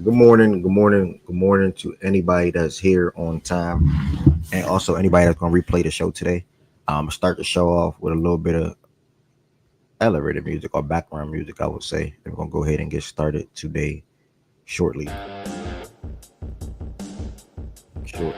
Good morning, good morning, good morning to anybody that's here on time, and also anybody that's gonna replay the show today. Start the show off with a little bit of elevator music or background music, I would say. And we're gonna go ahead and get started today shortly. Shortly.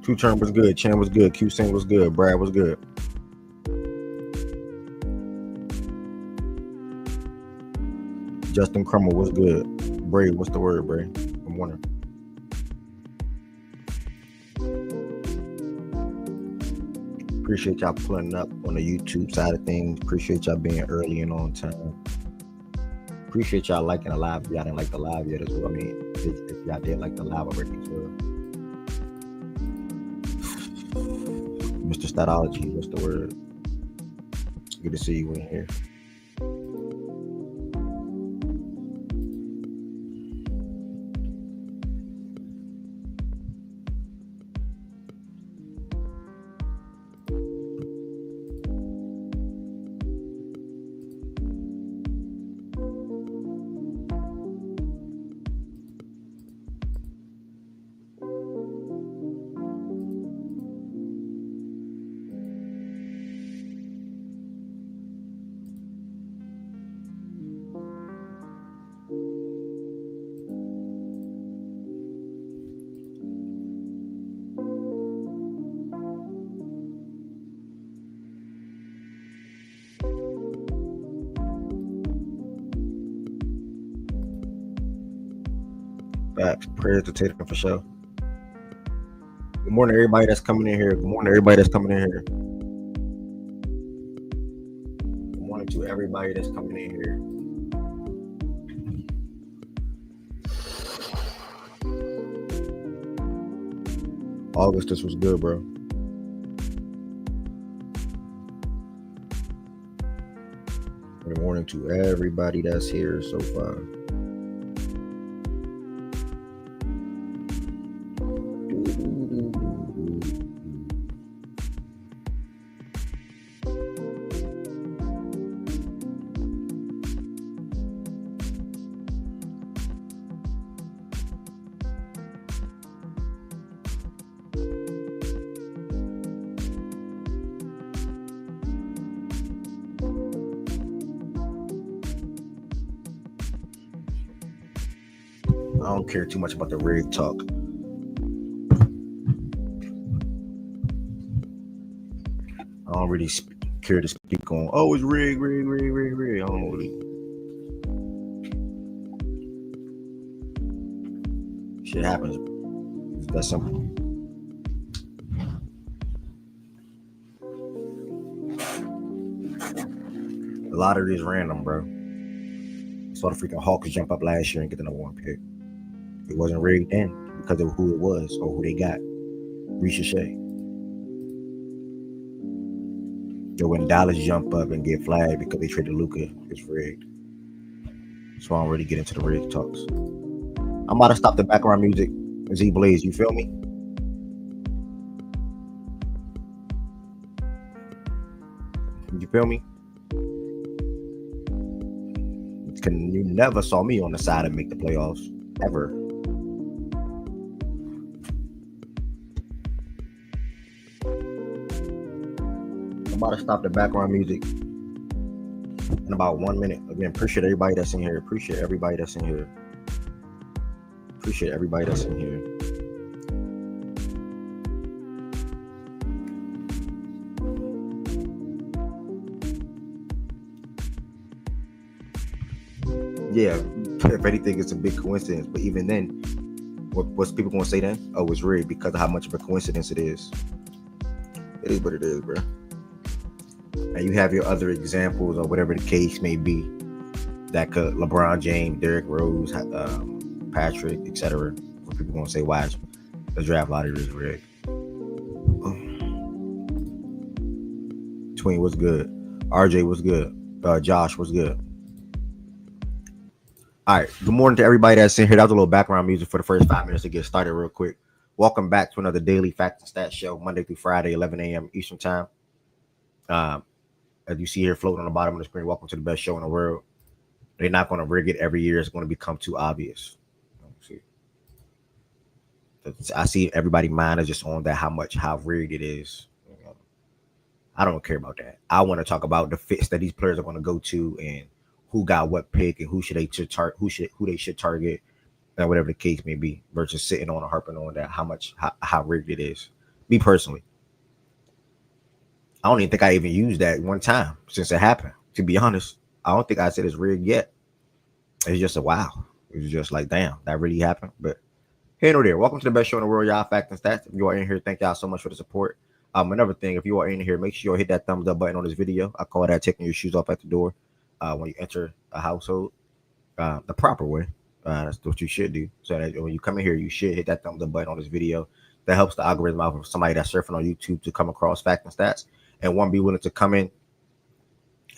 2 Turn was good, Chan was good, Q Sing was good, Brad was good. Justin Crummel was good. Bray, what's the word, Bray? Good morning. Appreciate y'all pulling up on the YouTube side of things. Appreciate y'all being early and on time. Appreciate y'all liking the live. If y'all didn't like the live yet as well. I mean, if y'all did like the live already as well. Mr. Statology, what's the word? Good to see you in here. Facts. Prayers to Tatum for sure. Good morning, everybody that's coming in here. Good morning, everybody that's coming in here. Good morning to everybody that's coming in here. August, this was good, bro. Good morning to everybody that's here so far. I don't care too much about the rig talk. I don't really care to speak on, oh, it's rig. I don't really. Shit happens. It's that simple. A lot of it is random, bro. I saw the freaking Hawks jump up last year and get the number 1 pick. It wasn't rigged then because of who it was or who they got. Ricochet. Yo, when Dallas jump up and get flagged because they traded Luka, it's rigged. So I don't really get into the rigged talks. I'm about to stop the background music. Z Blaze, you feel me? You feel me? You never saw me on the side and make the playoffs. Ever. I'm about to stop the background music in about 1 minute. Again, appreciate everybody that's in here. Appreciate everybody that's in here. Appreciate everybody that's in here. yeah, if anything, it's a big coincidence. But even then, what's people gonna say then? Oh, it's rigged because of how much of a coincidence it is. It is what it is, bro. And you have your other examples or whatever the case may be that could LeBron James, Derrick Rose, Patrick, etc. People gonna say why the draft lottery is rigged. Tween was good. RJ was good. Josh was good. All right. Good morning to everybody that's in here. That was a little background music for the first 5 minutes to get started real quick. Welcome back to another daily Facts and Stats show, Monday through Friday, 11 a.m. Eastern time. As you see here floating on the bottom of the screen, welcome to the best show in the world. They're not going to rig it every year. It's going to become too obvious. I see everybody's mind is just on that how rigged it is. I don't care about that. I want to talk about the fits that these players are going to go to and who got what pick and who they should target, and whatever the case may be, versus sitting on and harping on that how rigged it is. Me personally, I don't even think I even used that one time since it happened. To be honest, I don't think I said it's rigged yet. It's just a wow. It's just like, damn, that really happened. But here nor there. Welcome to the best show in the world, y'all. Facts and Stats. If you are in here, thank y'all so much for the support. Another thing, if you are in here, make sure you hit that thumbs up button on this video. I call that taking your shoes off at the door when you enter a household the proper way. That's what you should do. So that when you come in here, you should hit that thumbs up button on this video. That helps the algorithm out for somebody that's surfing on YouTube to come across Facts and Stats and one be willing to come in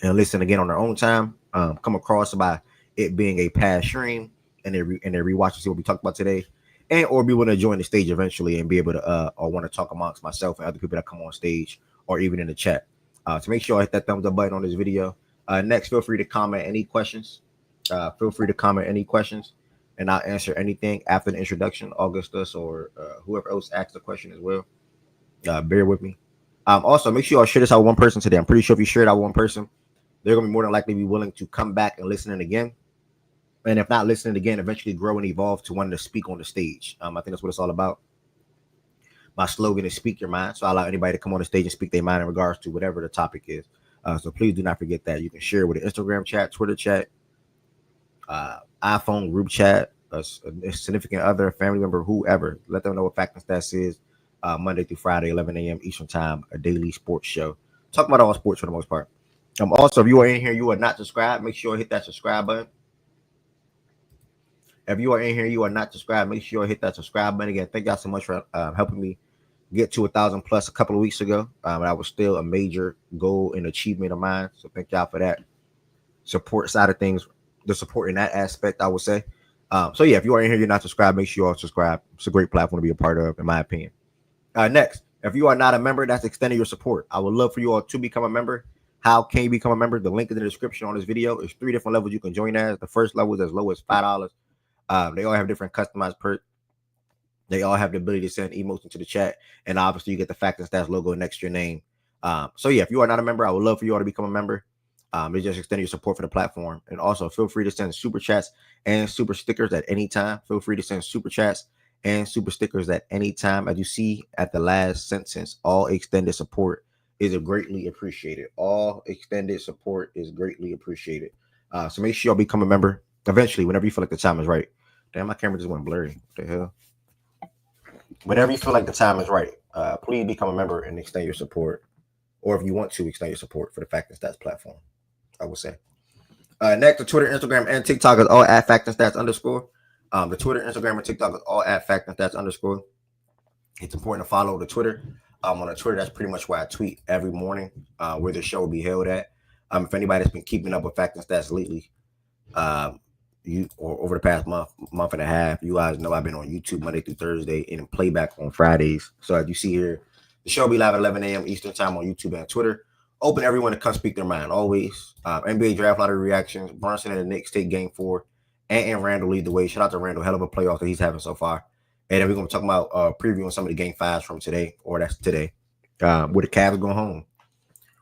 and listen again on their own time. Come across by it being a past stream and they rewatch and see what we talked about today. And or be willing to join the stage eventually and be able to or want to talk amongst myself and other people that come on stage or even in the chat. So make sure I hit that thumbs up button on this video. Next, feel free to comment any questions. And I'll answer anything after the introduction, Augustus or whoever else asks the question as well. Bear with me. Also, make sure y'all share this out with one person today. I'm pretty sure if you share it out with one person, they're going to be more than likely be willing to come back and listen in again. And if not listening again, eventually grow and evolve to wanting to speak on the stage. I think that's what it's all about. My slogan is speak your mind. So I allow anybody to come on the stage and speak their mind in regards to whatever the topic is. So please do not forget that. You can share with an Instagram chat, Twitter chat, iPhone group chat, a significant other, family member, whoever. Let them know what Facts and Stats is. Monday through Friday, 11 a.m. Eastern time, a daily sports show. Talking about all sports for the most part. Also, if you are in here, you are not subscribed, make sure you hit that subscribe button. If you are in here, you are not subscribed, make sure you hit that subscribe button. Again, thank y'all so much for helping me get to 1,000 plus a couple of weeks ago. That was still a major goal and achievement of mine. So thank y'all for that support side of things, the support in that aspect, I would say. So yeah, if you are in here, you're not subscribed, make sure you all subscribe. It's a great platform to be a part of, in my opinion. Next, if you are not a member, that's extending your support. I would love for you all to become a member. How can you become a member? The link in the description on this video. There's 3 different levels you can join as. The first level is as low as $5. They all have different customized perks. They all have the ability to send emotes into the chat. And obviously, you get the Facts and Stats logo next to your name. So yeah, if you are not a member, I would love for you all to become a member. It's just extending your support for the platform. And also, feel free to send super chats and super stickers at any time. Feel free to send super chats and super stickers at any time. As you see at the last sentence, all extended support is greatly appreciated. All extended support is greatly appreciated. So make sure y'all become a member eventually, whenever you feel like the time is right. Damn, my camera just went blurry. What the hell? Whenever you feel like the time is right, please become a member and extend your support. Or if you want to, extend your support for the Facts and Stats platform, I would say. Next, the Twitter, Instagram, and TikTok is all at Facts and Stats _. The Twitter, Instagram, and TikTok is all at Facts and Stats _. It's important to follow the Twitter. On the Twitter, that's pretty much where I tweet every morning, where the show will be held at. If anybody's been keeping up with Facts and Stats lately, or over the past month and a half, you guys know I've been on YouTube Monday through Thursday and playback on Fridays. So as you see here, the show will be live at 11 a.m. Eastern time on YouTube and Twitter. Open everyone to come speak their mind always. NBA draft lottery reactions. Brunson and the Knicks take game 4. And Randle lead the way. Shout out to Randle. Hell of a playoff that he's having so far. And then we're going to talk about previewing some of the game 5s from today, or that's today. With the Cavs going home.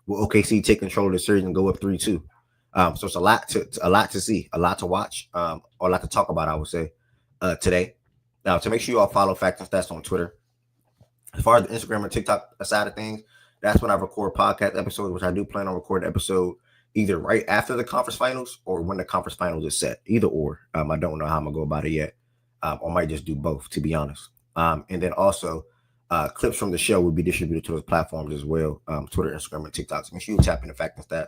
Will OKC take control of the series and go up 3-2? So it's a lot to see, a lot to watch, or a lot to talk about, I would say, today. Now, to make sure you all follow Facts and Stats on Twitter. As far as the Instagram and TikTok side of things, that's when I record podcast episodes, which I do plan on recording episode either right after the conference finals or when the conference finals is set. Either or. I don't know how I'm gonna go about it yet. I might just do both, to be honest. And then also, clips from the show will be distributed to those platforms as well. Twitter, Instagram, and TikTok. So make sure you tap into Fact and Stats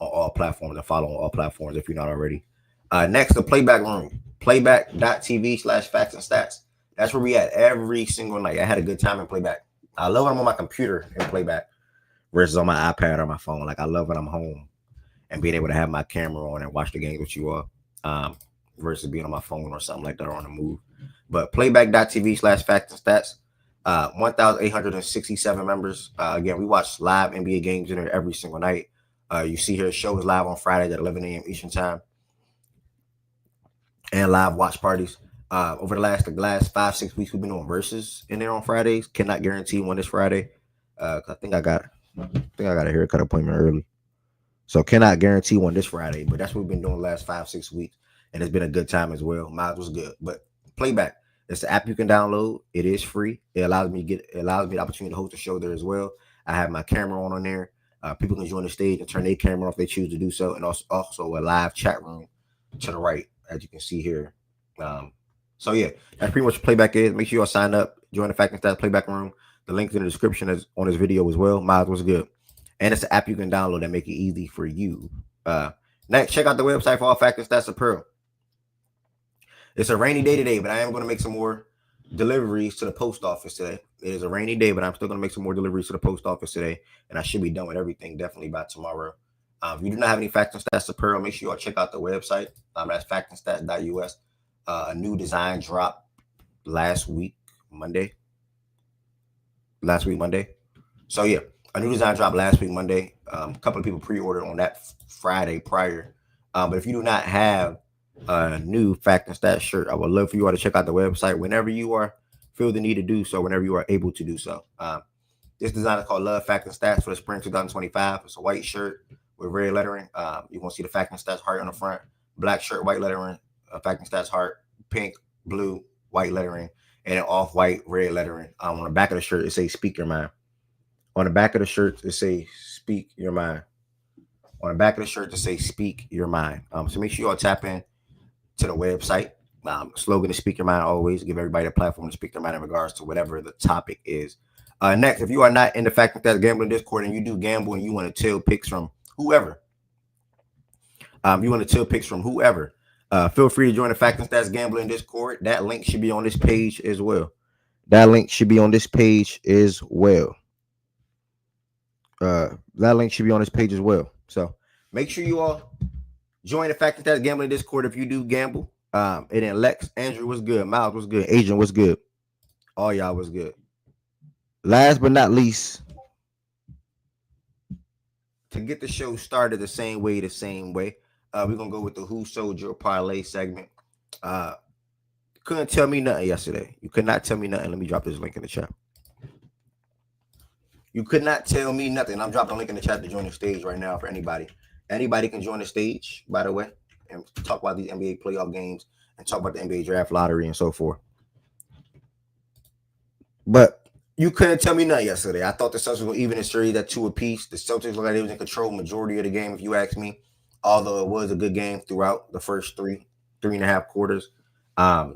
on all platforms and follow on all platforms if you're not already. Next, the playback room. Playback.tv/facts and stats. That's where we at every single night. I had a good time in playback. I love when I'm on my computer in playback versus on my iPad or my phone. Like I love when I'm home and being able to have my camera on and watch the games with you all, versus being on my phone or something like that or on the move. But playback.tv/facts and stats. 1,867 members. Again, we watch live NBA games in there every single night. You see here, show is live on Fridays at 11 a.m. Eastern time, and live watch parties. Over the last 5-6 weeks, we've been doing verses in there on Fridays. Cannot guarantee one this Friday. I think I got a haircut appointment early, so cannot guarantee one this Friday. But that's what we've been doing the last 5-6 weeks, and it's been a good time as well. Mine was good, but playback. It's the app you can download. It is free. It allows me the opportunity to host a show there as well. I have my camera on there. People can join the stage and turn their camera off if they choose to do so, and also a live chat room to the right, as you can see here. So yeah, that's pretty much what playback is. Make sure y'all sign up, join the Fact and Stats playback room. The link's in the description is on this video as well. Miles was good, and it's an app you can download and make it easy for you. Next, check out the website for all Fact and Stats apparel. It's a rainy day today, but I am going to make some more deliveries to the post office today. It is a rainy day, but I'm still going to make some more deliveries to the post office today, and I should be done with everything definitely by tomorrow. If you do not have any Fact and Stats apparel, make sure y'all check out the website. That's factandstats.us. A new design dropped last week Monday. So yeah, a new design dropped last week Monday. A couple of people pre-ordered on that Friday prior. But if you do not have a new Fact and Stats shirt, I would love for you all to check out the website whenever you are feel the need to do so, whenever you are able to do so. This design is called Love Fact and Stats for the spring 2025. It's a white shirt with red lettering. You're going to see the Fact and Stats heart on the front, black shirt, white lettering, Fact and Stats heart, pink, blue, white lettering, and an off-white, red lettering. On the back of the shirt, it says "Speak Your Mind." On the back of the shirt, it says "Speak Your Mind." On the back of the shirt, it says "Speak Your Mind." So make sure you all tap in to the website. Slogan is "Speak Your Mind" always. Give everybody a platform to speak their mind in regards to whatever the topic is. Next, if you are not in the Fact and Stats Gambling Discord and you do gamble and you want to tell picks from whoever, feel free to join the Fact and Stats Gambling Discord. That link should be on this page as well. So make sure you all join the Fact and Stats Gambling Discord if you do gamble. And then Lex, Andrew was good, Miles was good, Adrian was good, all y'all was good. Last but not least, to get the show started the same way, we're gonna go with the Who Sold Your Parlay segment. Couldn't tell me nothing yesterday. You could not tell me nothing. Let me drop this link in the chat. You could not tell me nothing. I'm dropping a link in the chat to join the stage right now for anybody. Anybody can join the stage, by the way, and talk about these NBA playoff games and talk about the NBA draft lottery and so forth. But you couldn't tell me nothing yesterday. I thought the Celtics were even in series at 2 apiece. The Celtics looked like they was in control majority of the game, if you ask me. Although it was a good game throughout the first three and a half quarters. I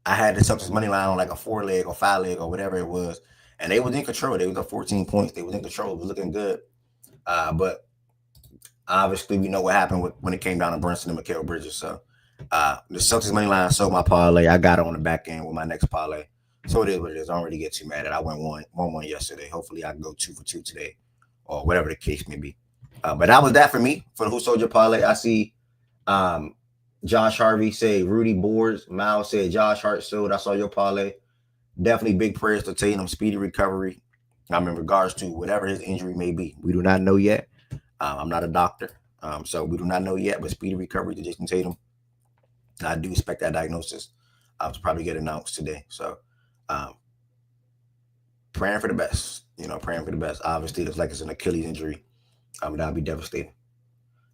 had the Celtics money line on like a 4-leg or 5-leg or whatever it was, and they was in control. They was up 14 points. They was in control. It was looking good. But obviously we know what happened when it came down to Brunson and Mikal Bridges. So the Celtics money line sold my parlay. I got it on the back end with my next parlay. So it is what it is. I don't really get too mad at it. I went 1-1 yesterday. Hopefully I can go 2 for 2 today, or whatever the case may be. But that was that for me for the Who Sold Your Parlay. I see Josh Harvey say Rudy Boards. Miles said Josh Hart sold. I saw your parlay. Definitely big prayers to Tatum, speedy recovery. In regards to whatever his injury may be. We do not know yet. I'm not a doctor, so we do not know yet, but speedy recovery to Jason Tatum. I do expect that diagnosis to probably get announced today. So praying for the best. Praying for the best. Obviously, it looks like it's an Achilles injury. That'll be devastating.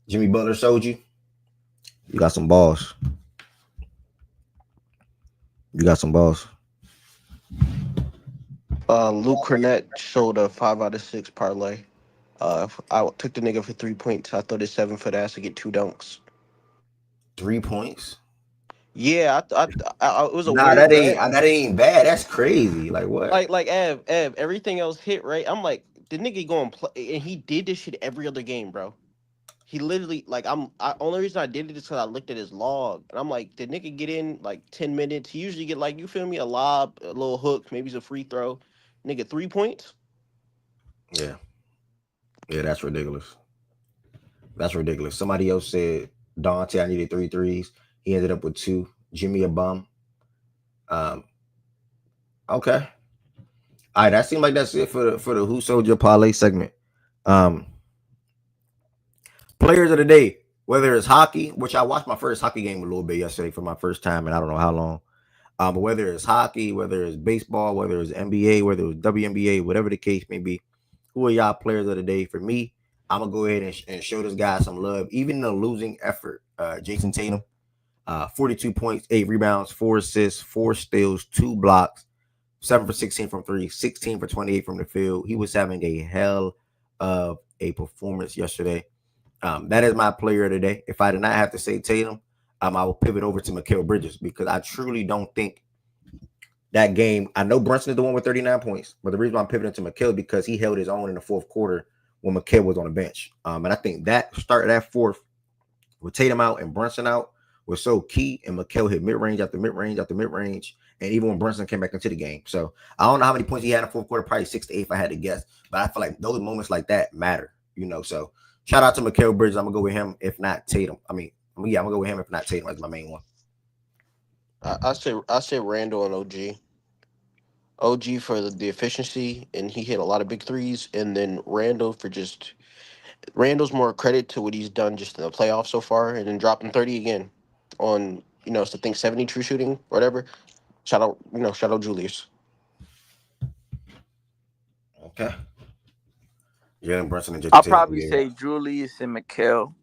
Jimmy Butler sold you. You got some balls. Luke Cornett showed a 5 out of 6 parlay. I took the nigga for 3 points. I thought it's 7 for the ass to get 2 dunks. 3 points. Yeah, it was a Nah, weird bet. that ain't bad. That's crazy. Like what? Like Ev, everything else hit right. I'm like, the nigga going play, and he did this shit every other game, bro. He literally like only reason I did it is because I looked at his log and I'm like, the nigga get in like 10 minutes. He usually get like, you feel me, a lob, a little hook, maybe it's a free throw. Nigga, 3 points. Yeah, yeah, that's ridiculous. That's ridiculous. Somebody else said Dante, I needed three threes. He ended up with two. Jimmy a bum. Um, okay. All right, that seemed like that's it for the Who Sold Your Parlay segment. Um, Players of the day, whether it's hockey, which I watched my first hockey game a little bit yesterday for my first time, and I don't know how long. But whether it's hockey, whether it's baseball, whether it's NBA, whether it's WNBA, whatever the case may be, who are y'all players of the day? For me, I'm gonna go ahead and show this guy some love, even in a losing effort. Jason Tatum, 42 points, 8 rebounds, 4 assists, 4 steals, 2 blocks, 7 for 16 from three, 16 for 28 from the field. He was having a hell of a performance yesterday. That is my player of the day. If I did not have to say Tatum, I will pivot over to Mikal Bridges because I truly don't think that game. I know Brunson is the one with 39 points, but the reason why I'm pivoting to Mikal is because he held his own in the fourth quarter when Mikal was on the bench. And I think that start that fourth with Tatum out and Brunson out was so key. And Mikal hit mid range after mid range after mid range. And even when Brunson came back into the game. So I don't know how many points he had in the fourth quarter, probably 6 to 8 if I had to guess. But I feel like those moments like that matter, So shout out to Mikal Bridges. I'm gonna go with him, if not Tatum. Yeah, I'm gonna go with him if not Tatum as my main one. I say Randall and OG. OG for the efficiency, and he hit a lot of big threes, and then Randall for just Randall's more credit to what he's done just in the playoffs so far, and then dropping 30 again on so I think 70 true shooting, whatever. Shout out Julius. Okay. Yeah, and Brunson and Jason I'll Tatum. probably Yeah, say Julius and Mikhail.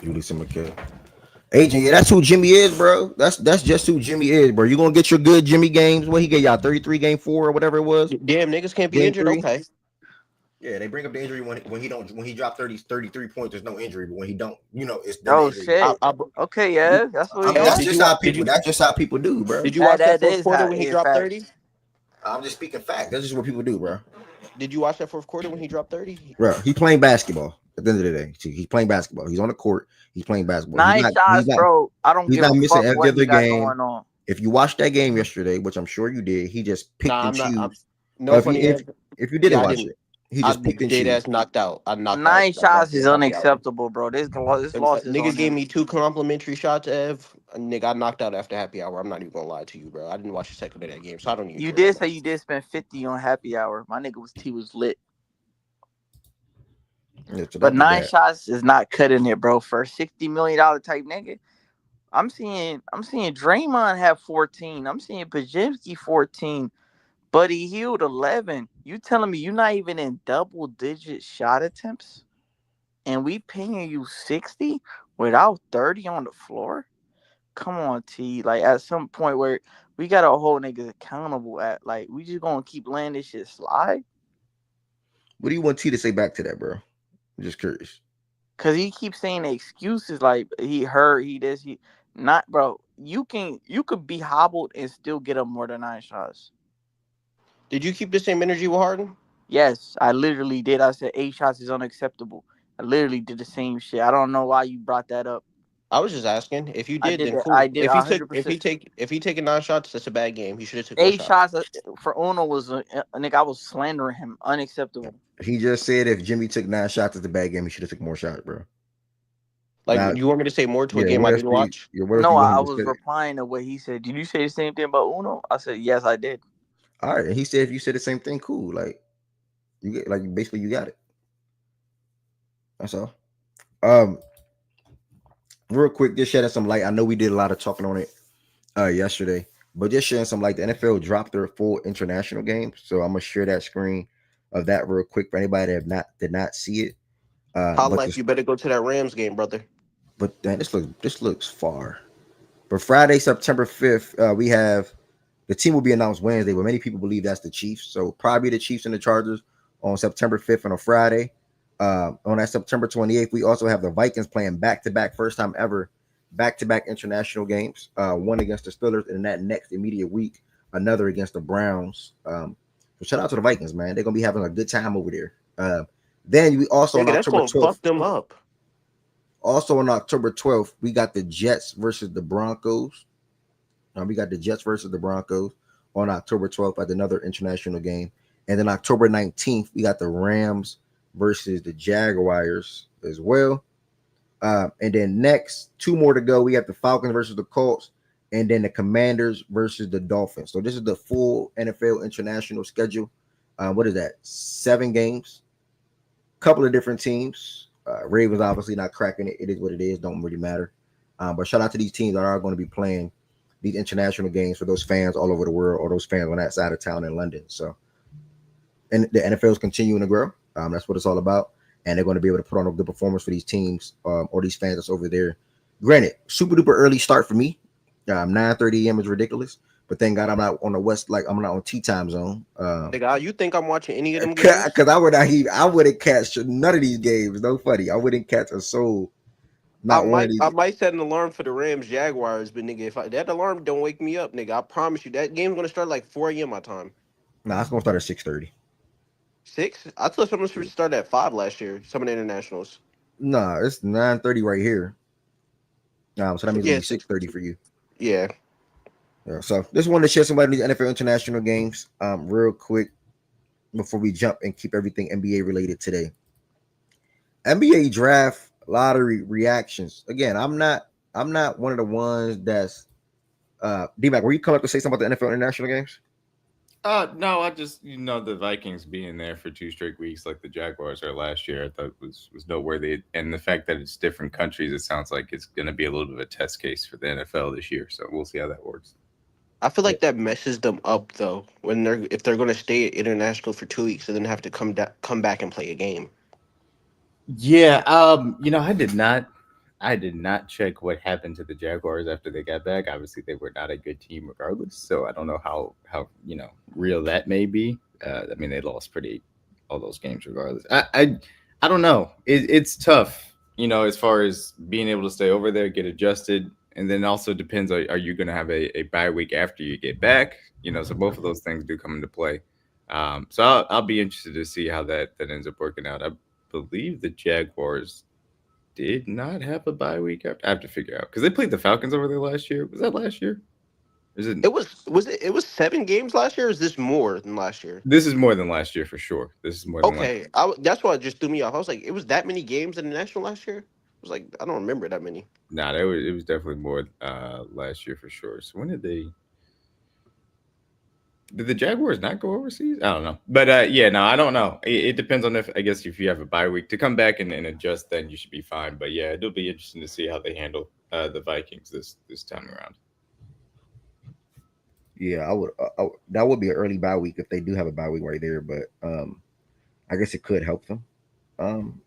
Julius and Mikal. Agent, yeah, that's who Jimmy is, bro. That's just who Jimmy is, bro. You gonna get your good Jimmy games. What he gave y'all 33 game four or whatever it was, Damn, niggas can't be game injured. three. Okay. Yeah, they bring up the injury when he dropped 33 points. There's no injury, but when he don't, it's then the Oh injury hit. shit. Okay, Did yeah, that's what I we mean, Ev, on. did you wa- that's just how people do, bro. did you watch that That fourth is quarter how when he is dropped facts. 30? I'm just speaking fact. That's just what people do, bro. Did you watch that fourth quarter when he dropped 30? Bro, he playing basketball. At the end of the day, he's playing basketball. He's on the court. He's playing basketball. Nine shots, bro. I don't He's give not a missing fuck every what he other got game. going on. If you watched that game yesterday, which I'm sure you did, he just picked Nah, and I'm not. choose. No If you funny if Ev. if you Yeah, didn't I watch didn't. it, he I just picked and dead choose. ass knocked out. I knocked out. Nine I shots watched is the happy hour. unacceptable, bro. This loss is Nigga on gave him. me two complimentary shots, Ev. Nigga, I knocked out after happy hour. I'm not even gonna lie to you, bro. I didn't watch the second of that game, so I don't even You care that did say much. you did spend 50 on happy hour. My nigga was lit. Yeah, so But don't do nine that. shots is not cutting it, bro. For a $60 million type nigga. I'm seeing Draymond have 14. I'm seeing Pajemski 14. Buddy Hield 11. You telling me you're not even in double digit shot attempts? And we paying you 60 without 30 on the floor? Come on, T. Like at some point where we gotta hold niggas accountable at like we just gonna keep letting this shit slide? What do you want T to say back to that, bro? I'm just curious. Cause he keeps saying excuses like he hurt, he this, he not bro. You could be hobbled and still get up more than 9 shots. Did you keep the same energy with Harden? Yes, I literally did. I said 8 shots is unacceptable. I literally did the same shit. I don't know why you brought that up. I was just asking. If you I did, did then that. I cool. did 100%. If he taking 9 shots, that's a bad game. He should have took more Eight shots. shots for Uno was a nigga. I was slandering him. Unacceptable. He just said if Jimmy took 9 shots at the bad game, he should have took more shots, bro. Like, Now, you want me to say more to a yeah, game what I else didn't do you? watch? Yeah, what else do No, you want I him to was say? replying to what he said. Did you say the same thing about Uno? I said yes, I did. All right, and he said if you said the same thing, cool. Like you get, like basically you got it. That's all. Um, Real quick, just shedding some light. I know we did a lot of talking on it yesterday, but just sharing some light. The NFL dropped their full international games, so I'm gonna share that screen of that real quick for anybody that have not did not see it. Hot But life, this, you better go to that Rams game, brother. but man, this looks far. But Friday, September 5th, we have the team will be announced Wednesday, but many people believe that's the Chiefs. So probably the Chiefs and the Chargers on September 5th on a Friday. On that September 28th, we also have the Vikings playing back to back, first time ever, back to back international games. One against the Steelers, and that next immediate week, another against the Browns. So shout out to the Vikings, man. They're gonna be having a good time over there. Then we also on Nigga, that's October gonna fuck 12th, them up. also on October 12th, we got the Jets versus the Broncos. We got the Jets versus the Broncos on October 12th at another international game. And then October 19th, we got the Rams versus the Jaguars as well. And then next, two more to go. We have the Falcons versus the Colts, and then the Commanders versus the Dolphins. So this is the full NFL international schedule. What is that? 7 games, couple of different teams. Ravens obviously not cracking it. It is what it is. Don't really matter. But shout out to these teams that are going to be playing these international games for those fans all over the world, or those fans on that side of town in London. So, and the NFL is continuing to grow. That's what it's all about, and they're going to be able to put on a good performance for these teams or these fans that's over there. Granted, super duper early start for me. 9:30 a.m. is ridiculous, but thank God I'm not on the west, like I'm not on T time zone. Nigga, you think I'm watching any of them games? Because I wouldn't catch none of these games. No funny, I wouldn't catch a soul. I Not one of might these. I might set an alarm for the Rams Jaguars, but nigga, if that alarm don't wake me up, nigga, I promise you that game's gonna start like 4 a.m. my time. Nah, it's gonna start at 6:30. 6? I thought someone should start at 5 last year. Some of the internationals. Nah, it's 9:30 right here. So that means it'll Yeah, be 6:30 for you. yeah. Yeah, so just wanted to share some of these NFL international games real quick before we jump and keep everything NBA related today. NBA draft lottery reactions. Again, I'm not one of the ones that's D-Mac, were you coming up to say something about the NFL international games? No, I just the Vikings being there for 2 straight weeks like the Jaguars are last year, I thought was noteworthy, and the fact that it's different countries, it sounds like it's going to be a little bit of a test case for the NFL this year. So we'll see how that works. I feel like that messes them up though when if they're gonna stay at international for 2 weeks and then have to come back and play a game. Yeah, I did not check what happened to the Jaguars after they got back. Obviously, they were not a good team regardless, so I don't know how real that may be. I mean, they lost pretty all those games regardless. I don't know. It's tough, as far as being able to stay over there, get adjusted, and then also depends. Are you going to have a bye week after you get back? So both of those things do come into play. So I'll be interested to see how that ends up working out. I believe the Jaguars did not have a bye week after. I have to figure out because they played the Falcons over there last year. Was that last year? Is it? It was 7 games last year, or is this more than last year? This is more than last year for sure. This is more than last. Okay. That's why it just threw me off. I was like, it was that many games in the national last year? I was like, I don't remember that many. Nah, it was definitely more last year for sure. So when did the Jaguars not go overseas? I don't know, but yeah, no, I don't know. It depends on if I guess if you have a bye week to come back and adjust, then you should be fine. But yeah, it'll be interesting to see how they handle the Vikings this time around. Yeah, that would be an early bye week if they do have a bye week right there, but I guess it could help them um,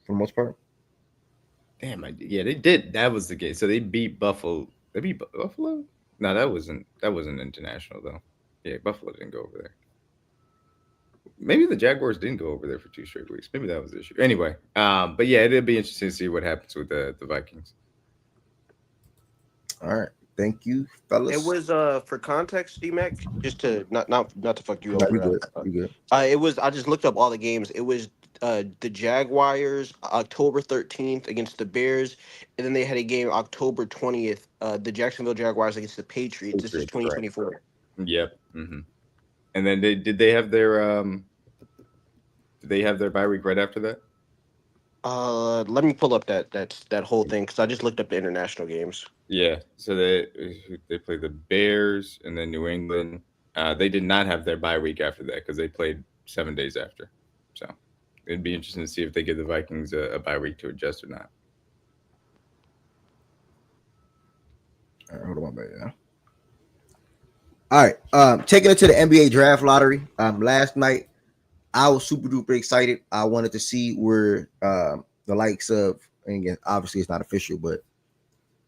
for the most part. Damn, yeah, they did. That was the case. So they beat Buffalo. They beat Buffalo. No, that wasn't international though. Yeah, Buffalo didn't go over there. Maybe the Jaguars didn't go over there for 2 straight weeks. Maybe that was the issue. Anyway, but yeah, it'll be interesting to see what happens with the Vikings. All right, thank you, It fellas. was for context, D-Mac, just to not to fuck you No, you over. good? You good? It was I just looked up all the games. It was the Jaguars October 13th against the Bears, and then they had a game October 20th, the Jacksonville Jaguars against the Patriots. This is Patriots, correct. 2024. Yep. And then did they have their bye week right after that? Let me pull up that whole thing because I just looked up the international games. Yeah. So they played the Bears and then New England. They did not have their bye week after that because they played 7 days after. So it'd be interesting to see if they give the Vikings a bye week to adjust or not. All right, hold on, baby. Yeah. All right, taking it to the NBA draft lottery. Last night I was super duper excited. I wanted to see where the likes of, and again, obviously it's not official, but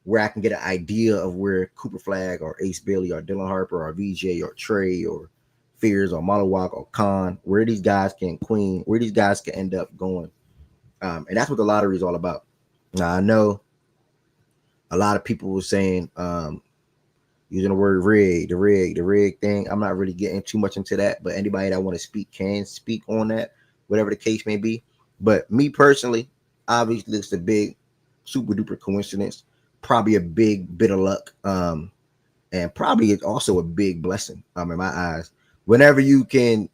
where I can get an idea of where Cooper Flag or Ace Bailey or Dylan Harper or VJ or Trey or Fears or Malawak or Khan, where these guys can queen, where these guys can end up going. And that's what the lottery is all about. Now I know a lot of people were saying using the word rig thing. I'm not really getting too much into that, but anybody that want to speak can speak on that, whatever the case may be. But me personally, obviously it's a big, super duper coincidence, probably a big bit of luck, and probably it's also a big blessing, in my eyes. Whenever you can,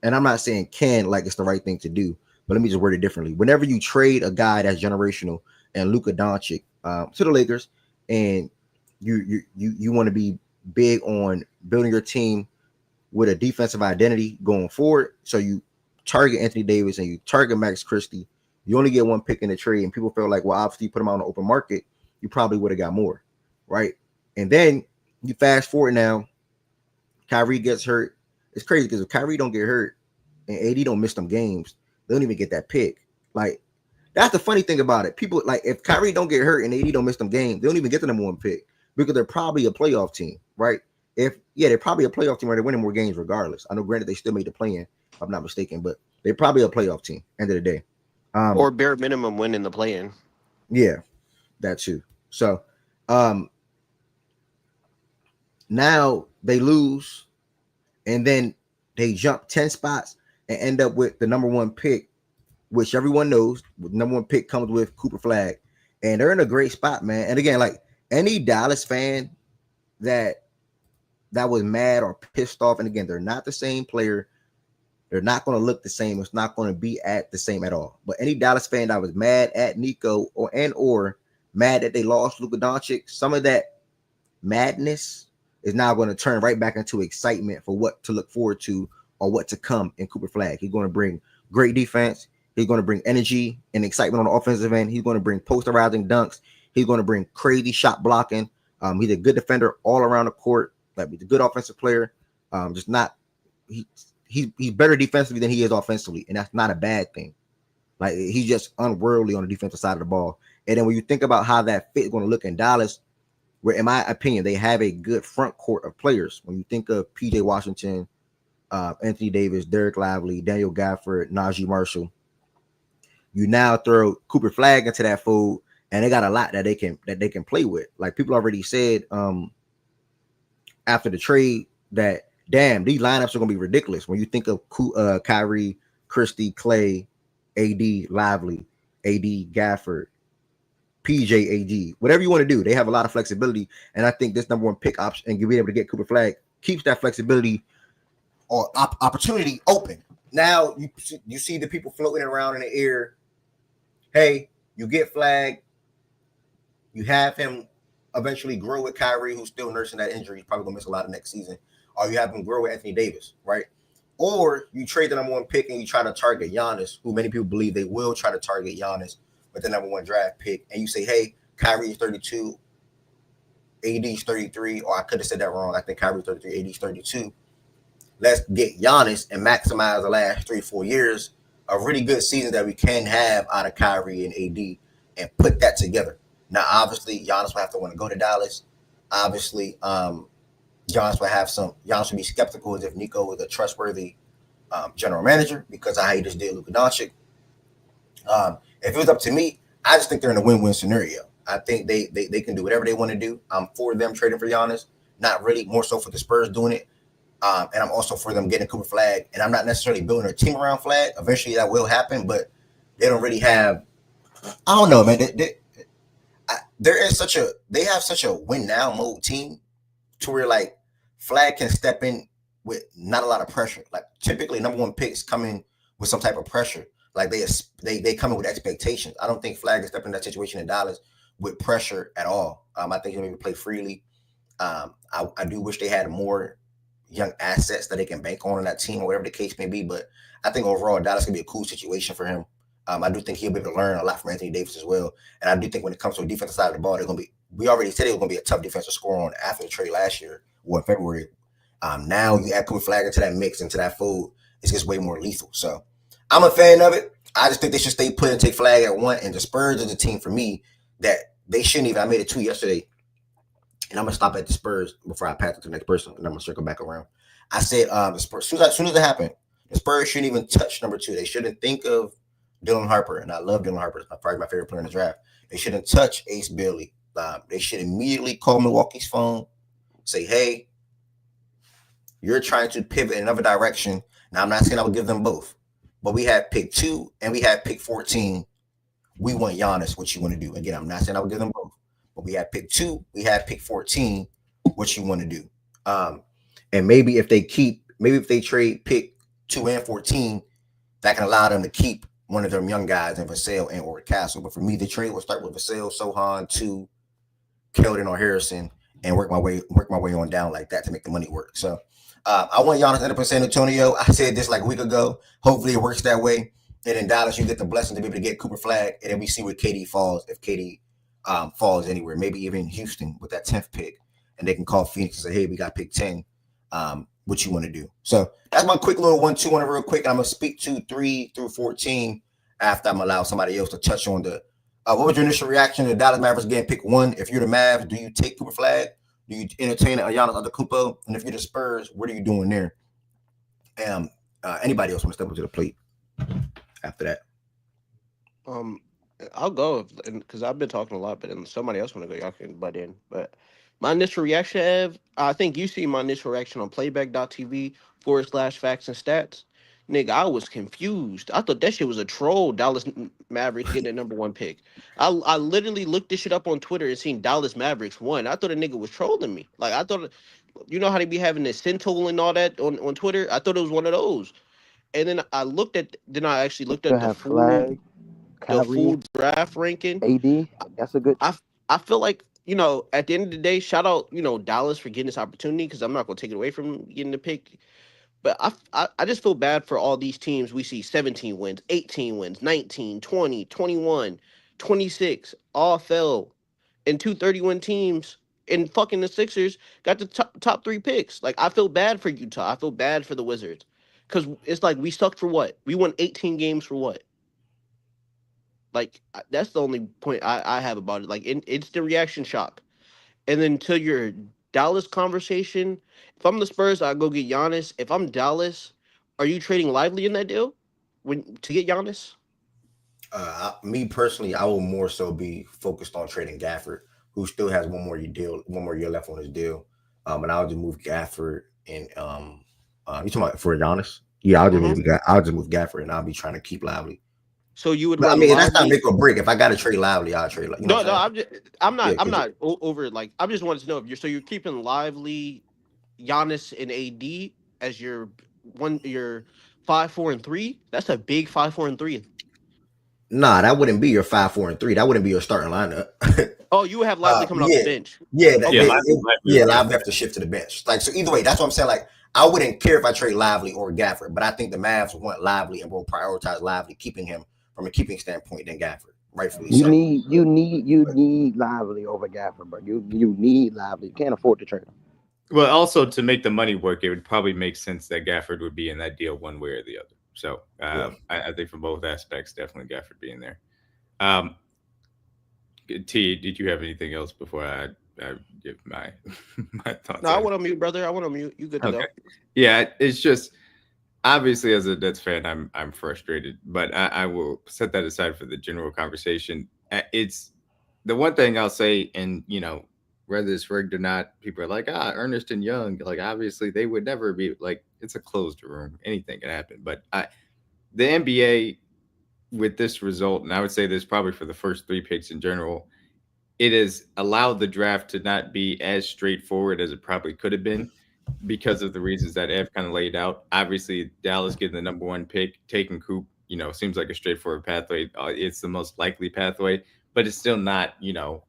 and I'm not saying can like it's the right thing to do, but let me just word it differently. Whenever you trade a guy that's generational and Luka Doncic to the Lakers, and you want to be big on building your team with a defensive identity going forward. So you target Anthony Davis and you target Max Christie. You only get one pick in the trade, and people feel like, well, obviously you put them out on the open market, you probably would have got more, right? And then you fast forward now, Kyrie gets hurt. It's crazy because if Kyrie don't get hurt and AD don't miss them games, they don't even get that pick. Like, that's the funny thing about it. People like if Kyrie don't get hurt and AD don't miss them games, they don't even get the number one pick because they're probably a playoff team, right? They're probably a playoff team where they're winning more games regardless. I know, granted, they still made the play-in, if I'm not mistaken, but they're probably a playoff team. End of the day, Or bare minimum win in the play-in. yeah, that too. So, now they lose, and then they jump 10 spots and end up with the number one pick, which everyone knows. The number one pick comes with Cooper Flag, and they're in a great spot, man. And again, like any Dallas fan that was mad or pissed off, and again, they're not the same player. They're not going to look the same. It's not going to be at the same at all. But any Dallas fan that was mad at Nico or mad that they lost Luka Doncic, some of that madness is now going to turn right back into excitement for what to look forward to or what to come in Cooper Flag. He's going to bring great defense. He's going to bring energy and excitement on the offensive end. He's going to bring posterizing dunks. He's going to bring crazy shot blocking. He's a good defender all around the court. Like, he's a good offensive player. Just not he's better defensively than he is offensively, and that's not a bad thing. Like, he's just unworldly on the defensive side of the ball. And then when you think about how that fit is going to look in Dallas, where, in my opinion, they have a good front court of players. When you think of PJ Washington, Anthony Davis, Derek Lively, Daniel Gafford, Najee Marshall, you now throw Cooper Flag into that fold, and they got a lot that they can play with. Like, people already said after the trade that, damn, these lineups are gonna be ridiculous. When you think of Kyrie, Christie, Clay, AD, Lively, AD, Gafford, PJ, AD, whatever you want to do, they have a lot of flexibility. And I think this number one pick option and being able to get Cooper Flag keeps that flexibility or opportunity open. Now you see the people floating around in the air. Hey, you get Flag, you have him eventually grow with Kyrie, who's still nursing that injury. He's probably gonna miss a lot of next season. Or you have him grow with Anthony Davis, right? Or you trade the number one pick and you try to target Giannis, who many people believe they will try to target Giannis with the number one draft pick. And you say, hey, Kyrie is 32, AD is 33, or I could have said that wrong. I think Kyrie is 33, AD is 32. Let's get Giannis and maximize the last 3-4 years of really good seasons that we can have out of Kyrie and AD and put that together. Now, obviously, Giannis will have to want to go to Dallas. Obviously, Giannis will be skeptical as if Nico was a trustworthy general manager because of how he just did Luka Doncic. If it was up to me, I just think they're in a win-win scenario. I think they can do whatever they want to do. I'm for them trading for Giannis, not really, more so for the Spurs doing it. And I'm also for them getting Cooper Flag. And I'm not necessarily building a team around Flag. Eventually that will happen, but they don't really have, I don't know, man. They have such a win now mode team to where like Flag can step in with not a lot of pressure. Like typically number one picks come in with some type of pressure. Like they come in with expectations. I don't think Flag can step in that situation in Dallas with pressure at all. I think he'll maybe play freely. I do wish they had more young assets that they can bank on in that team or whatever the case may be. But I think overall Dallas can be a cool situation for him. I do think he'll be able to learn a lot from Anthony Davis as well. And I do think when it comes to the defensive side of the ball, they're going to be, we already said it was going to be a tough defensive score on after the trade last year or in February. Now you add Cooper Flag into that mix, into that fold, it's just way more lethal. So I'm a fan of it. I just think they should stay put and take Flag at one. And the Spurs is a team for me that they shouldn't even, I made a tweet yesterday, and I'm going to stop at the Spurs before I pass it to the next person, and I'm going to circle back around. I said the Spurs, as soon as it happened, the Spurs shouldn't even touch number two. They shouldn't think of Dylan Harper, and I love Dylan Harper. He's probably my favorite player in the draft. They shouldn't touch Ace Billy. They should immediately call Milwaukee's phone, say, "Hey, you're trying to pivot in another direction." Now, I'm not saying I would give them both, but we have pick 2 and we have pick 14. We want Giannis. What you want to do? Again, I'm not saying I would give them both, but we have pick 2, we have pick 14. What you want to do? Um, and maybe if they trade pick 2 and 14, that can allow them to keep one of them young guys in Vassell and or Castle. But for me, the trade will start with Vassell, Sohan, to Keldon or Harrison, and work my way on down like that to make the money work. So I want Giannis to end up in San Antonio. I said this like a week ago. Hopefully it works that way. And in Dallas, you get the blessing to be able to get Cooper Flag, and then we see where KD falls if KD falls anywhere, maybe even Houston with that 10th pick, and they can call Phoenix and say, "Hey, we got pick 10. What you want to do?" So that's my quick little 1-2 on it real quick. I'm gonna speak to 3 through 14 after I'm allow somebody else to touch on the. What was your initial reaction to the Dallas Mavericks getting pick 1? If you're the Mavs, do you take Cooper Flag? Do you entertain a Giannis Antetokounmpo? And if you're the Spurs, what are you doing there? Anybody else want to step up to the plate after that? Um, I'll go because I've been talking a lot, but then somebody else want to go. Y'all can butt in. But my initial reaction, Ev, I think you see my initial reaction on playback.tv/facts and stats. Nigga, I was confused. I thought that shit was a troll. Dallas Mavericks getting a number one pick. I literally looked this shit up on Twitter and seen Dallas Mavericks won. I thought a nigga was trolling me. Like I thought, you know how they be having this Centol and all that on Twitter. I thought it was one of those. And then I actually looked Still at have Flag, the Kyrie, full draft ranking. AD. That's a good. I I feel like at the end of the day, shout out Dallas for getting this opportunity because I'm not gonna take it away from getting the pick. But I just feel bad for all these teams. We see 17 wins, 18 wins, 19, 20, 21, 26, all fell, and 231 teams. And fucking the Sixers got the top three picks. Like I feel bad for Utah. I feel bad for the Wizards, because it's like we sucked for what? We won 18 games for what? Like that's the only point I have about it. Like it's the reaction shock. And then to your Dallas conversation, if I'm the Spurs, I go get Giannis. If I'm Dallas, are you trading Lively in that deal to get Giannis? Me personally, I will more so be focused on trading Gafford, who still has one more year left on his deal. And I'll just move Gafford and you talking about for Giannis? Yeah, Hmm. I'll just move Gafford, and I'll be trying to keep Lively. So you would But I run mean, that's not Lively? make or break. If I got to trade Lively, I'll trade. You know No, what no, I'm saying? Yeah, I'm because not over it. Like I'm just wanted to know if you're keeping Lively, Giannis, and AD as your 5, 4, and 3. That's a big 5, 4, and 3. nah, that wouldn't be your 5, 4, and 3. That wouldn't be your starting lineup. Oh, you would have Lively coming off the Yeah, bench. yeah, Yeah, Okay. Lively yeah. would be Lively in have to shift to the bench. Like so, either way, that's what I'm saying. Like I wouldn't care if I trade Lively or Gafford, but I think the Mavs want Lively and will prioritize Lively, keeping him from a keeping standpoint than Gafford, rightfully You so. need you need you But need Lively over Gafford, bro. You need Lively. You can't afford to trade him. Well, also to make the money work, it would probably make sense that Gafford would be in that deal one way or the other. So yeah, I think for both aspects, definitely Gafford being there. Um, T, did you have anything else before I give my my No, thoughts I on it? want to mute, brother. I want to mute. You good to Okay. go? Yeah, it's just obviously as a Nets fan, I'm frustrated, but I will set that aside for the general conversation. It's the one thing I'll say, and whether it's rigged or not, people are like, Ernest and Young, like obviously they would never be like it's a closed room, anything can happen. But the NBA with this result, and I would say this probably for the first three picks in general, it has allowed the draft to not be as straightforward as it probably could have been because of the reasons that Ev kind of laid out. Obviously, Dallas getting the number one pick, taking Coop, seems like a straightforward pathway. It's the most likely pathway, but it's still not,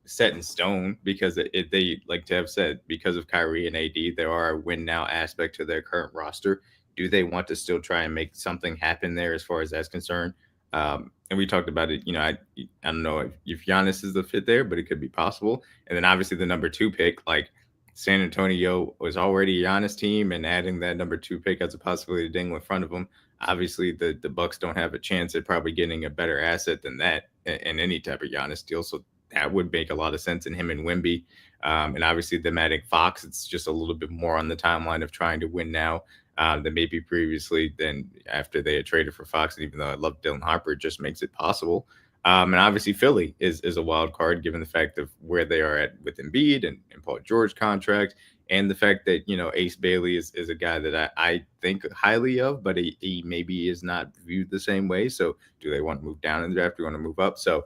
set in stone because they, like Tev said, because of Kyrie and AD, there are a win now aspect to their current roster. Do they want to still try and make something happen there as far as that's concerned? And we talked about it. I don't know if Giannis is the fit there, but it could be possible. And then obviously the number two pick, like San Antonio was already a Giannis team, and adding that number two pick as a possibility to dangle in front of them. Obviously, the Bucks don't have a chance at probably getting a better asset than that in any type of Giannis deal. So that would make a lot of sense in him and Wemby. And obviously, them adding Fox, it's just a little bit more on the timeline of trying to win now than maybe previously. Than after they had traded for Fox, and even though I love Dylan Harper, it just makes it possible. And obviously, Philly is a wild card given the fact of where they are at with Embiid and Paul George contract, and the fact that Ace Bailey is a guy that I think highly of, but he maybe is not viewed the same way. So, do they want to move down in the draft? Do they want to move up? So,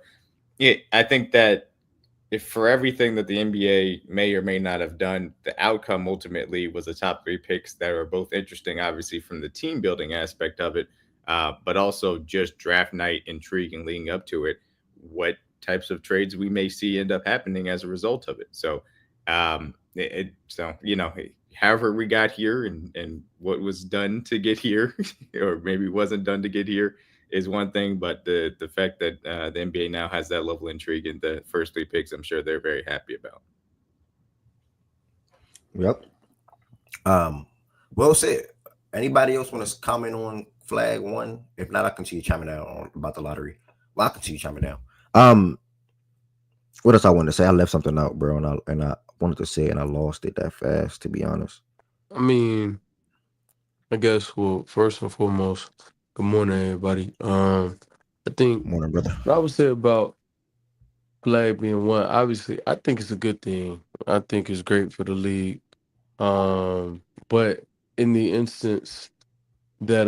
yeah, I think that if for everything that the NBA may or may not have done, the outcome ultimately was the top three picks that are both interesting, obviously from the team building aspect of it, but also just draft night intrigue and leading up to it. What types of trades we may see end up happening as a result of it. So, however we got here and what was done to get here, or maybe wasn't done to get here, is one thing, but the fact that the NBA now has that level of intrigue in the first three picks, I'm sure they're very happy about. Yep. Well said. Anybody else want to comment on flag one? If not, I continue chiming down on about the lottery. Well, I continue chiming down. What else I wanted to say? I left something out, bro, and I wanted to say it and I lost it that fast, to be honest. I mean, I guess, well, first and foremost, good morning, everybody. I think Morning, brother. what I would say about flag being one, obviously, I think it's a good thing. I think it's great for the league. But in the instance that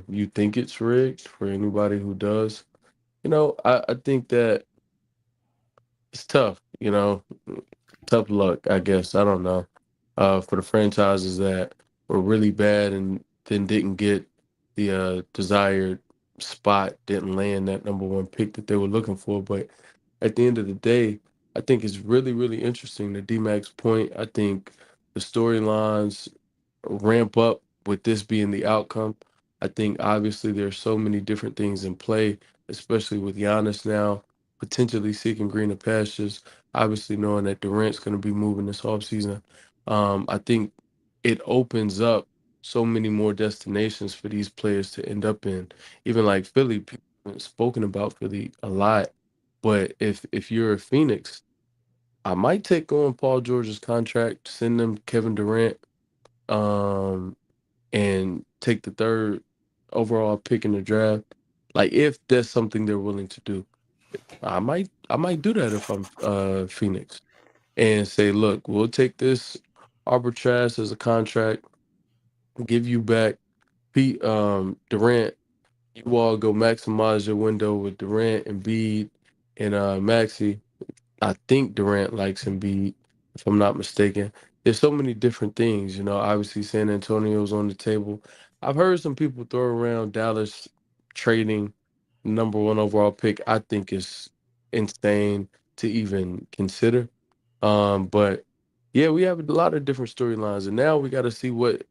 you think it's rigged for anybody who does, I think that it's tough, tough luck, I guess. I don't know. For the franchises that were really bad and then didn't get the desired spot, didn't land that number one pick that they were looking for. But at the end of the day, I think it's really, really interesting. To D-Mac's point, I think the storylines ramp up with this being the outcome. I think obviously there's so many different things in play, especially with Giannis now potentially seeking greener pastures. Obviously knowing that Durant's going to be moving this offseason. I think it opens up so many more destinations for these players to end up in. Even like Philly, people haven't spoken about Philly a lot, but if you're a Phoenix, I might take on Paul George's contract, send them Kevin Durant, um, and take the third overall pick in the draft. Like if that's something they're willing to do, I might do that if I'm Phoenix and say, look, we'll take this arbitrage as a contract, give you back Pete Durant. You all go maximize your window with Durant and Bede and Maxi. I think Durant likes Embiid, if I'm not mistaken. There's so many different things, Obviously, San Antonio's on the table. I've heard some people throw around Dallas trading number one overall pick. I think is insane to even consider. But yeah, we have a lot of different storylines, and now we got to see what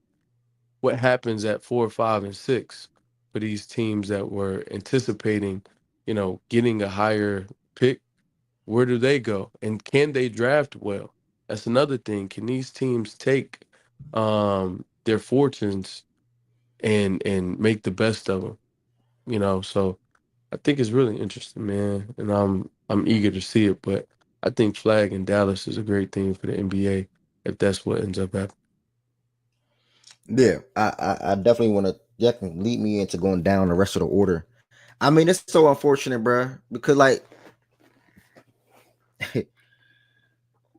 happens at 4, 5, and 6 for these teams that were anticipating, getting a higher pick. Where do they go? And can they draft well? That's another thing. Can these teams take their fortunes and make the best of them? So I think it's really interesting, man. And I'm eager to see it. But I think flag in Dallas is a great thing for the NBA if that's what ends up happening. Yeah, I definitely want to. That can lead me into going down the rest of the order. I mean, it's so unfortunate, bro, because like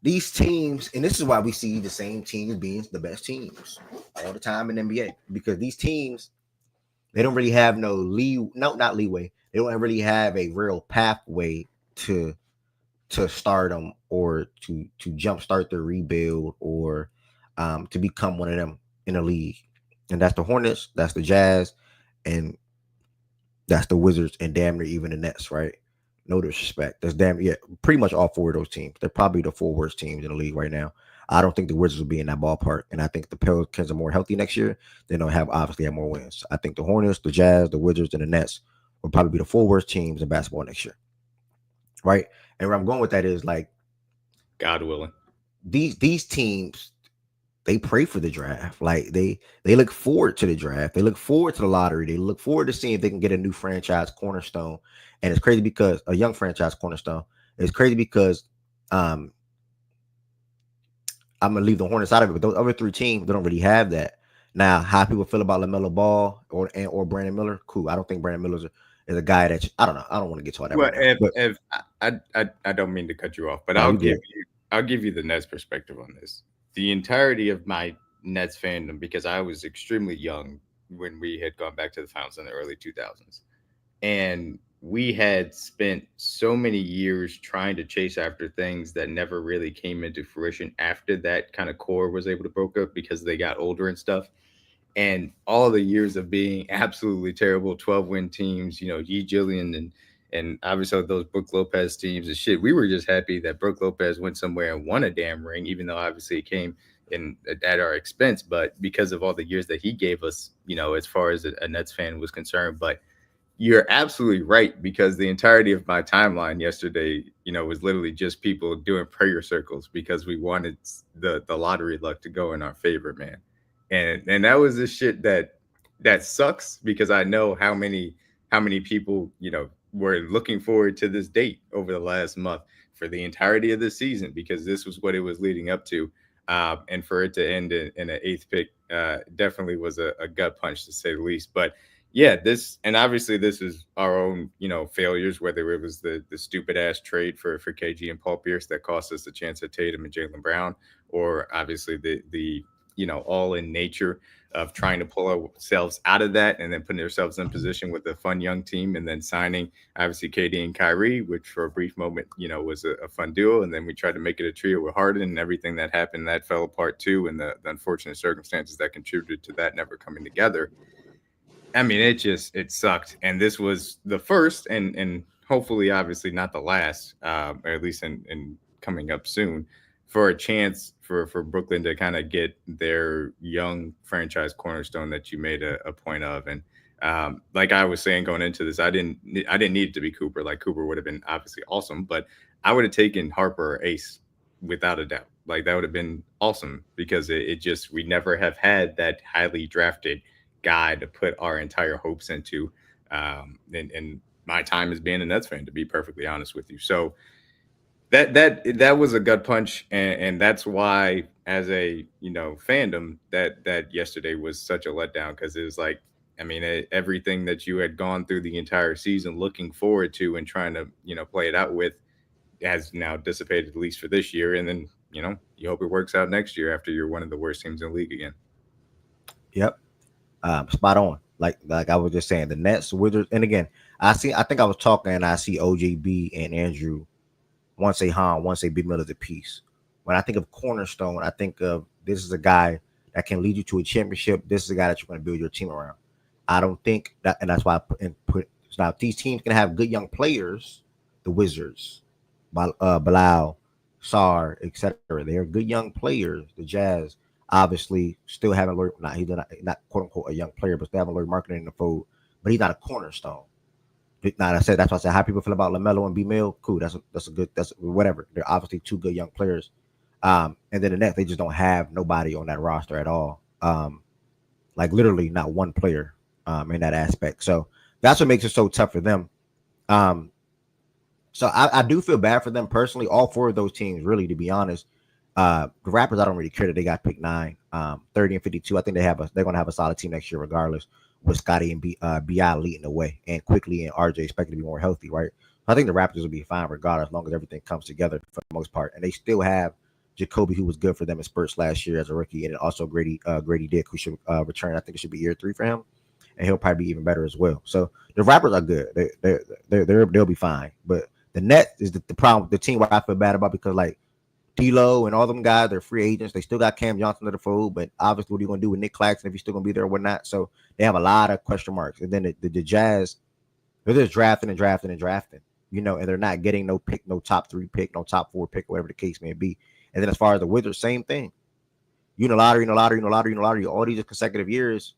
these teams, and this is why we see the same teams being the best teams all the time in NBA, because these teams, they don't really have not leeway. They don't really have a real pathway to start them or to jumpstart their rebuild or to become one of them in the league. And that's the Hornets, that's the Jazz, and that's the Wizards, and damn near even the Nets, right? No disrespect. That's pretty much all four of those teams. They're probably the four worst teams in the league right now. I don't think the Wizards will be in that ballpark, and I think the Pelicans are more healthy next year. They don't obviously have more wins. I think the Hornets, the Jazz, the Wizards, and the Nets will probably be the four worst teams in basketball next year, right? And where I'm going with that is like, God willing, these teams, they pray for the draft. Like they look forward to the draft. They look forward to the lottery. They look forward to seeing if they can get a new franchise cornerstone. And it's crazy because a young franchise cornerstone. It's crazy because I'm gonna leave the Hornets out of it, but those other three teams they don't really have that. Now, how people feel about LaMelo Ball or Brandon Miller, cool. I don't think Brandon Miller is a guy that I don't know. I don't want to get to all that Well, right now. But if I don't mean to cut you off, but no, you good. I'll give you the Nets perspective on this. The entirety of my Nets fandom, because I was extremely young when we had gone back to the finals in the early 2000s, and we had spent so many years trying to chase after things that never really came into fruition after that kind of core was able to broke up because they got older and stuff. And all the years of being absolutely terrible 12-win teams, G Jillian and obviously those Brooke Lopez teams and shit. We were just happy that Brooke Lopez went somewhere and won a damn ring, even though obviously it came in at our expense. But because of all the years that he gave us, as far as a Nets fan was concerned. But you're absolutely right, because the entirety of my timeline yesterday, was literally just people doing prayer circles because we wanted the lottery luck to go in our favor, man. And that was the shit that sucks, because I know how many people, were looking forward to this date over the last month for the entirety of the season, because this was what it was leading up to. And for it to end in an eighth pick definitely was a gut punch, to say the least. But yeah, this, and obviously this is our own, failures, whether it was the stupid ass trade for KG and Paul Pierce that cost us the chance at Tatum and Jalen Brown, or obviously the all in nature of trying to pull ourselves out of that and then putting ourselves in position with a fun young team, and then signing obviously KD and Kyrie, which for a brief moment, was a fun duo. And then we tried to make it a trio with Harden, and everything that happened that fell apart too. And the unfortunate circumstances that contributed to that never coming together. I mean, it sucked. And this was the first and hopefully obviously not the last, or at least in coming up soon, for a chance for Brooklyn to kind of get their young franchise cornerstone that you made a point of. And like I was saying going into this, I didn't need it to be Cooper. Like, Cooper would have been obviously awesome, but I would have taken Harper or Ace without a doubt. Like, that would have been awesome, because it just, we never have had that highly drafted guy to put our entire hopes into. And my time as being a Nets fan, to be perfectly honest with you. So that was a gut punch, and that's why, as a fandom, that yesterday was such a letdown, because it was like, I mean, everything that you had gone through the entire season looking forward to and trying to play it out with has now dissipated, at least for this year. And then you hope it works out next year after you're one of the worst teams in the league again. Yep. Spot on. Like I was just saying, the Nets, Wizards, and again, I think I was talking, and I see OJB and Andrew. One say Han, one say Big Miller's a piece. When I think of cornerstone, I think of, this is a guy that can lead you to a championship. This is a guy that you're going to build your team around. I don't think that, and that's why I put now, if these teams can have good young players, the Wizards, Bilal, Sar, etc. They're good young players. The Jazz obviously still haven't learned. He's not quote unquote a young player, but still haven't learned marketing in the fold. But he's not a cornerstone. Now, that's why I said how people feel about LaMelo and B Mill. Cool, that's a good, that's whatever. They're obviously two good young players. And then the Nets, they just don't have nobody on that roster at all. Like literally not one player in that aspect. So that's what makes it so tough for them. So I do feel bad for them personally. All four of those teams, really, to be honest. The Raptors, I don't really care that they got picked 9, 30 and 52. I think they're gonna have a solid team next year, regardless, with Scotty and BI leading the way, and quickly and RJ expected to be more healthy, right? I think the Raptors will be fine regardless, as long as everything comes together for the most part. And they still have Jacoby, who was good for them in spurts last year as a rookie, and also Grady Dick, who should return. I think it should be year 3 for him, and he'll probably be even better as well. So the Raptors are good. They'll be fine. But the Nets is the problem. The team where I feel bad about, because like D'Lo and all them guys, they're free agents. They still got Cam Johnson to the fold, but obviously, what are you going to do with Nick Claxton if he's still going to be there or whatnot? So they have a lot of question marks. And then the Jazz, they're just drafting, and they're not getting no pick, no top 3 pick, no top 4 pick, whatever the case may be. And then as far as the Wizards, same thing. Lottery, all these consecutive years.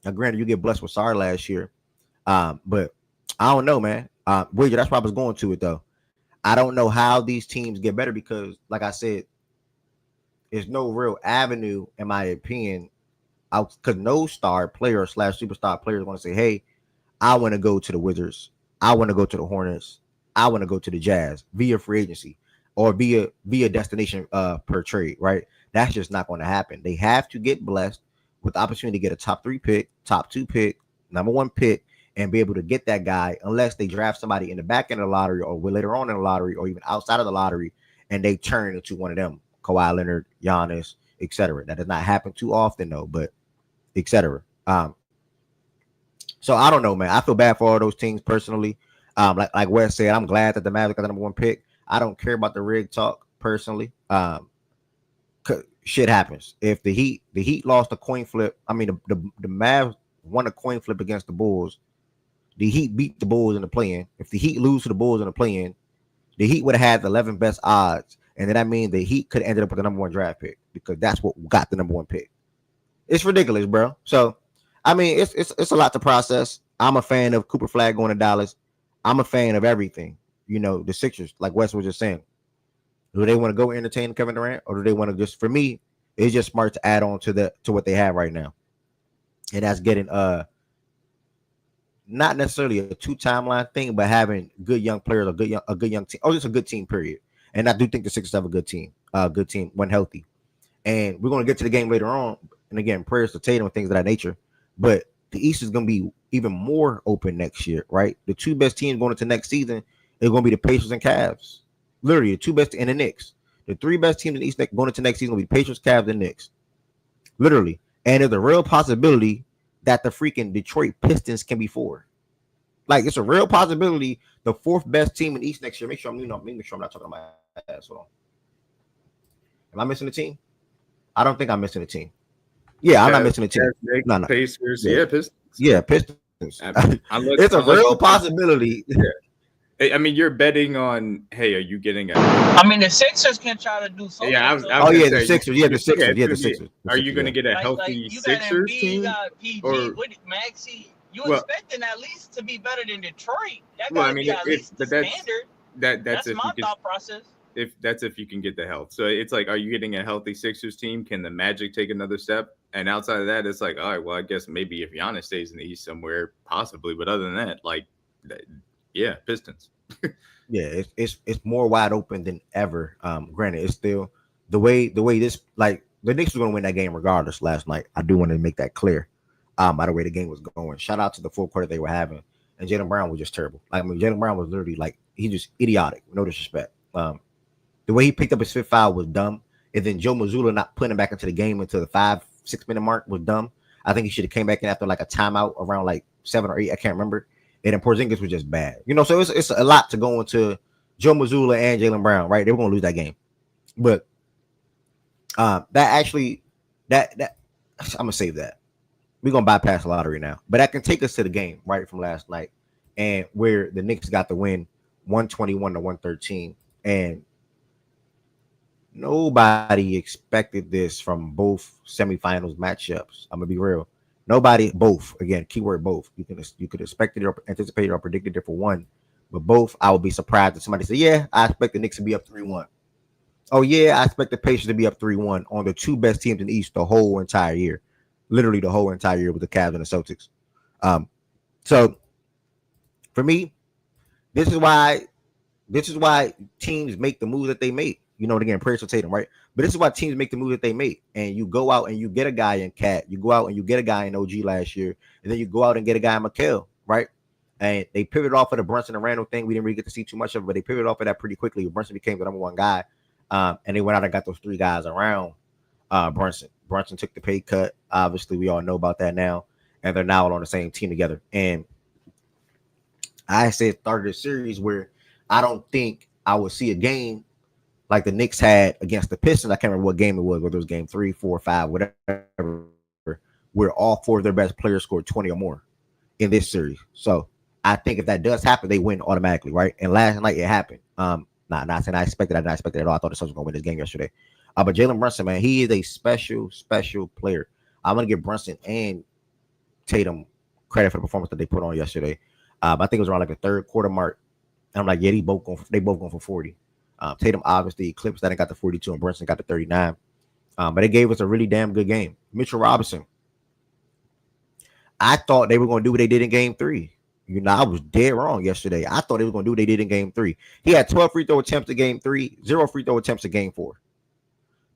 Now, granted, you get blessed with SAR last year, but I don't know, man. Wizards, that's why I was going to it though. I don't know how these teams get better, because, like I said, there's no real avenue, in my opinion, because no star player / superstar player is going to say, hey, I want to go to the Wizards. I want to go to the Hornets. I want to go to the Jazz via free agency. or be a destination per trade, right? That's just not going to happen. They have to get blessed with the opportunity to get a top 3 pick, top 2 pick, number 1 pick, and be able to get that guy unless they draft somebody in the back end of the lottery or later on in the lottery or even outside of the lottery and they turn into one of them, Kawhi Leonard, Giannis, etc. That does not happen too often though, but etc. So I don't know, man. I feel bad for all those teams personally. Like Wes said, I'm glad that the Mavericks got the number 1 pick. I don't care about the rig talk personally. Shit happens. If the Heat lost a coin flip, I mean the Mavs won a coin flip against the Bulls. The Heat beat the Bulls in the play-in. If the Heat lose to the Bulls in the play-in, the Heat would have had the 11 best odds, and then that means the Heat could have ended up with the number 1 draft pick because that's what got the number 1 pick. It's ridiculous, bro. So, I mean, it's a lot to process. I'm a fan of Cooper Flag going to Dallas. I'm a fan of everything. You know, the Sixers, like Wes was just saying. Do they want to go entertain Kevin Durant, or do they want to just? For me, it's just smart to add on to what they have right now, and that's getting not necessarily a 2 timeline thing, but having good young players, a good young team, or just a good team. Period. And I do think the Sixers have a good team when healthy. And we're going to get to the game later on. And again, prayers to Tatum and things of that nature. But the East is going to be even more open next year, right? The 2 best teams going into next season is going to be the Pacers and Cavs. Literally, the 2 best and the Knicks. The 3 best teams in the East going into next season will be Pacers, Cavs, and Knicks. Literally. And there's a real possibility that the freaking Detroit Pistons can be 4. Like, it's a real possibility the 4th best team in the East next year. Make sure I'm not talking about my ass. Hold on. Am I missing a team? I don't think I'm missing a team. Yeah, I'm not missing a team. No. Pacers, Pistons. Yeah, Pistons. It's a real possibility. Yeah. I mean, you're betting on. Hey, are you getting a? I mean, the Sixers can try to do something. Yeah, the Sixers. Yeah, the Sixers. Yeah, the Sixers. Are you going to get a healthy Sixers team? You got PG with Maxey. You expecting at least to be better than Detroit? That got to be at least the standard. That's my thought process. If you can get the health. So it's like, are you getting a healthy Sixers team? Can the Magic take another step? And outside of that, it's like, all right, well, I guess maybe if Giannis stays in the East somewhere, possibly. But other than that, like, yeah, Pistons. Yeah, it's more wide open than ever. Granted, it's still the way this, like, the Knicks were going to win that game regardless last night. I do want to make that clear. By the way the game was going. Shout out to the full quarter they were having. And Jaylen Brown was just terrible. Like, I mean, Jaylen Brown was literally like, he just idiotic. No disrespect. The way he picked up his 5th foul was dumb. And then Joe Mazzulla not putting him back into the game until the 5-6 minute mark was dumb. I think he should have came back in after like a timeout around like 7 or 8. I can't remember. And then Porzingis was just bad. You know, so it's a lot to go into Joe Mazzulla and Jaylen Brown, right? They were going to lose that game. But that actually, that I'm going to save that. We're going to bypass the lottery now. But that can take us to the game, right, from last night. And where the Knicks got the win 121-113. And nobody expected this from both semifinals matchups. I'm gonna be real. Nobody, both. Again, keyword both. You could expect it or anticipate it or predicted it for one, but both. I would be surprised if somebody said, "Yeah, I expect the Knicks to be up 3-1." Oh yeah, I expect the Pacers to be up 3-1 on the 2 best teams in the East the whole entire year. Literally the whole entire year with the Cavs and the Celtics. So for me, this is why teams make the moves that they make. You know, again, prayers for Tatum, right? But this is why teams make the move that they make. And you go out and you get a guy in Cat. You go out and you get a guy in OG last year. And then you go out and get a guy in Mikal, right? And they pivoted off of the Brunson and Randle thing. We didn't really get to see too much of it, but they pivoted off of that pretty quickly. Brunson became the number 1 guy. And they went out and got those 3 guys around Brunson. Brunson took the pay cut. Obviously, we all know about that now. And they're now all on the same team together. And I said started a series where I don't think I would see a game like the Knicks had against the Pistons. I can't remember what game it was, whether it was game 3, 4, 5, whatever, where all 4 of their best players scored 20 or more in this series. So I think if that does happen, they win automatically, right? And last night it happened. Not saying I expected it at all. I thought the Suns were going to win this game yesterday. But Jalen Brunson, man, he is a special player. I'm going to give Brunson and Tatum credit for the performance that they put on yesterday. I think it was around like the 3rd quarter mark. And I'm like, yeah, they both going for 40. Tatum obviously eclipsed that and got the 42, and Brunson got the 39. But it gave us a really damn good game. Mitchell Robinson. I thought they were going to do what they did in game 3. I was dead wrong yesterday. I thought they was gonna do what they did in game three. He had 12 free throw attempts in game three, zero free throw attempts in game four.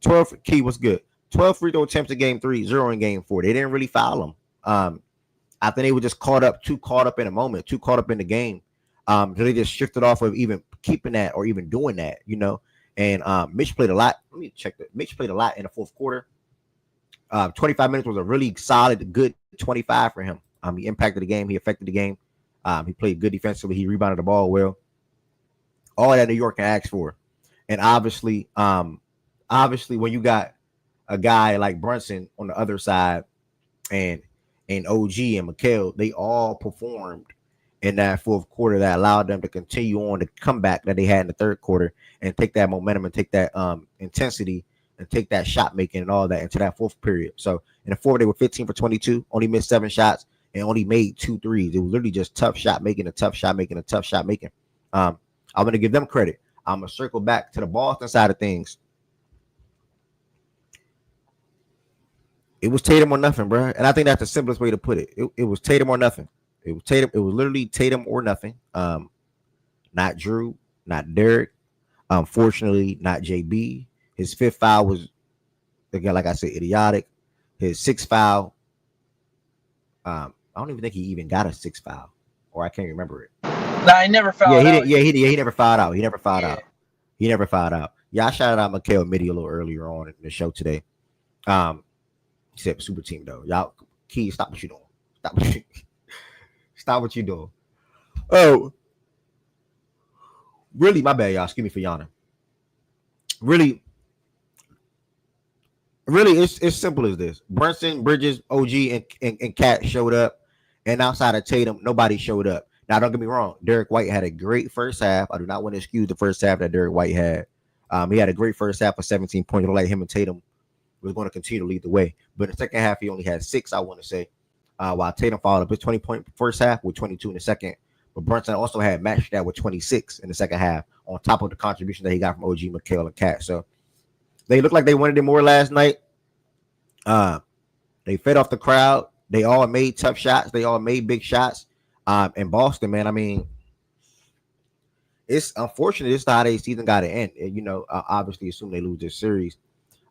12 key was good. 12 free throw attempts in game three, zero in game four. They didn't really foul him. I think they were just too caught up in the moment, too caught up in the game. So they just shifted off of even keeping that or even doing that. And Mitch played a lot. Let me check that. Mitch played a lot in the fourth quarter. 25 minutes was a really solid, good 25 for him. He impacted the game. He affected the game. He played good defensively. He rebounded the ball well. All that New York can ask for. And obviously, when you got a guy like Brunson on the other side, and OG and Mikal, they all performed in that fourth quarter that allowed them to continue on the comeback that they had in the third quarter and take that momentum and take that intensity and take that shot making and all that into that fourth period. So in the fourth, they were 15 for 22, only missed 7 shots and only made 2 threes. It was literally just tough shot making, a tough shot making, a tough shot making. I'm going to give them credit. I'm going to circle back to the Boston side of things. It was Tatum or nothing, bro. And I think that's the simplest way to put it. It was Tatum or nothing. It was Tatum. It was literally Tatum or nothing. Not Drew, not Derek. Unfortunately, not JB. His fifth foul was, again, like I said, idiotic. His sixth foul, I don't even think he even got a sixth foul, or I can't remember it. Nah, I never Yeah, fouled he out. didn't. Yeah, he never fouled out. He never fouled Yeah. out. He never fouled out. Yeah, I shouted out Mikal Mitty a little earlier on in the show today. Um, he said super team though. Y'all, Key, stop what you doing. Stop what you, stop what you doing. Oh, really? My bad, y'all. Excuse me for yawning. Really, really, it's simple as this. Brunson, Bridges, OG, and Cat showed up, and outside of Tatum, nobody showed up. Now, don't get me wrong. Derek White had a great first half. I do not want to excuse the first half that Derek White had. He had a great first half of 17 points. It looked like him and Tatum was going to continue to lead the way. But in the second half, he only had 6, I want to say, while Tatum followed up his 20-point first half with 22 in the second. But Brunson also had matched that with 26 in the second half on top of the contribution that he got from OG, McHale, and Cat. So they looked like they wanted it more last night. They fed off the crowd. They all made tough shots. They all made big shots. In Boston, man, I mean, it's unfortunate. This is how their season got to end. And, obviously, assume they lose this series.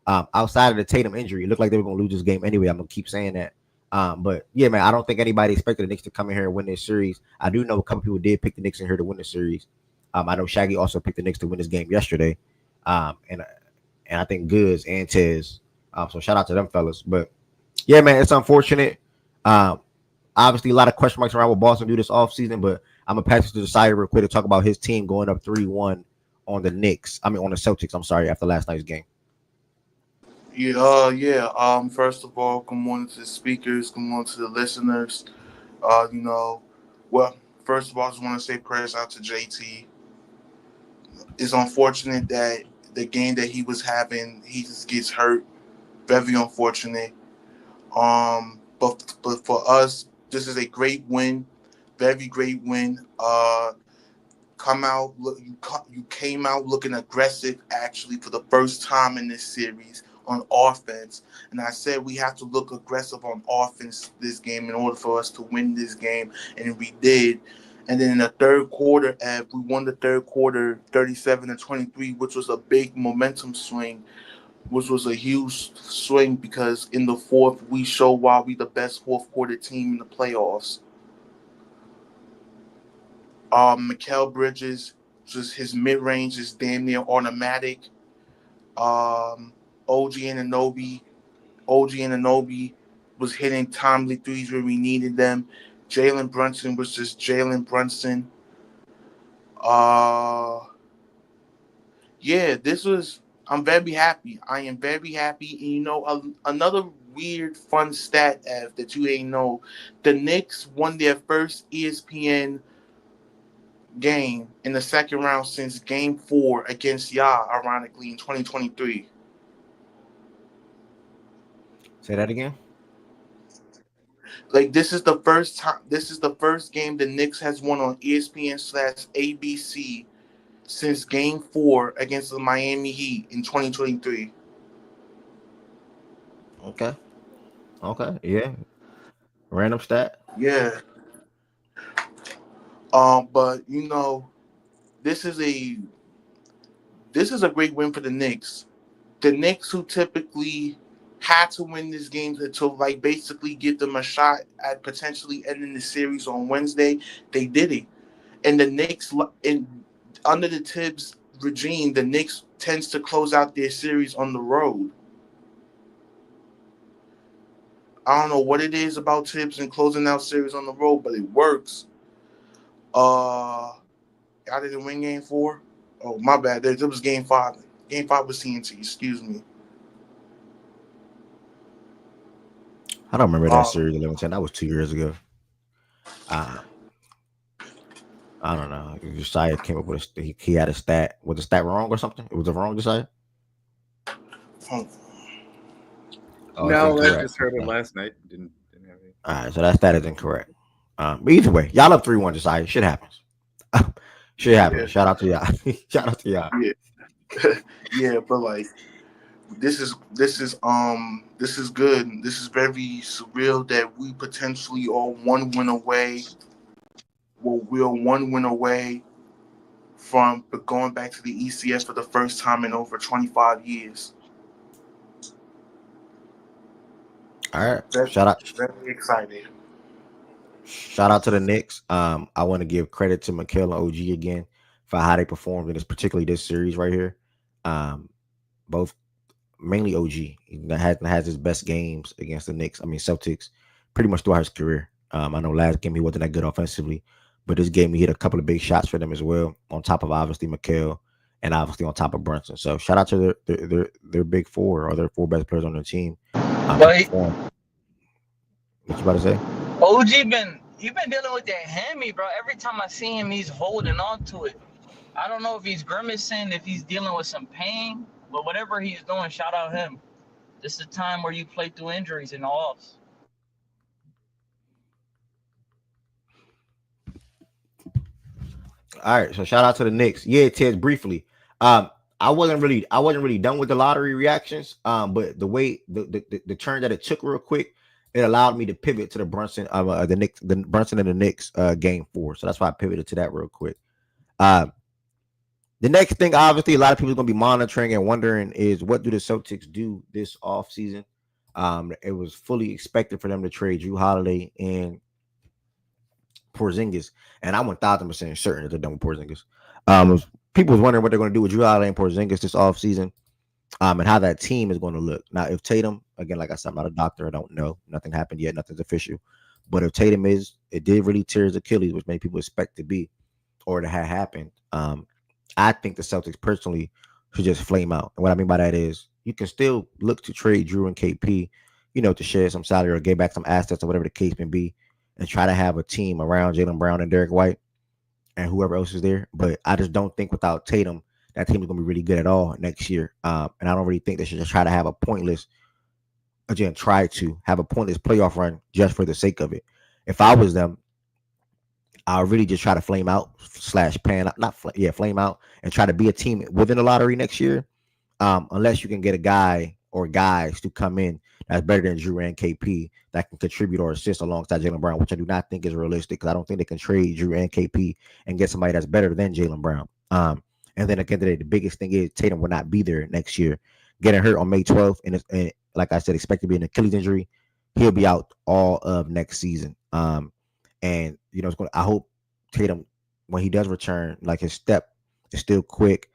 Outside of the Tatum injury, it looked like they were going to lose this game anyway. I'm going to keep saying that. But yeah, man, I don't think anybody expected the Knicks to come in here and win this series. I do know a couple people did pick the Knicks in here to win the series. I know Shaggy also picked the Knicks to win this game yesterday. And I think Goods and Tez. So shout out to them fellas. But yeah, man, it's unfortunate. Um, Obviously, a lot of question marks around what Boston do this offseason, but I'm gonna pass it to the side real quick to talk about his team going up 3-1 on the Knicks. I mean, on the Celtics. I'm sorry, after last night's game. Yeah. First of all, good morning to the speakers. Good morning to the listeners. You know, well, first of all, I just want to say prayers out to JT. It's unfortunate that the game that he was having, he just gets hurt. Very unfortunate. But for us, this is a great win. Very great win. Come out look you came out looking aggressive actually for the first time in this series on offense, and I said we have to look aggressive on offense this game in order for us to win this game, and we did. And then in the third quarter, we won the third quarter 37-23, which was a big momentum swing, which was a huge swing because in the fourth we showed why we the best fourth quarter team in the playoffs. Mikal Bridges, just his mid range is damn near automatic. OG Ananobi, OG Ananobi was hitting timely threes where we needed them. Jalen Brunson was just Jalen Brunson. Uh, yeah, this was. I'm very happy. I am very happy. And another weird fun stat that you ain't know, the Knicks won their first ESPN game in the second round since game 4 against ironically, in 2023. Say that again. Like, this is the first game the Knicks has won on ESPN/ABC since game 4 against the Miami Heat in 2023. Okay. Okay. Yeah. Random stat. Yeah. But this is a this is a great win for the Knicks. The Knicks, who typically had to win this game to like basically give them a shot at potentially ending the series on Wednesday, they did it. And the Knicks, under the Tibbs regime, the Knicks tends to close out their series on the road. I don't know what it is about Tibbs and closing out series on the road, but it works. I didn't win game four. Oh, my bad. There was game five. Game five was TNT. Excuse me. I don't remember that Uh, series 11-10. That was 2 years ago. Uh, I don't know. Josiah came up with he had a stat. Was the stat wrong or something? It was a wrong Josiah? hmm. Oh, it's No, I incorrect. just heard it Okay. last night. Didn't have any. All right, so that stat is incorrect. But either way, y'all up 3-1 Josiah. Shit happens. Shit Yeah, happens. Shout out to y'all. Shout out to y'all. yeah, yeah. But like, this is good. This is very surreal that we potentially are one win away. Well, we're one win away from going back to the ECS for the first time in over 25 years. All right. Very, very excited. Shout out to the Knicks. I want to give credit to Mikhail and OG again for how they performed in this, particularly this series right here. Both mainly OG that has his best games against the Knicks. I mean Celtics, pretty much throughout his career. I know last game he wasn't that good offensively, but this game he hit a couple of big shots for them as well. On top of obviously Mikhail and obviously on top of Brunson. So shout out to their big four or their four best players on their team. To But perform. What you about to say? OG been dealing with that hammy, bro. Every time I see him, he's holding on to it. I don't know if he's grimacing, if he's dealing with some pain, but whatever he's doing, shout out him. This is a time where you play through injuries and offs. All right, so shout out to the Knicks. Yeah, Ted, briefly. Um, I wasn't really done with the lottery reactions. But the way the turn that it took real quick, it allowed me to pivot to the Brunson and the Knicks game four. So that's why I pivoted to that real quick. Um, the next thing, obviously, a lot of people are gonna be monitoring and wondering is what do the Celtics do this offseason? It was fully expected for them to trade Drew Holiday and Porzingis, and I'm 1,000% certain that they're done with Porzingis. People was wondering what they're going to do with Drew Holiday and Porzingis this offseason, and how that team is going to look. Now, if Tatum, again, like I said, I'm not a doctor, I don't know, nothing happened yet, nothing's official. But if Tatum it did really tear his Achilles, which many people expect to be, or to have happened. I think the Celtics personally should just flame out. And what I mean by that is you can still look to trade Drew and KP, to share some salary or get back some assets or whatever the case may be, and try to have a team around Jaylen Brown and Derek White and whoever else is there. But I just don't think without Tatum, that team is going to be really good at all next year. And I don't really think they should just try to have a pointless, again, try to have a pointless playoff run just for the sake of it. If I was them, I'll really just try to flame out / pan, flame out and try to be a team within the lottery next year. Unless you can get a guy or guys to come in that's better than Drew and KP that can contribute or assist alongside Jaylen Brown, which I do not think is realistic because I don't think they can trade Drew and KP and get somebody that's better than Jaylen Brown. And then again, the biggest thing is Tatum will not be there next year, getting hurt on May 12th, and like I said, expect to be an Achilles injury. He'll be out all of next season. And I hope Tatum, when he does return, like his step is still quick.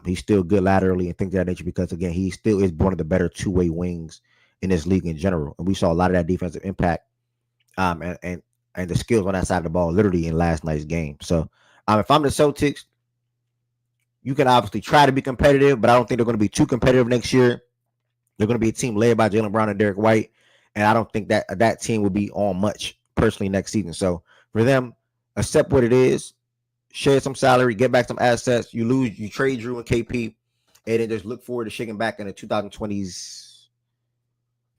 He's still good laterally and things of that nature because again, he still is one of the better two-way wings in this league in general. And we saw a lot of that defensive impact, and the skills on that side of the ball literally in last night's game. So if I'm the Celtics, you can obviously try to be competitive, but I don't think they're going to be too competitive next year. They're going to be a team led by Jaylen Brown and Derek White, and I don't think that team will be on much personally next season. So for them, accept what it is, share some salary, get back some assets. You trade Drew and KP, and then just look forward to shaking back in the 2020s,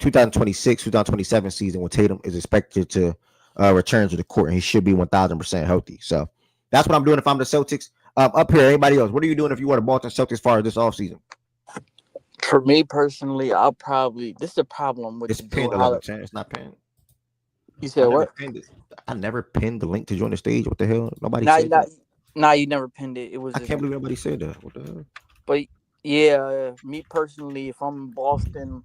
2026, 2027 season when Tatum is expected to return to the court, and he should be 1,000% healthy. So that's what I'm doing if I'm the Celtics. Up here, anybody else? What are you doing if you were the Boston Celtics as far as this offseason? For me personally, I'll probably this is the problem with It's the Drew pinned Holiday. 11-10. It's not pinned. You I said never what? pinned it. I never pinned the link to join the stage. What the hell? Nobody Nah, said nah, that. nah. You never pinned it. It was I just can't me. believe nobody said that. What the hell? But yeah, me personally, if I'm in Boston,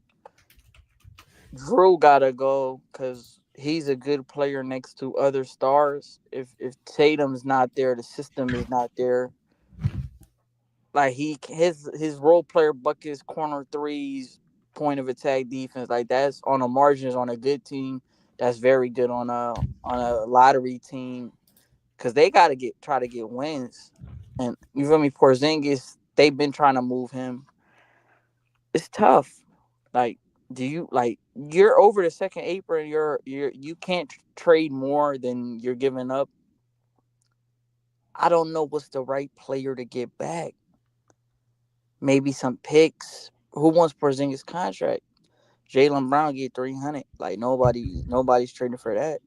Drew gotta go because he's a good player next to other stars. If Tatum's not there, the system is not there. Like his role player buckets, corner threes, point of attack defense, like that's on the margins on a good team. That's very good on a lottery team because they got to get try to get wins. And you feel me, Porzingis, they've been trying to move him. It's tough. Like, do you like you're over the second apron? You can't trade more than you're giving up. I don't know what's the right player to get back. Maybe some picks. Who wants Porzingis contract? Jalen Brown get 300. Like nobody's trading for that.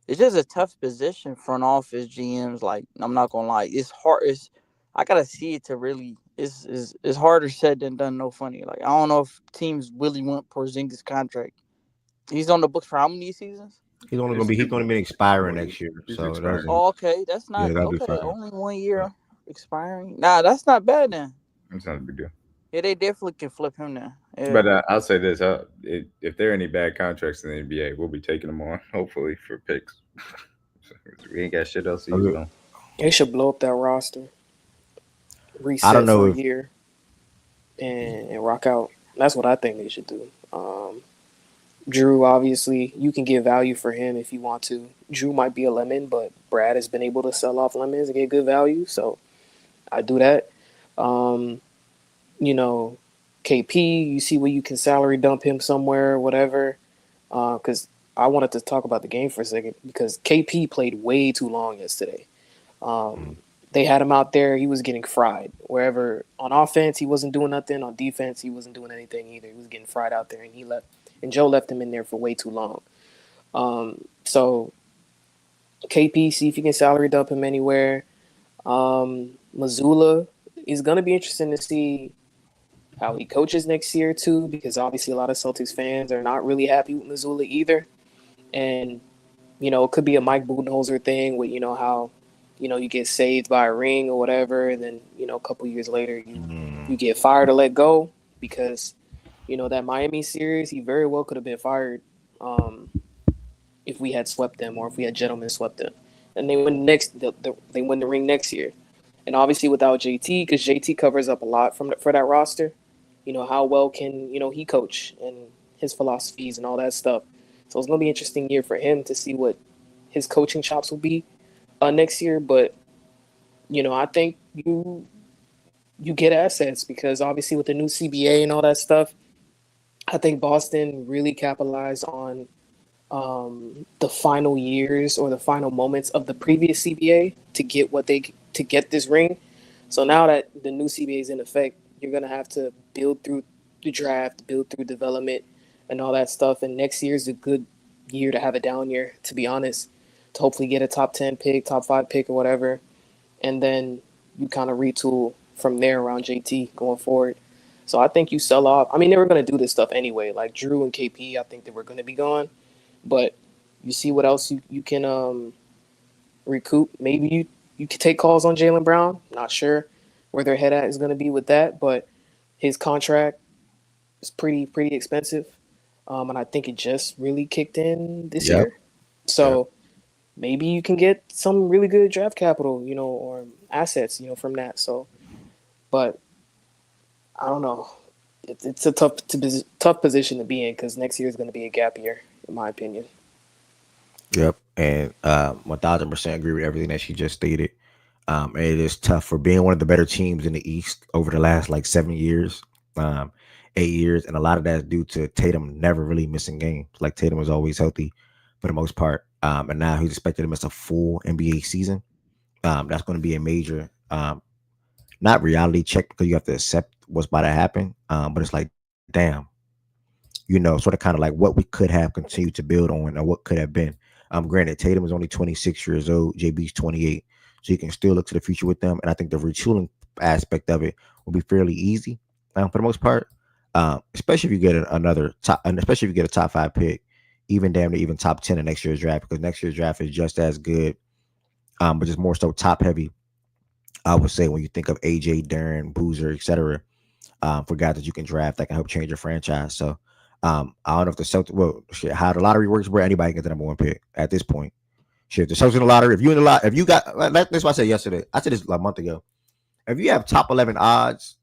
It's just a tough position, front office GMs. Like I'm not gonna lie, it's hard. It's I gotta see it to really. It's harder said than done. No funny. Like I don't know if teams really want Porzingis contract. He's on the books for how many seasons? It's He's gonna be expiring well, next year. he's So it expiring. doesn't. Oh, okay, that's Yeah, not that'll be okay. fine. Only one Yeah. year expiring. Nah, that's not bad then. It's not a big deal. Yeah, they definitely can flip him now. Yeah. But I'll say this: if there are any bad contracts in the NBA, we'll be taking them on, hopefully for picks. We ain't got shit else to use it Okay. on. They should blow up that roster, I don't reset know for a if year, and rock out. That's what I think they should do. Drew, obviously, you can get value for him if you want to. Drew might be a lemon, but Brad has been able to sell off lemons and get good value, so I do that. Um, you know, KP, you see where you can salary dump him somewhere, whatever. Because I wanted to talk about the game for a second because KP played way too long yesterday. Um, they had him out there; he was getting fried. Wherever on offense, he wasn't doing nothing. On defense, he wasn't doing anything either. He was getting fried out there, and he left. And Joe left him in there for way too long. So KP, see if you can salary dump him anywhere. Missoula is going to be interesting to see how he coaches next year too, because obviously a lot of Celtics fans are not really happy with Missoula either. And it could be a Mike Budenholzer thing with how you get saved by a ring or whatever, and then a couple years later you get fired or let go because that Miami series he very well could have been fired if we had swept them or if we had gentlemen swept them, and they win they win the ring next year. And obviously without JT, because JT covers up a lot for that roster, how well can he coach and his philosophies and all that stuff. So it's gonna be an interesting year for him to see what his coaching chops will be next year. But I think you get assets because obviously with the new CBA and all that stuff, I think Boston really capitalized on the final years or the final moments of the previous CBA to get this ring. So now that the new CBA is in effect, you're gonna have to build through the draft, build through development, and all that stuff. And next year is a good year to have a down year, to be honest, to hopefully get a top 10 pick, top 5 pick, or whatever, and then you kind of retool from there around JT going forward. So I think you sell off. I mean, they were gonna do this stuff anyway. Like Drew and KP, I think they were gonna be gone, but you see what else you can recoup. Maybe you could take calls on Jalen Brown. Not sure where their head at is going to be with that, but his contract is pretty expensive, and I think it just really kicked in this Yep. year. Yep. So maybe you can get some really good draft capital, or assets, from that. So, but I don't know. It's a tough position to be in because next year is going to be a gap year, in my opinion. Yep. And 1000% agree with everything that she just stated. And it is tough for being one of the better teams in the East over the last like 7 years, um, 8 years, and a lot of that is due to Tatum never really missing games. Like Tatum was always healthy for the most part, and now he's expected to miss a full NBA season. That's going to be a major, not reality check because you have to accept what's about to happen. But it's like, damn, sort of kind of like what we could have continued to build on or what could have been. Granted, Tatum is only 26 years old, JB's 28, so you can still look to the future with them. And I think the retooling aspect of it will be fairly easy for the most part. Especially if you get another top, and especially if you get a top 5 pick, even damn near even top 10 in next year's draft because next year's draft is just as good, but just more so top heavy. I would say when you think of AJ, Darren, Boozer, etc. For guys that you can draft that can help change your franchise. So I don't know if the Celtics, well, shit, how the lottery works, where anybody can get the number one pick at this point. Shit, the Celtics in the lottery. If you in the lot, if you got, that's what I said yesterday. I said this like a month ago. If you have top 11 odds,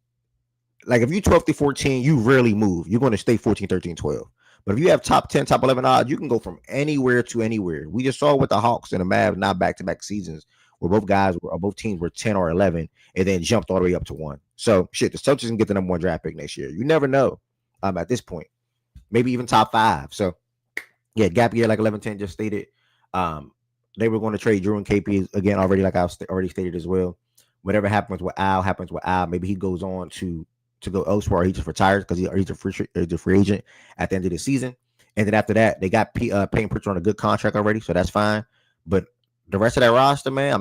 like if you 12 to 14, you rarely move. You're going to stay 14, 13, 12. But if you have top 10, top 11 odds, you can go from anywhere to anywhere. We just saw with the Hawks and the Mavs, not back to back seasons, where both guys were, or both teams were 10 or 11 and then jumped all the way up to one. So shit, the Celtics can get the number one draft pick next year. You never know at this point. Maybe even top five. So yeah, gap year like 11-10 just stated. Um, they were going to trade Drew and KP again already, like I already stated as well. Whatever happens with Al happens with Al. Maybe he goes on to go elsewhere, or he just retires because he's a free agent at the end of the season. And then after that, they got Payne Pritchard on a good contract already, so that's fine. But the rest of that roster, man, I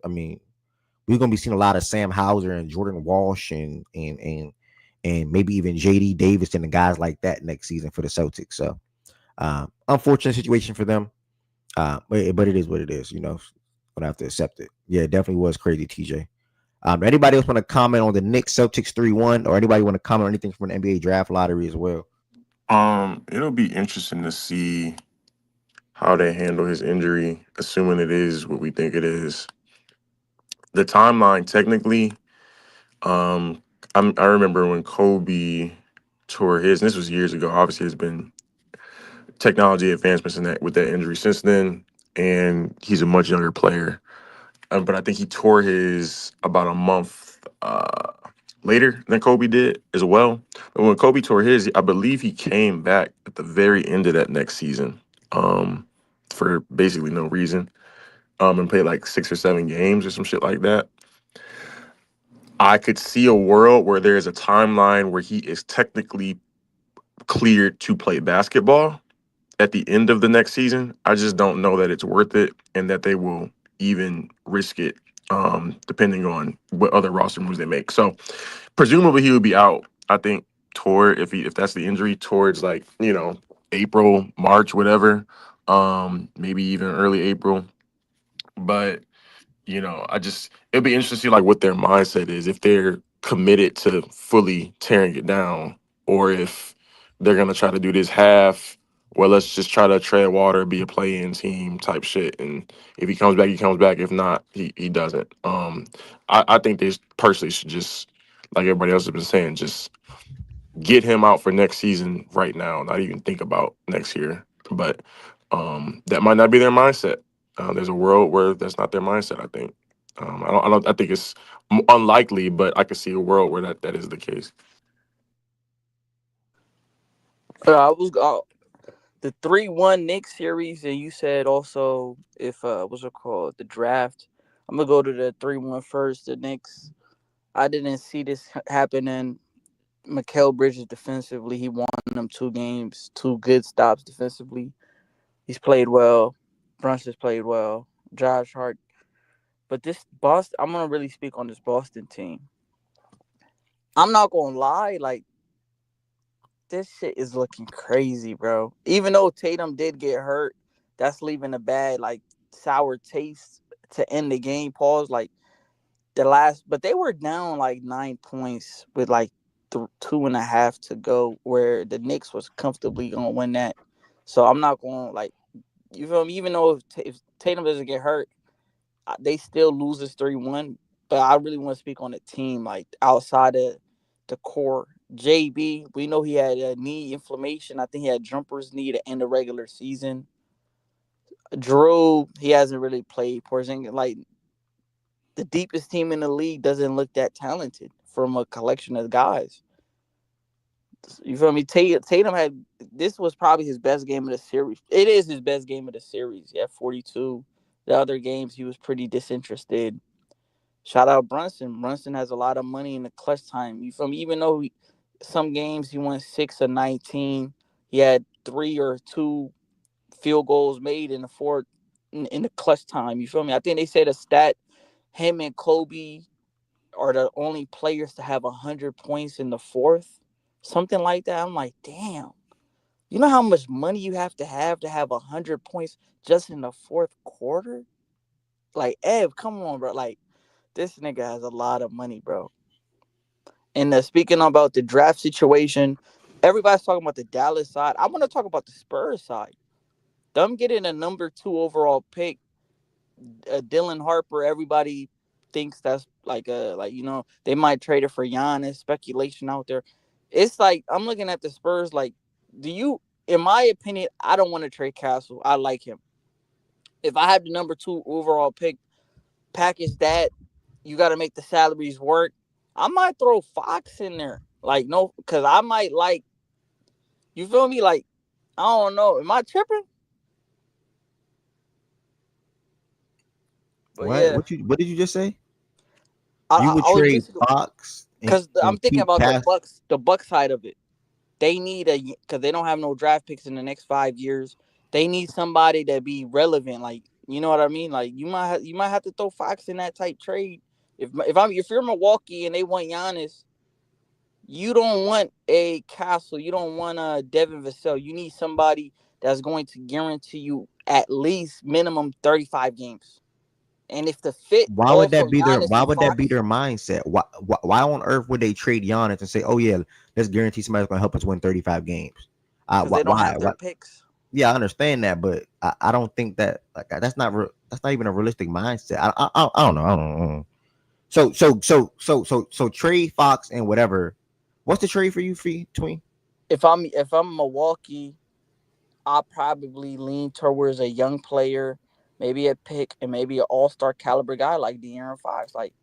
mean, we're gonna be seeing a lot of Sam Hauser and Jordan Walsh and maybe even JD Davis and the guys like that next season for the Celtics. So unfortunate situation for them. But it is what it is, you know. Gonna have to accept it. Yeah, it definitely was crazy, TJ. Anybody else want to comment on the Knicks Celtics 3-1, or anybody want to comment on anything from the NBA draft lottery as well? It'll be interesting to see how they handle his injury, assuming it is what we think it is. The timeline, technically, I remember when Kobe tore his, and this was years ago. Obviously, there's been technology advancements in that with that injury since then, and he's a much younger player. But I think he tore his about a month later than Kobe did as well. But when Kobe tore his, I believe he came back at the very end of that next season for basically no reason and played like 6 or 7 games or some shit like that. I could see a world where there's a timeline where he is technically cleared to play basketball at the end of the next season. I just don't know that it's worth it and that they will even risk it, depending on what other roster moves they make. So presumably he would be out, I think, toward if that's the injury, towards like, April, March, whatever. Maybe even early April. But it'd be interesting to see like what their mindset is, if they're committed to fully tearing it down, or if they're gonna try to do this half. Well, let's just try to tread water, be a play-in team type shit, and if he comes back, he comes back. If not, he doesn't. I think they personally should just, like everybody else has been saying, just get him out for next season right now. Not even think about next year. But that might not be their mindset. There's a world where that's not their mindset. I think. I think it's unlikely, but I could see a world where that is the case. I was the 3-1 Knicks series, and you said also if what's it called, the draft. I'm gonna go to the 3-1 first. The Knicks. I didn't see this happening. Mikal Bridges defensively, he won them 2 games, 2 good stops defensively. He's played well. Brunson's played well. Josh Hart. But this Boston, I'm gonna really speak on this Boston team. I'm not gonna lie, like this shit is looking crazy, bro. Even though Tatum did get hurt, that's leaving a bad like sour taste to end the game. Pause. Like but they were down like 9 points with like 2.5 to go, where the Knicks was comfortably gonna win that. So I'm not gonna like, you feel me. Even though if Tatum doesn't get hurt, they still lose this 3-1. But I really want to speak on the team, like outside of the core. JB, we know he had a knee inflammation. I think he had jumper's knee to end the regular season. Drew, he hasn't really played. Porzingis, like the deepest team in the league, doesn't look that talented from a collection of guys. You feel me? Tatum had, this was probably his best game of the series. It is his best game of the series. He had 42. The other games he was pretty disinterested. Shout out Brunson. Brunson has a lot of money in the clutch time. You feel me? Even though some games he won 6 or 19, he had 3 or 2 field goals made in the fourth in the clutch time. You feel me? I think they said a stat, him and Kobe are the only players to have 100 points in the fourth, something like that. I'm like, damn. You know how much money you have to have 100 points just in the fourth quarter? Like, Ev, come on, bro. Like, this nigga has a lot of money, bro. And speaking about the draft situation, everybody's talking about the Dallas side. I want to talk about the Spurs side. Them getting a number 2 overall pick, Dylan Harper. Everybody thinks that's like they might trade it for Giannis. Speculation out there. It's like I'm looking at the Spurs. Like, do you? In my opinion, I don't want to trade Castle. I like him. If I had the number 2 overall pick, package that, you got to make the salaries work. I might throw Fox in there. Like, no, because I might like, you feel me? Like, I don't know. Am I tripping? But What? yeah, What did you just say? You would I was trade basically, Fox because I'm and thinking keep about Cass. The Bucks side of it. They need because they don't have no draft picks in the next 5 years. They need somebody to be relevant. Like, you know what I mean? Like, you might have to throw Fox in that type trade. If you're Milwaukee and they want Giannis, you don't want a Castle. You don't want a Devin Vassell. You need somebody that's going to guarantee you at least minimum 35 games. And if the fit Why would also that be their? Giannis Why and would that be Fox, their mindset? Why on earth would they trade Giannis and say, "Oh yeah, let's guarantee somebody's going to help us win 35 games"? because they don't Why? have their What? picks. Yeah, I understand that, but I don't think that like that's not even a realistic mindset. I don't know. I don't know. So trade Fox and whatever. What's the trade for you, Fee Tween? If I'm Milwaukee, I'll probably lean towards a young player, maybe a pick, and maybe an all-star caliber guy like De'Aaron Fox. Like,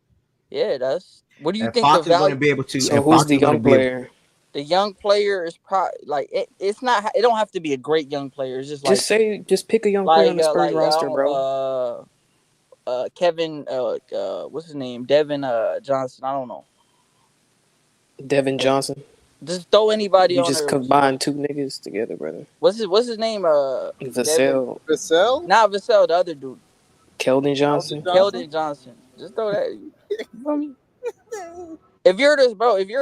yeah, that's what do you And think the Fox is going to value? be able to. So And who's Fox the is going to young be able. player? The young player is probably like it's not. It don't have to be a great young player. It's just Just pick a young player on the Spurs like roster, bro. Kevin what's his name, Devin Johnson. I don't know. Devin Like, Johnson. just throw anybody You on just there. Just combine two niggas together, brother. what's his name? Devin. Vassell, Vassell? Not Vassell. The other dude, Keldon Elgin Johnson. Johnson? Keldon Johnson. Just throw that. You feel me? If you're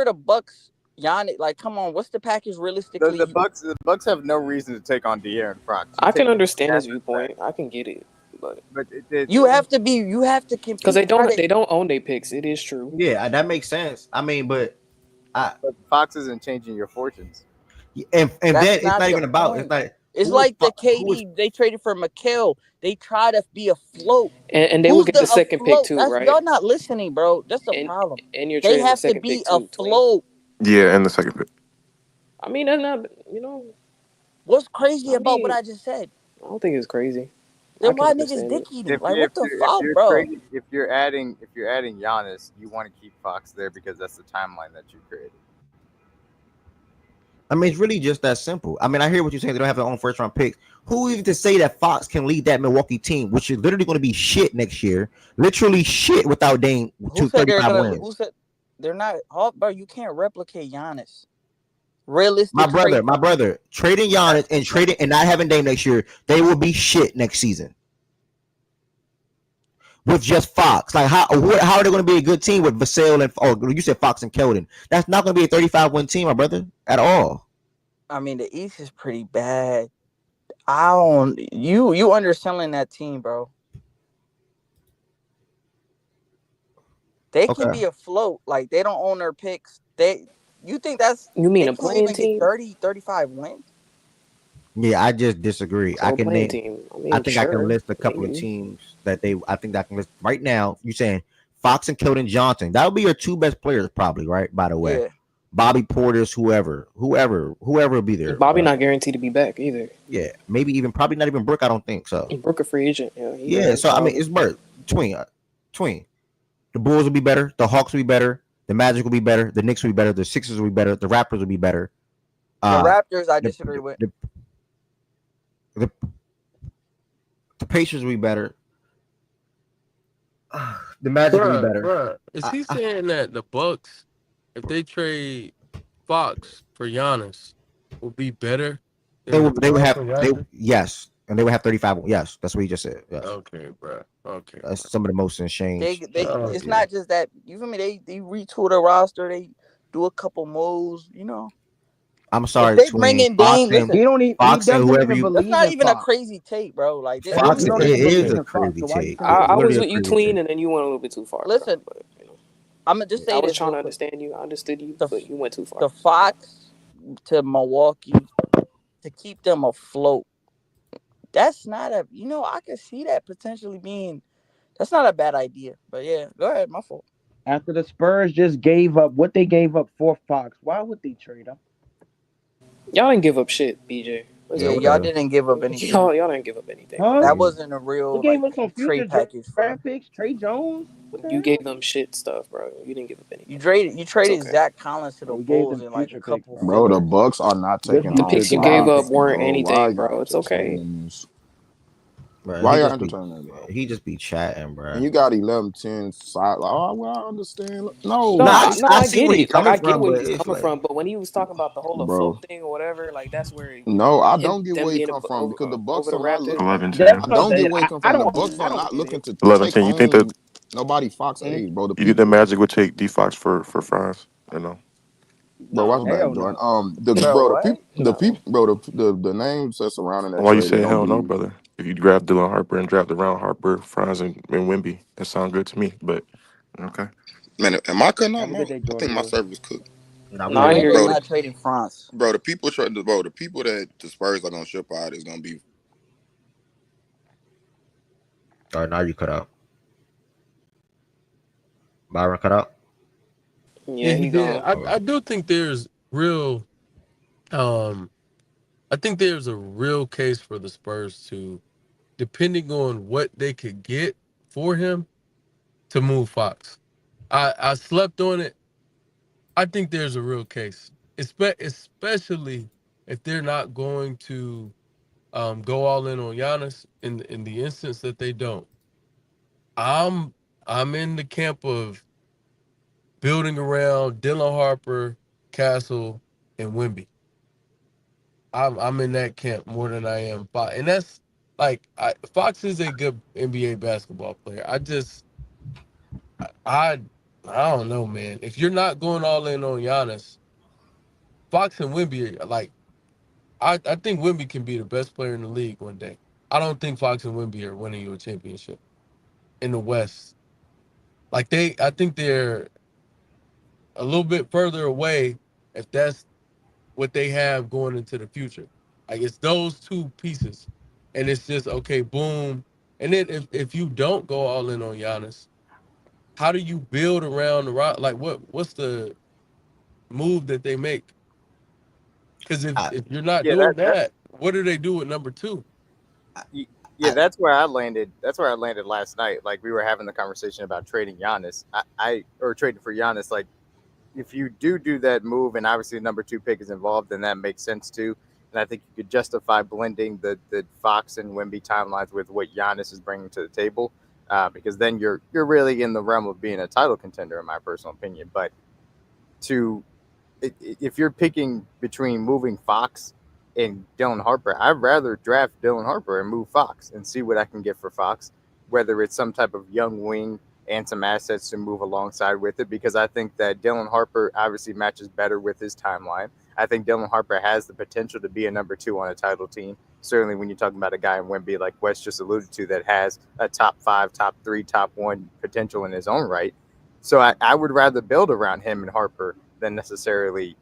the Bucks, Giannis, like, come on, what's the package The, realistically? the Bucks the Bucks have no reason to take on De'Aaron Fox. You I take can him understand his after the fact. viewpoint. I can get it, but But You have to because compete. Try to. they don't own their picks. It is true. Yeah, that makes sense. I mean, but I but Fox isn't changing your fortunes. and That's then it's not not the even about. It's point. like It's like the who is KD. They traded for Mikal. They try to be afloat. And they would Who's get the the second pick afloat? too, That's right? y'all not listening, bro. That's the And problem. you're They trading the have to second pick be too, twin. afloat. Yeah, and the second pick. I mean, that's not What's crazy I about what mean, I just said? I don't think it's crazy. I Then can why niggas understand dick it. eating? Like, what the fuck, You're bro? trading if you're adding Giannis, you want to keep Fox there because that's the timeline that you created. I mean, it's really just that simple. I mean, I hear what you're saying. They don't have their own first round picks. Who even to say that Fox can lead that Milwaukee team, which is literally going to be shit next year? Literally shit without Dame Who to said they're 35 gonna? Who wins. said they're not? Oh, bro, you can't replicate Giannis. Realistic trade. My brother, trading Giannis and trading and not having Dame next year, they will be shit next season with just Fox. Like how are they going to be a good team with Vassell and you said Fox and Keldon? That's not going to be a 35 win team, my brother, at all. I mean, the East is pretty bad. I don't. You underselling that team, bro. They can Okay. be afloat. Like, they don't own their picks. You think You mean they a can't playing even get team? 30, 35 wins? Yeah, I just disagree. I So a can playing name. team. I I mean, think I can sure, list a couple of maybe. teams that they. I think I can list right now. You saying Fox and Keldon Johnson? That would be your two best players, probably. Right. By the way, Yeah. Bobby Portis, whoever will be there. Bobby not guaranteed to be back either. Yeah, maybe even probably not even Brooke. I don't think so. Brooke a free agent. Yeah, he Yeah. gone So I mean, probably. it's Bert tween. The Bulls will be better. The Hawks will be better. The Magic will be better. The Knicks will be better. The Sixers will be better. The Raptors will be better. The Uh, Raptors, I the disagree with. the, the Pacers will be better. The Magic will be better. Bruh. Is he I, saying that the Bucks, if they trade Fox for Giannis, will be better they than will. the They would have. Boston They Raptors? yes, and they would have 35. Yes, that's what he just said. Yes, Okay, bro. Okay, that's some of the most insane. It's okay. not just that. You feel me? They retool the roster. They do a couple moves. I'm If sorry, they bring between in Dame, listen, He Fox and doesn't whoever even you that's believe not in even a Fox. crazy take, bro. Like they And Fox, you really know it that he believe in believes is a Dame. in Fox. crazy So why you take. saying It's I that? was really a with you crazy take. tween, and then you went a little bit too far, bro. Listen, But I'm gonna just I say was this trying real to quick. understand you. I understood you, The but you went too far. the Fox to Milwaukee to keep them afloat. That's not a I can see that potentially being. That's not a bad idea. But yeah, go ahead. My fault. After the Spurs just gave up what they gave up for Fox, why would they trade him? Y'all didn't give up shit, BJ. Let's Yeah, go y'all there. Okay. didn't give up anything. Y'all didn't give up anything, bro. Huh? That Mhm. wasn't a We real gave up some future trade package for draft them. picks, Trey Jones. What the You hell? gave them shit stuff, bro. You didn't give up You anything. traded you It's traded okay. Zach Collins to Bro, the we gave Bulls them in like a future picks, couple bro. Bro, the fillers. Bucks are not Good taking The on future picks you draft gave up Fox, picks. weren't bro. Why anything, y'all bro. It's okay. entertaining this? Bro, Why y'all entertaining it, bro? he just be chatting, And bro. you got 11, 10 side. Oh, well, I understand. No, No, Nah, I I, no, I I see get where he it. Like coming I get from, where but he's it's coming like, from. But when he was talking about the whole bro. afloat thing or whatever, like that's where No, I him don't get them where he being come from over because the over Bucks the are not Raptors. looking. 11, That's 10. I what I'm don't get saying. where he come I from. The don't Bucks I are don't not get looking it. to 11, take 10. You think that on nobody Fox mm, age, bro. The you think the people, Magic would take D Fox for Franz? You know. bro. Watch No, back, hell Jordan. no. Bro, what? The no. people, bro. The names that's surrounding that Why you trade, they say don't hell no, be. brother? If you draft Dylan Harper and draft around Harper, Franz, and Wimby, that sound good to me. But okay. Man, am I cutting out? Have a good day, I think Jordan my Love. service cooked. nah, we No, I hear you, hear Denver's Bro, you. not trading France. the people bro, the people that the Spurs are gonna ship out is gonna be All right, now you cut out. Byron cut out. Yeah, Yeah, he he did. gone. Okay. I do think there's real. Um, I think there's a real case for the Spurs to, depending on what they could get for him, to move Fox. I slept on it. I think there's a real case, especially if they're not going to go all in on Giannis. In the instance that they don't, I'm I'm in the camp of building around Dylan Harper, Castle, and Wimby. I'm in that camp more than I am Fox, and that's like Fox is a good NBA basketball player. I I don't know, man. If you're not going all in on Giannis, Fox and Wimby are like I think Wimby can be the best player in the league one day. I don't think Fox and Wimby are winning you a championship in the West. Like I think they're a little bit further away if that's what they have going into the future. Like it's those two pieces, and it's just okay, boom. And then if you don't go all in on Giannis, how do you build around the rock? Like what's the move that they make? Because I, if you're not Yeah, doing that that, what do they do with number two? y- yeah, I, that's where I landed. That's where I landed last night. Like we were having the conversation about trading Giannis. I or trading for Giannis. Like if you do that move, and obviously the number two pick is involved, then that makes sense too. And I think you could justify blending the Fox and Wemby timelines with what Giannis is bringing to the table, because then you're really in the realm of being a title contender, in my personal opinion. But to if you're picking between moving Fox and Dylan Harper, I'd rather draft Dylan Harper and move Fox and see what I can get for Fox, whether it's some type of young wing and some assets to move alongside with it, because I think that Dylan Harper obviously matches better with his timeline. I think Dylan Harper has the potential to be a number two on a title team. Certainly, when you're talking about a guy in Wemby, like Wes just alluded to, that has a top five, top three, top one potential in his own right. So I would rather build around him and Harper than necessarily,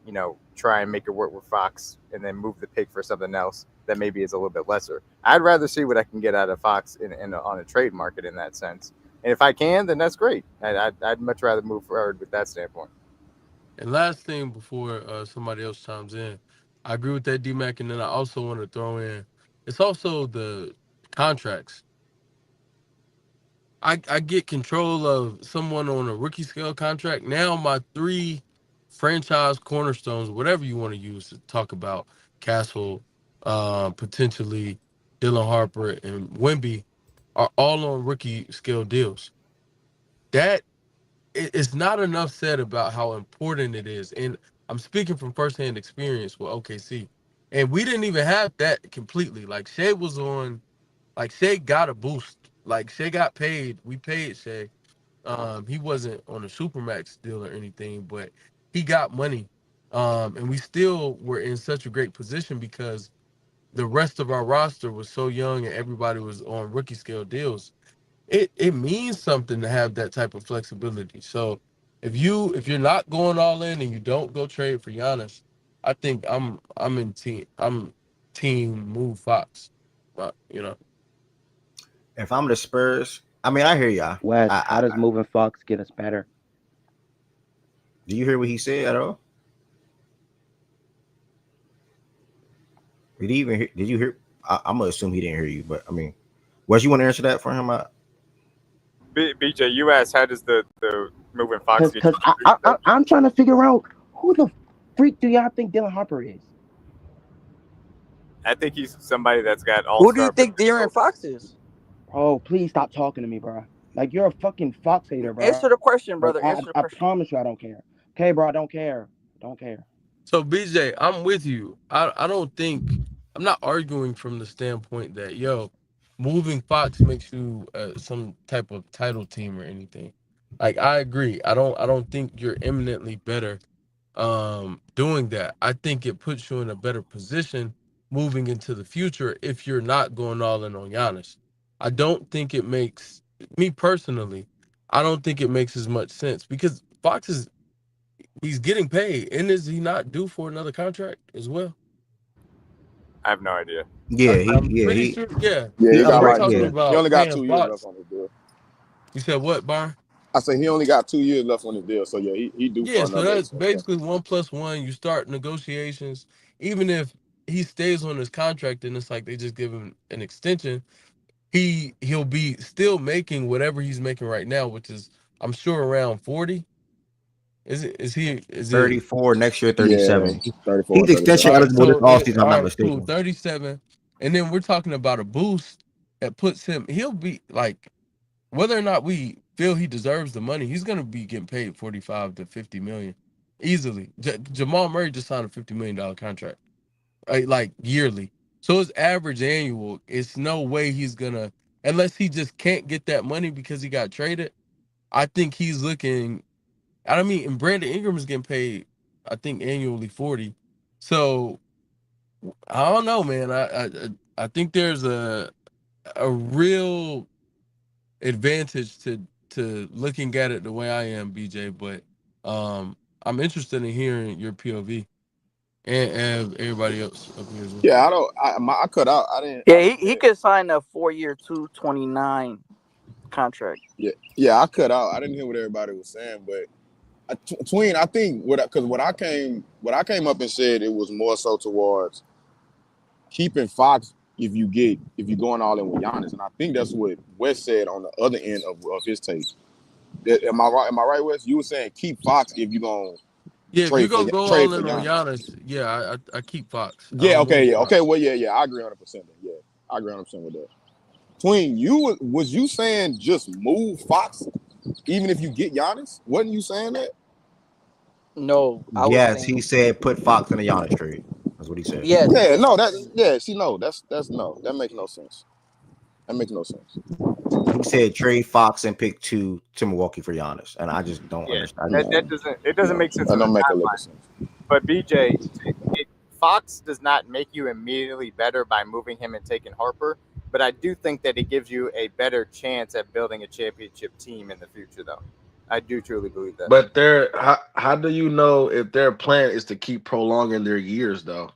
try and make it work with Fox and then move the pick for something else that maybe is a little bit lesser. I'd rather see what I can get out of Fox on a trade market in that sense. And if I can, then that's great. I'd much rather move forward with that standpoint. And last thing before somebody else chimes in, I agree with that, D-Mac, and then I also want to throw in, it's also the contracts. I get control of someone on a rookie scale contract. Now my three franchise cornerstones, whatever you want to use to talk about Castle, potentially Dylan Harper and Wemby, are all on rookie scale deals. That it's not enough said about how important it is. And I'm speaking from firsthand experience with OKC. And we didn't even have that completely. Like Shea was on, like Shea got a boost. Like Shea got paid. We paid Shea. He wasn't on a supermax deal or anything, but he got money. And we still were in such a great position because the rest of our roster was so young and everybody was on rookie scale deals. It means something to have that type of flexibility. So if you're not going all in and you don't go trade for Giannis, I think I'm team move Fox. You know, If I'm the Spurs, I mean, I hear y'all. Wes, how does I moving Fox get us better? do you hear what he said at all? Did he even hear? Did you hear? I'm gonna assume he didn't hear you, but I mean, was you want to answer that for him? BJ, you asked how does the moving Fox get Cause you I'm trying to figure out who the freak do y'all think Dylan Harper is? I think he's somebody that's got all Who do you star think De'Aaron potential. Fox is? Bro, please stop talking to me, bro. Like you're a fucking Fox hater, bro. Answer the question, Like brother. Answer the I question. promise you, I don't care. Okay, bro, I don't care. Don't care. so BJ, I'm with you. I don't think I'm not arguing from the standpoint that moving Fox makes you some type of title team or anything. Like I agree. I don't think you're eminently better doing that. I think it puts you in a better position moving into the future if you're not going all in on Giannis. I don't think it makes me personally, I don't think it makes as much sense because Fox is he's getting paid. And is he not due for another contract as well? I have no idea. Yeah, I'm yeah pretty sure, yeah. Yeah, he he And got we're unbreak. like talking Yeah, he about only got paying 2 years left Fox. on his deal. You said what, Byron? I say he only got 2 years left on his deal. So yeah, he due Yeah, for so another that's extension. basically 1+1. You start negotiations. Even if he stays on his contract and it's like they just give him an extension, he'll be still making whatever he's making right now, which is I'm sure around 40. Is it 34 next year, Yeah, 37. 34 He's and extension 37. all right, eligible this so offseason. I'm all not right, cool, mistaken. 37. And then we're talking about a boost that puts him, he'll be like whether or not we feel he deserves the money, he's gonna be getting paid 45 to 50 million easily. Jamal Murray just signed a $50 million contract, right, like yearly. So his average annual, it's no way he's gonna unless he just can't get that money because he got traded. I think he's looking. I mean, and Brandon Ingram is getting paid, I think annually 40. So I don't know, man. I think there's a real advantage to looking at it the way I am, BJ. But I'm interested in hearing your POV and everybody else up here as well. Yeah, I don't. I cut out. I didn't. Yeah, I didn't he hear. could sign a 4 year, 229 contract. Yeah, yeah, I cut out. I didn't hear what everybody was saying, but Tween, I think because what I came up and said it was more so towards keeping Fox if you going all in with Giannis, and I think that's what Wes said on the other end of his take. Am I right? Am I right, Wes? You were saying keep Fox if you gonna Yeah, if you're gonna go trade all for in on Giannis. Giannis, yeah, I keep Fox. I Yeah, don't okay, move yeah, okay. Fox. Well, yeah, I agree 100%. Yeah, I agree 100% with that. Tween, was you saying just move Fox even if you get Giannis? Wasn't you saying that? No, I was Yes, he saying said put Fox in the Giannis trade. That's what he said. yes. Yeah, Yes, no, I'm that saying yeah. See, no, that's no, that makes no sense. That makes no sense. He said trade Fox and pick two to Milwaukee for Giannis, and I just don't Yeah, understand. I just No, it doesn't no, make sense that in the don't make a lick of timeline. sense. But BJ, Fox does not make you immediately better by moving him and taking Harper. But I do think that it gives you a better chance at building a championship team in the future, though. I do truly believe that. But how do you know if their plan is to keep prolonging their years though?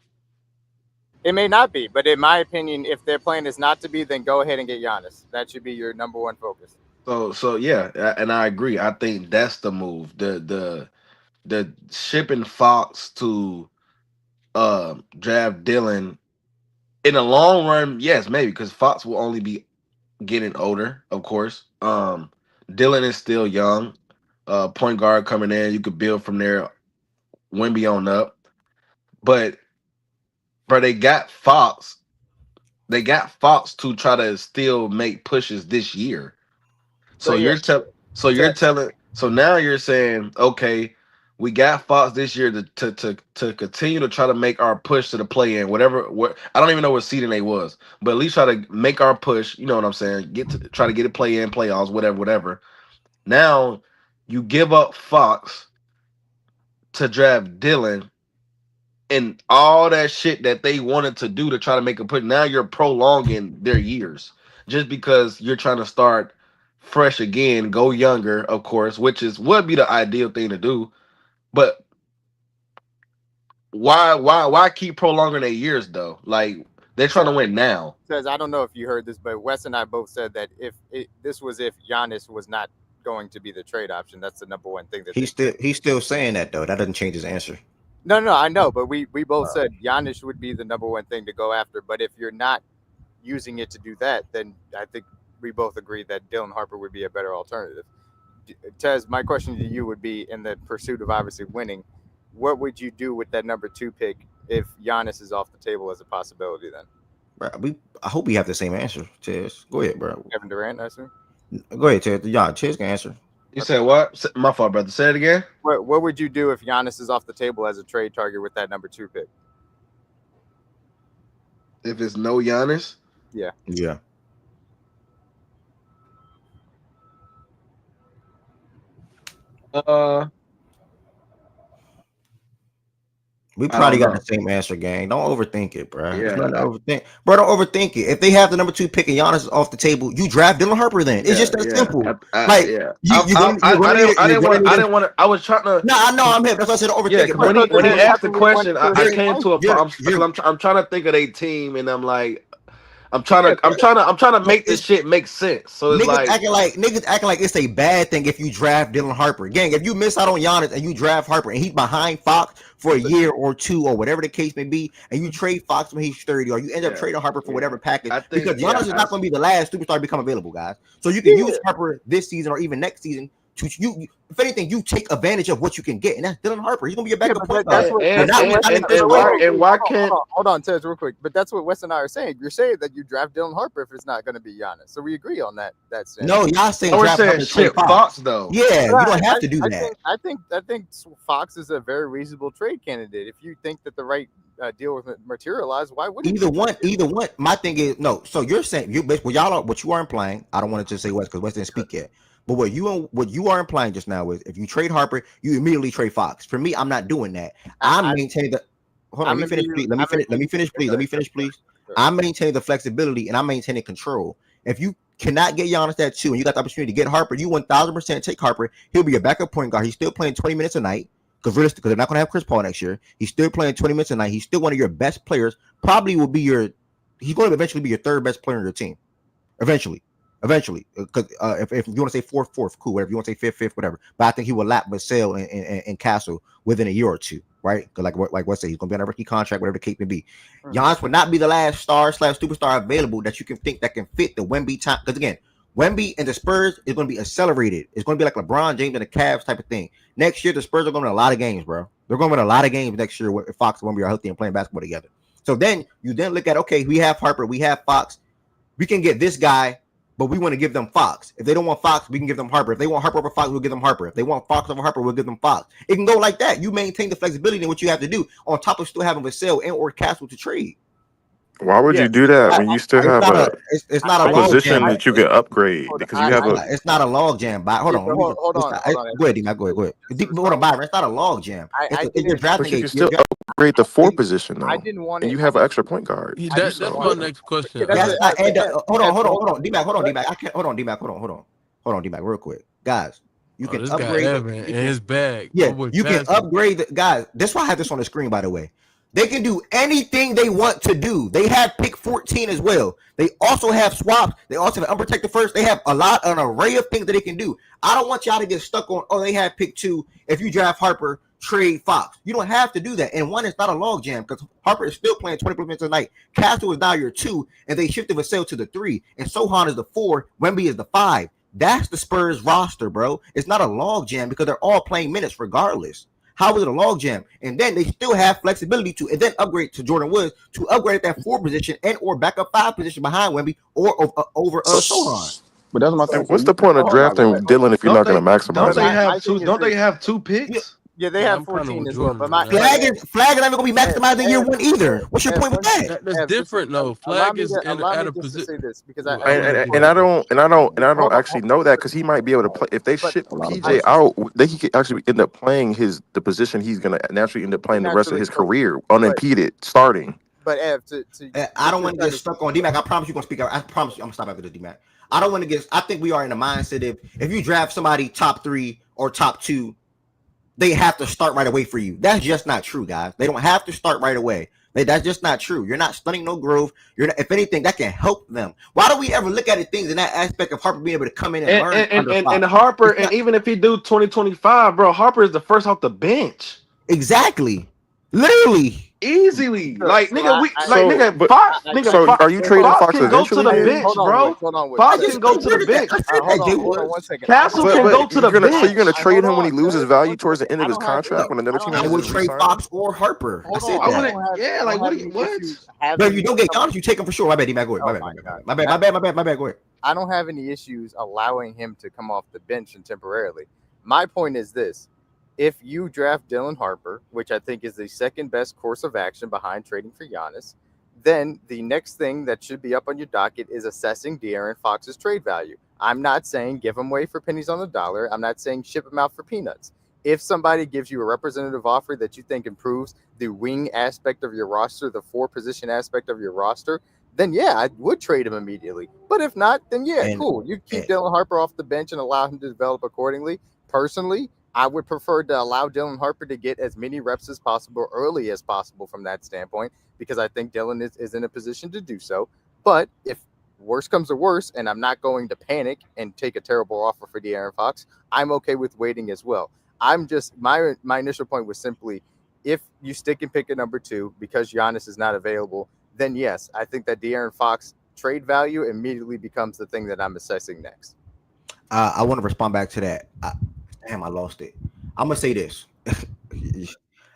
It may not be, but in my opinion, if their plan is not to be, then go ahead and get Giannis. That should be your number one focus. So yeah, and I agree. I think that's the move. The shipping Fox to draft Dylan in the long run, yes, maybe because Fox will only be getting older, of course. Dylan is still young. Point guard coming in, you could build from there, Wimby on up. But bro, they got Fox to try to still make pushes this year. So So yeah, to, so now you're saying, okay, we got Fox this year to continue to try to make our push to the play in, whatever what I don't even know what seeding they was, but at least try to make our push, you know what I'm saying? Try to get it play in, playoffs, whatever. Now you give up Fox to draft Dylan and all that shit that they wanted to do to try to make a put. Now you're prolonging their years just because you're trying to start fresh again, go younger, of course, which is would be the ideal thing to do. But why keep prolonging their years though? Like they're trying to win now. Says I don't know if you heard this, but Wes and I both said that this was if Giannis was not going to be the trade option, that's the number one thing that He's still saying that though. That doesn't change his answer. No, I know, but we both said Giannis would be the number one thing to go after. But if you're not using it to do that, then I think we both agree that Dylan Harper would be a better alternative. Tez, my question to you would be, in the pursuit of obviously winning, what would you do with that number 2 pick if Giannis is off the table as a possibility? Then, Bro, I hope we have the same answer. Tez, go ahead, bro. Kevin Durant, I assume. Go ahead, Tez. Yeah, Tez can answer. You said what? My fault, brother. Say it again. What would you do if Giannis is off the table as a trade target with that number 2 pick? If it's no Giannis, Yeah. We probably got the same answer, gang. Don't overthink it, bro. Yeah. Don't overthink, bro. Don't overthink it. If they have the number 2 pick and Giannis is off the table, you draft Dylan Harper. Then it's just that simple. I didn't want to. I was trying to. No, I know I'm here. That's why I said don't overthink it. When he asked the question, I came to a. I'm trying to think of a team, and I'm like, I'm trying to make this shit make sense. So it's niggas acting like it's a bad thing if you draft Dylan Harper. Gang, if you miss out on Giannis and you draft Harper and he's behind Fox for a year or two or whatever the case may be, and you trade Fox when he's 30, or you end up trading Harper for whatever package, because Giannis is not going to be the last superstar to become available, guys. So you can use Harper this season or even next season. If anything, you take advantage of what you can get, and that's Dylan Harper. He's gonna be a backup point guard. And why can't? Hold on, Tez, real quick. But that's what Wes and I are saying. You're saying that you draft Dylan Harper if it's not going to be Giannis. So we agree on that. No, y'all saying we're saying shit Fox though. Yeah, you don't have to do that. I think Fox is a very reasonable trade candidate. If you think that the right deal with materialize, why wouldn't either one? My thing is no. So you're saying what you are implying. I don't want to just say Wes because Wes didn't speak yet. But what you are implying just now is if you trade Harper, you immediately trade Fox. For me, I'm not doing that. I'm maintaining the. Hold on, let me finish, please. I'm maintaining the flexibility and I'm maintaining control. If you cannot get Giannis that 2 and you got the opportunity to get Harper, you 1,000% take Harper. He'll be a backup point guard. He's still playing 20 minutes a night because they're not going to have Chris Paul next year. He's still playing 20 minutes a night. He's still one of your best players. Probably will be he's going to eventually be your 3rd best player on your team. Eventually, because if you want to say fourth, cool, whatever you want to say fifth, whatever. But I think he will lap Vassell and Castle within a year or two, right? Because like what say he's gonna be on a rookie contract, whatever the case may be. Giannis would not be the last star/superstar available that you can think that can fit the Wemby time. Because again, Wemby and the Spurs is going to be accelerated. It's going to be like LeBron James and the Cavs type of thing. Next year, the Spurs are going to win a lot of games, bro. They're going to win a lot of games next year if Fox and Wemby are healthy and playing basketball together. So then you look at, okay, we have Harper, we have Fox, we can get this guy. But we want to give them Fox. If they don't want Fox, we can give them Harper. If they want Harper over Fox, we'll give them Harper. If they want Fox over Harper, we'll give them Fox. It can go like that. You maintain the flexibility in what you have to do on top of still having Vassell and or Castle to trade. Why would you do that when you still have it's not a position that you can upgrade? Because you have it's not a log jam. Hold on. Go ahead, D-Mac. Go ahead. Hold on, Byron. It's not a log jam. You're drafting. But you can still upgrade the 4 position though. I didn't want and you have an extra point guard. That's my next question. Hold on, D-Mac. Hold on, D-Mac. Hold on, D-Mac. Real quick, guys. You can upgrade in his bag. Yeah, you can upgrade guys. That's why I have this on the screen, by the way. They can do anything they want to do. They have pick 14 as well. They also have swaps. They also have unprotected first. They have an array of things that they can do. I don't want y'all to get stuck on, they have pick 2. If you draft Harper, trade Fox. You don't have to do that. And one, it's not a log jam because Harper is still playing 20 minutes a night. Castle is now your 2, and they shifted Vassell to the 3. And Sohan is the 4. Wemby is the 5. That's the Spurs roster, bro. It's not a log jam because they're all playing minutes regardless. How is it a log jam? And then they still have flexibility to and then upgrade to Jordan Woods to upgrade at that 4 position and or backup 5 position behind Wemby or over Sohan. But that's my thing. What's the point of drafting Dylan if you're not going to maximize? Don't they have 2 picks? Yeah, they And have I'm kind of 14 with as well. Jordan But on my that. Flag is not even gonna be Ev, maximized in year Ev, one either. Ev, What's your Ev, point with that? That's Just different though. allow Flag me is to in allow at me a just to position. say this because Well, I go think ahead, the go point ahead, is bro. this. and I don't Hold on, actually know that because he might be able to play if they but ship A lot of PJ verses. out. He could actually end up playing the position he's gonna naturally end up he can playing the rest of naturally his play. career But unimpeded, starting. Ev, to I what don't you're want to trying get to say. stuck on D-Mac. I promise you're gonna speak. I promise you. I'm gonna stop after this, D-Mac. I don't want to get. I think we are in a mindset if you draft somebody top 3 or top 2, they have to start right away for you. That's just not true, guys. They don't have to start right away. That's just not true. You're not stunning no growth. You're not, if anything, that can help them. Why do we ever look at it things in that aspect of Harper being able to come in and And learn and, and, under and and Fox? Harper, It's and not even if he do 2025, bro, Harper is the first off the bench. exactly, literally. Easily. Like So nigga, So, but so are you trading Fox Fox can go to the eventually? Then? bench, hold on, Woods. bro. Hold on, Woods. I Fox just can go to the worded that. bench. I said that, Jay Hold on Woods. one second. Castle can go But to the you're gonna bench. trade him when he Hold on, loses Cuz. value One towards second. the end of his contract Look, when another team I I don't would doesn't have trade re-sign him? Fox or Harper. I hold said on. I I that. wouldn't. don't have Yeah, I don't like have what? any What? issues But if having you don't get somebody. Giannis, you take him for sure. My bad, D-Mac. Go ahead. Oh my god. My bad. Go ahead. I don't have any issues allowing him to come off the bench and temporarily. My point is this. If you draft Dylan Harper, which I think is the second best course of action behind trading for Giannis, then the next thing that should be up on your docket is assessing De'Aaron Fox's trade value. I'm not saying give him away for pennies on the dollar. I'm not saying ship him out for peanuts. If somebody gives you a representative offer that you think improves the wing aspect of your roster, the 4-position aspect of your roster, then yeah, I would trade him immediately. But if not, then yeah, And, cool. You keep and Dylan Harper off the bench and allow him to develop accordingly. Personally, I would prefer to allow Dylan Harper to get as many reps as possible early as possible from that standpoint, because I think Dylan is in a position to do so. But if worse comes to worse and I'm not going to panic and take a terrible offer for De'Aaron Fox, I'm okay with waiting as well. I'm just my initial point was simply if you stick and pick at number 2 because Giannis is not available, then yes, I think that De'Aaron Fox trade value immediately becomes the thing that I'm assessing next. I want to respond back to that. Damn, I lost it. I'm gonna say this.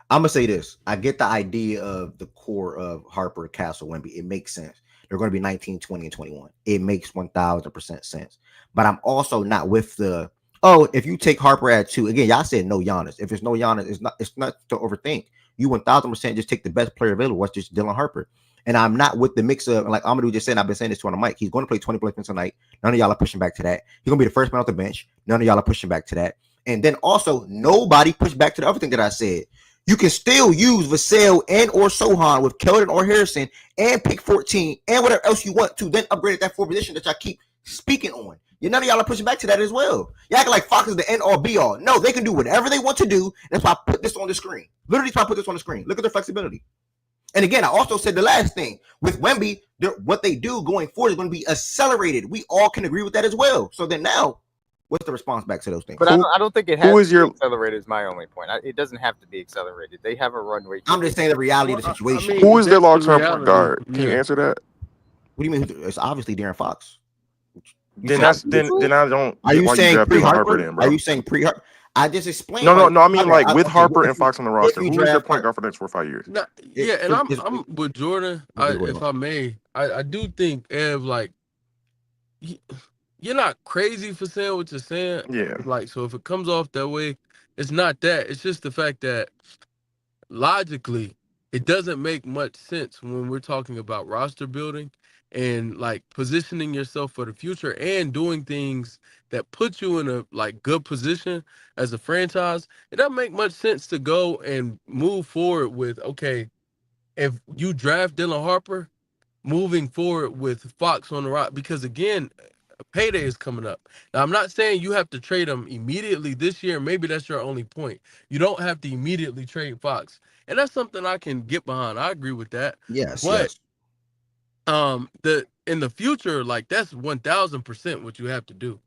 I get the idea of the core of Harper, Castle, Wemby. It makes sense. They're going to be 19, 20, and 21. It makes 1000% sense. But I'm also not with the if you take Harper at 2, again, y'all said no Giannis. If it's no Giannis, it's not to overthink. You 1000% just take the best player available. What's just Dylan Harper? And I'm not with the mix of, like Amadou just said, I've been saying this to on the mic. He's going to play 20 minutes tonight. None of y'all are pushing back to that. He's going to be the first man off the bench. None of y'all are pushing back to that. And then also, nobody pushed back to the other thing that I said. You can still use Vassell and or Sohan with Keldon or Harrison and pick 14 and whatever else you want to then upgrade at that 4 position that y'all keep speaking on. None of y'all are pushing back to that as well. Y'all act like Fox is the end all be all. No, they can do whatever they want to do. That's why I put this on the screen. Literally, that's why I put this on the screen. Look at their flexibility. And again, I also said the last thing with Wemby, what they do going forward is going to be accelerated. We all can agree with that as well. So then now, what's the response back to those things? But I don't think it who has is to be your accelerated is my only point. It doesn't have to be accelerated. They have a runway. I'm just saying the reality Well, of the I situation. mean, who is their that's the long-term point reality. guard? Can you Yeah. answer that? What do you mean? It's obviously De'Aaron Fox. Then I don't Are get you why you saying draft pre Dylan Harper Harper? then, Are bro. you saying pre Harper? I just explained. No, Like, I mean like with okay, Harper well, and Fox on the if roster, you who is their draft point guard for the next 4 or 5 years? Nah, yeah, and I'm with Jordan. Okay, go If ahead. I may, I do think Ev, like you're not crazy for saying what you're saying. Yeah. Like, so if it comes off that way, it's not that. It's just the fact that logically, it doesn't make much sense when we're talking about roster building and like positioning yourself for the future and doing things that put you in a like good position as a franchise. It doesn't make much sense to go and move forward with, okay, if you draft Dylan Harper, moving forward with Fox on the rock, because again, payday is coming up. Now, I'm not saying you have to trade him immediately this year. Maybe that's your only point. You don't have to immediately trade Fox, and that's something I can get behind. I agree with that. Yes, But yes. the in the future, like that's 1000% what you have to do.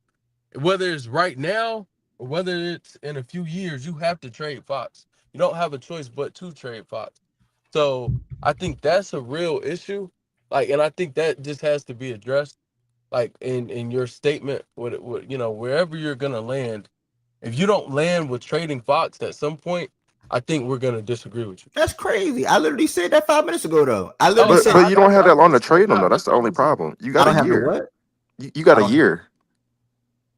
Whether it's right now or whether it's in a few years, you have to trade Fox. You don't have a choice but to trade Fox. So I think that's a real issue. Like, and I think that just has to be addressed. Like in your statement, what wherever you're gonna land, if you don't land with trading Fox at some point, I think we're gonna disagree with you. That's crazy. I literally said that 5 minutes ago, though. I Oh literally no, said But you don't have that long to it's trade them though. not. That's That's the all only I'm saying. problem. You I got don't a have the year. what? You got I a don't. year.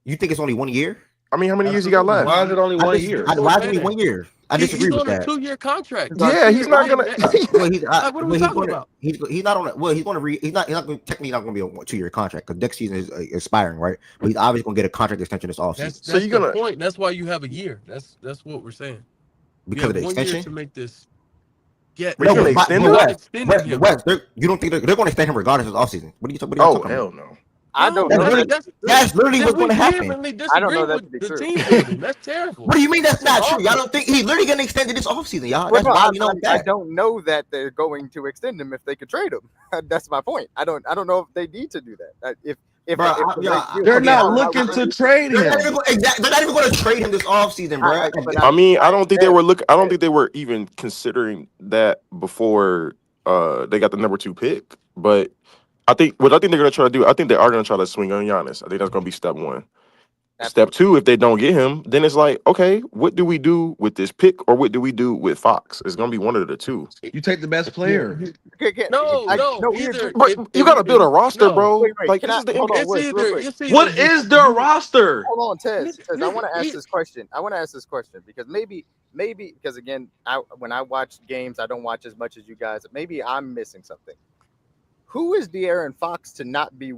You think it's only 1 year? I mean, how many years he got Absolutely. left? Why is it only I 1 year? why is it only 1 year? I disagree He's with on a that. 2-year contract. He's on Yeah, he's 2 year, not gonna. Well, he's like, what are we talking about? he's not on. Well, he's going to he's not gonna, technically not going to be a 2-year contract because next season is expiring, right? But he's obviously going to get a contract extension this offseason So That's you're the gonna point. That's why you have a year. That's what we're saying. You because of have the 1 year extension. to make this get. But No, you're gonna but extend You're him? not West, extending him. you don't think they're going to extend him regardless of the offseason? What are you Oh talking about? hell no. I don't That's know literally, that. that's literally Then what's we going to happen. vehemently I don't disagree know that to with be the true. team building. That's terrible. What do you mean that's This is not true? Y'all awful. don't think he's literally going to extend it this offseason, y'all? Well, That's no, why we know I that. don't know that they're going to extend him if they could trade him. That's my point. I don't know if they need to do that. If Bro, the right deal They're comes not along, looking to trade they're not him. even going to trade him this offseason, bro. I mean, I don't think they bet. were look. I don't think they were even considering that before they got the number 2 pick. But I think they're gonna try to do. I think they are gonna try to swing on Giannis. I think that's gonna be step 1. Step 2, if they don't get him, then it's like, okay, what do we do with this pick, or what do we do with Fox? It's gonna be one of the two. You take the best player. No, we agree. either. But you gotta build a roster, No. bro. Wait, Like can this I is the hold on? It's Wait, real either. quick. It's either. What is their roster? Hold on, Tez. I want to ask Nigga, this question. Because maybe because again, when I watch games, I don't watch as much as you guys. Maybe I'm missing something. Who is De'Aaron Fox to not be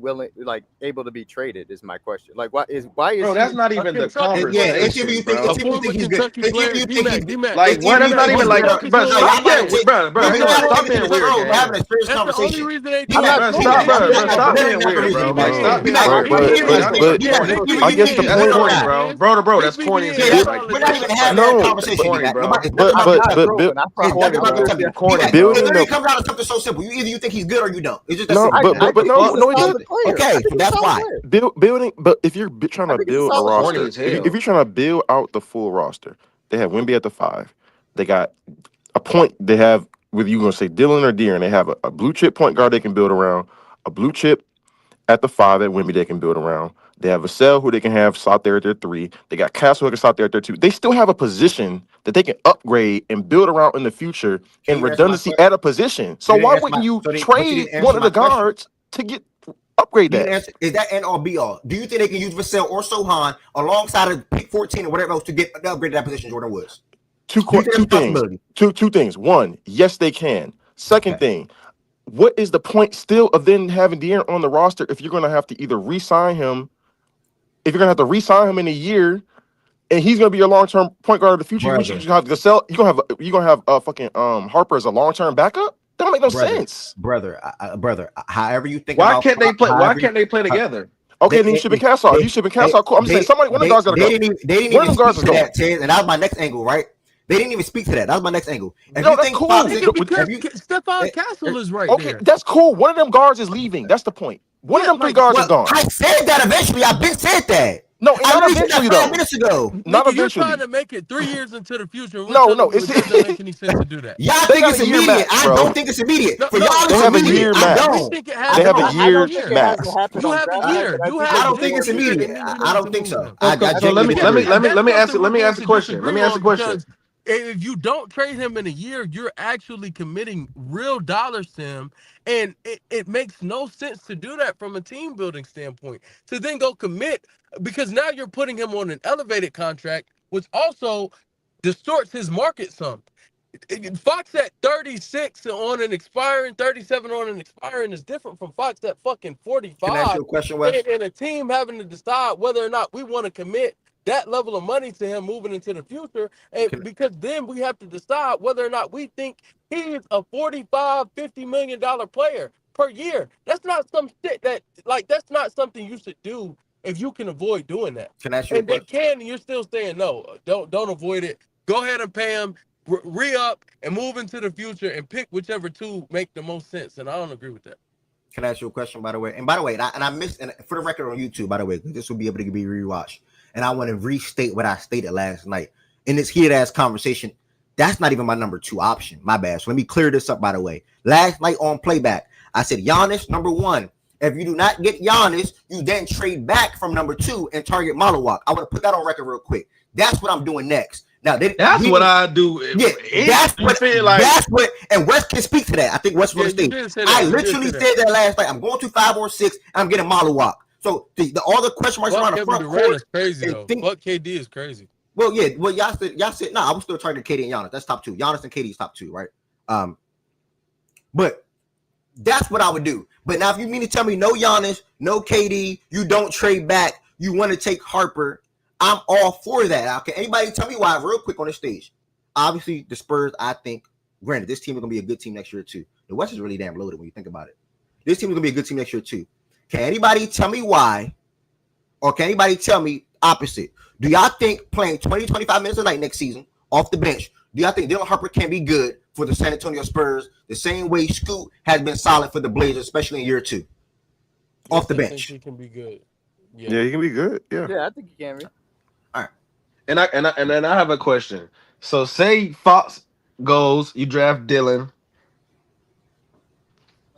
able to be traded? Is my question. Like, why is Bro, that's not even the Kentucky player. Yeah, it's if you conversation, think, bro. it's if you think he's good. Kentucky It's if player, you think he's D-Mac. Like, what? That's not even like, bro. Stop being, bro. We're Stop being weird, We're having man. a serious That's the only conversation. reason they Bro, traded. stop, bro. bro. Stop Very being not the weird, reason, bro. man. Stop being But I guess the That's point. corny, bro. Bro, that's corny as hell. Like, we're not even having No, that conversation, corny, D-Mac. bro. It's nothing about But Kentucky. It's nothing about Kentucky. Corny, D-Mac, bro. it building literally the comes down to something so simple. You either you think he's good or you don't. It's just that no, simple. but no, it doesn't. Okay, so that's why. Building, but if you're trying to build a corny roster, as if hell. you're trying to build out the full roster, they have Wemby at the 5. They got a point. They have, whether you're gonna say Dylan or De'Aaron, they have a blue chip point guard they can build around, a blue chip at the 5 at Wemby they can build around. They have Vassell who they can have slot there at their 3. They got Castle who can slot there at their 2. They still have a position that they can upgrade and build around in the future and redundancy at a position. So why wouldn't you trade one of the guards to get upgrade that? Is that end all be all? Do you think they can use Vassell or Sohan alongside of pick 14 or whatever else to get upgrade that position, Jordan Woods? Two things. One, yes, they can. Second thing, what is the point still of then having De'Aaron on the roster if you're going to have to either re-sign him, if you're going to have to re-sign him in a year, and he's going to be your long-term point guard of the future, which you have to sell. You're gonna have fucking Harper as a long-term backup. That don't make no sense, brother. However you think. Why can't they play? Why can't they play together? Okay, then you shipping Castle. You shipping Castle. Cool. I'm just saying somebody. One of the guards gotta go. They didn't even speak to that, Ted, and that was my next angle, right? They didn't even speak to that. That was my next angle. No, that's cool. Stephon Castle is right okay, there. that's cool. One of them guards is leaving. That's the point. One of them 3 guards is gone. I said that eventually. I've been said that. No, not eventually though. 5 minutes ago. Not Nigga, eventually. you're trying to make it 3 years into the future. No, it doesn't make any sense to do that. Y'all think it's immediate. I don't think it's immediate. For y'all, they have a year max. They have a year max. You have a year. I don't think it's immediate. I don't think so. So let me ask the question. Let me ask the question. If you don't trade him in a year, you're actually committing real dollars to him. And it makes no sense to do that from a team building standpoint. To then go commit, because now you're putting him on an elevated contract, which also distorts his market some. Fox at 36 on an expiring, 37 on an expiring is different from Fox at fucking 45. Can I ask you a question, Wes? And a team having to decide whether or not we want to commit that level of money to him moving into the future, and because then we have to decide whether or not we think he's a $45-50 million player per year. That's not some shit that's not something you should do if you can avoid doing that. Can I ask you a question? They can, and you're still saying no. Don't avoid it. Go ahead and pay him, re-up, and move into the future and pick whichever 2 make the most sense. And I don't agree with that. Can I ask you a question, by the way? And by the way, I missed, and for the record on YouTube, by the way, this will be able to be rewatched. And I want to restate what I stated last night in this heated ass conversation. That's not even my number 2 option. My bad. So let me clear this up, by the way. Last night on playback, I said Giannis, number 1. If you do not get Giannis, you then trade back from number 2 and target Malawak. I want to put that on record real quick. That's what I'm doing next. Now, that's what I do. Yeah, that's what, and Wes can speak to that. I think Wes will state. I literally said that last night. I'm going to 5 or 6. I'm getting Malawak. So the all the question marks Fuck around the Kevin front Durant court is crazy and though. think. Fuck KD is crazy. Well, yeah. Well, y'all said no. I was still targeting KD and Giannis. That's top two. Giannis and KD is top two, right? But that's what I would do. But now, if you mean to tell me no Giannis, no KD, you don't trade back, you want to take Harper, I'm all for that. Okay, anybody tell me why? Real quick on the stage. Obviously, the Spurs. I think, granted, this team is gonna be a good team next year too. The West is really damn loaded when you think about it. This team is gonna be a good team next year too. Can anybody tell me why? Or can anybody tell me opposite? Do y'all think playing 20, 25 minutes a night next season off the bench, do y'all think Dylan Harper can be good for the San Antonio Spurs the same way Scoot has been solid for the Blazers, especially in year two? Off the I think bench. he can be good. Yeah, he can be good. Yeah. Yeah, I think he can be. All right. And then I have a question. So say Fox goes, you draft Dylan.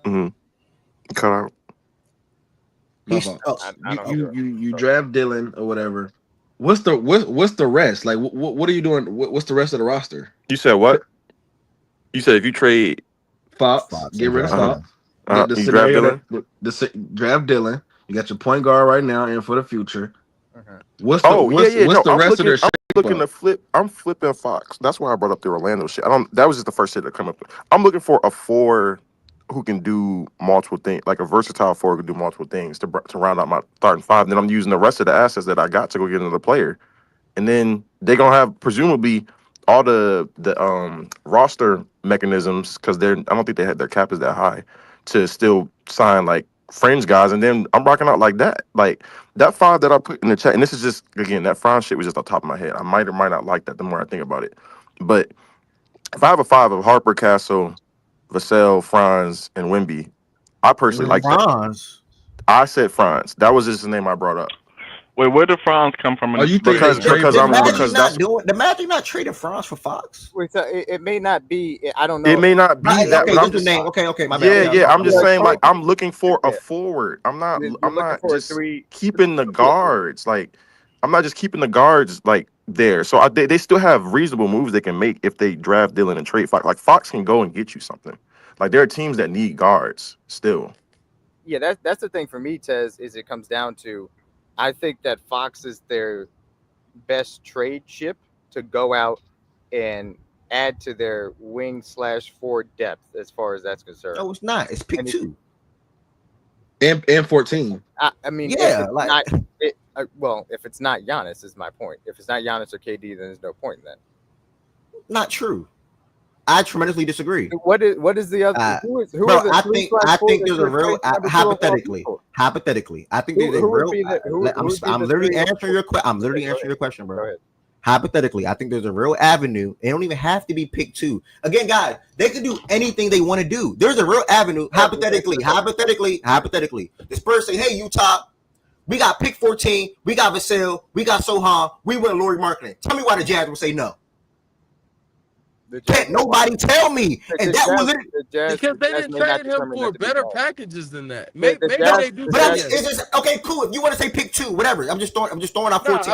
Mm-hmm. Cut out. My He's fault. I don't know. You draft Dylan or whatever. What's the rest? Like what are you doing? What's the rest of the roster? You said what? You said if you trade, Fox, get and rid of draft Fox. Dylan. The you draft scenario Dylan. draft Dylan. You got your point guard right now and for the future. Mhm. Oh yeah. What's No, the rest of their I'm shape looking up? to flip. I'm flipping Fox. That's why I brought up the Orlando shit. I don't. That was just the first shit that come up. I'm looking for a four who can do multiple things, like a versatile four who can do multiple things to round out my starting five. Then I'm using the rest of the assets that I got to go get another player, and then they're gonna have presumably all the roster mechanisms because they're. I don't think they had their cap is that high to still sign like fringe guys, and then I'm rocking out like that. Like that five that I put in the chat, and this is just again that Franz shit was just on top of my head. I might or might not like that the more I think about it. But if I have a five of Harper, Castle, Vassell, Franz, and Wimby, I personally like that. Franz. I said Franz. That was just the name I brought up Wait, where did Franz come from? Oh, you think they because trade because The I'm Franz? Magic because that's not doing the Magic not trading Franz for Fox. Wait, so it may not be. I don't know. it may not be that, Okay, but this I'm is the just name. Okay, my bad. yeah, Okay, yeah. I'm my just bad. saying like I'm looking for a Yeah. forward. I'm not You're I'm looking not for a just three. keeping the guards like I'm not just keeping the guards like there. So they still have reasonable moves they can make if they draft Dylan and trade Fox. Like Fox can go and get you something. Like there are teams that need guards still. Yeah, that's the thing for me, Tez, is it comes down to, I think that Fox is their best trade chip to go out and add to their wing/forward depth as far as that's concerned. No, it's not. It's pick And if- two. And 14. I mean, Yeah, if it's like- not, if it's not Giannis, is my point. If it's not Giannis or KD, then there's no point in that. Not true. I tremendously disagree. What is the other? Who Bro, are the I three think slash four there's that a you're real trading number two hypothetically. overall people? Hypothetically, I think Who- there's a who would real. be the- who- I'm who would be I'm the literally three answering your question. I'm literally Okay, go answering your question, Go bro. ahead. Hypothetically, I think there's a real avenue. It don't even have to be pick two. Again, guys, they can do anything they want to do. There's a real avenue. Hypothetically, the Spurs say, "Hey, Utah, we got pick 14, we got Vassell, we got Sohan, we want Laurie Markkinen." Tell me why the Jazz would say no. Can't nobody tell me. And that was it. Because they didn't trade him for better packages than that. Maybe they do. But it's just okay, cool. If you want to say pick two, whatever. I'm just throwing out 14.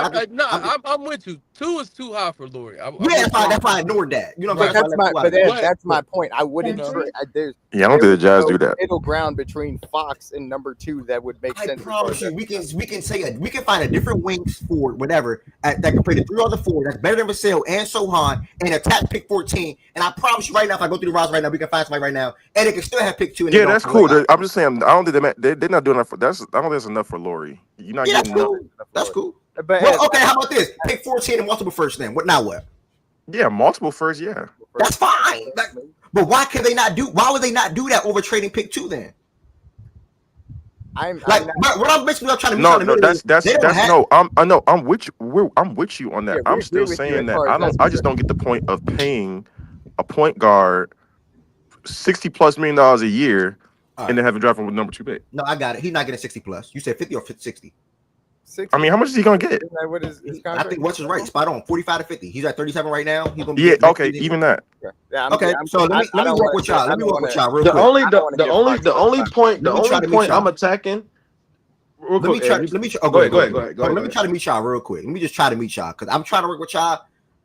I'm with you. 2 is too high for Laurie. That's why I ignored that. You know what I'm saying? That's my point. I wouldn't trade. I don't think the Jazz do that. Middle ground between Fox and number 2 that would make sense. I promise you, we can find a different wings for whatever that can play the 3 on the 4 that's better than Vassell and Sohan and attack pick 14. And I promise you right now, if I go through the roster right now, we can find somebody right now, and they can still have pick 2. Yeah, that's cool. I'm just saying. I don't think they're not doing that for. I don't think that's enough for Laurie. You're not getting that's cool. enough. That's cool. But okay, how about this? Pick 14 and multiple first. Then what? Now what? Yeah, multiple first. Yeah, that's fine. But why can they not do? Why would they not do that over trading pick 2 then? What I'm basically trying to I'm with you on that. I'm still saying that I just don't get the point of paying a point guard $60+ million a year and then having drafting with number 2 pick. No, I got it. He's not getting 60 plus. You said 50 or 60. 60. I mean, how much is he gonna get? What is his I think what's his right? Spot on. 45 to 50. He's at 37 right now. He's gonna be even that. Yeah, okay, so let me work with y'all. Let me work with y'all real quick. The only point I'm attacking. Let me try to meet y'all real quick. Let me just try to meet y'all because I'm trying to work with y'all,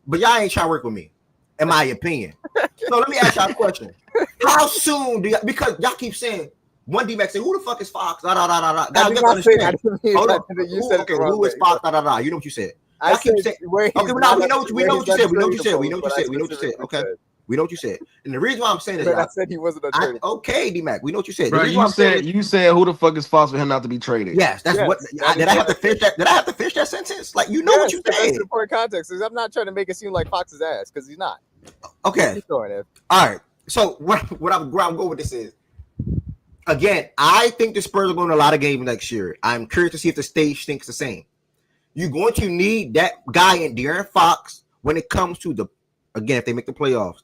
but y'all ain't trying to work with me, in my opinion. So let me ask y'all a question: how soon do y'all? Because y'all keep saying One D-Mac say, who the fuck is Fox? Da, da, da, da, da. I Guys, did you have to not say that. I understand. didn't mean Hold that. on. You said it the Okay, wrong who is way. Fox? Da, da, da. You know what you said. I Y'all keep said saying, where he's okay, not we know what you said. We know what you said. We know what you said. We know what you said. Okay. We know what you said. And the reason why I'm saying is, But I y'all, said he wasn't untradeable. okay, D-Mac, we know what you said. The Bro, reason why you I'm saying said who the fuck is Fox for him not to be traded? yes, that's Yes, what that did is I what have to finish that? Did I have to finish that sentence? Like, you know what Yes, you because that's said. important context. 'Cause I'm not trying to make it seem like Fox's ass, because he's not. Okay. Keep going, Ev. All right. So where I'm going with this is, again, I think the Spurs are going to a lot of games next year. I'm curious to see if the stage thinks the same. You're going to need that guy in De'Aaron Fox when it comes to if they make the playoffs,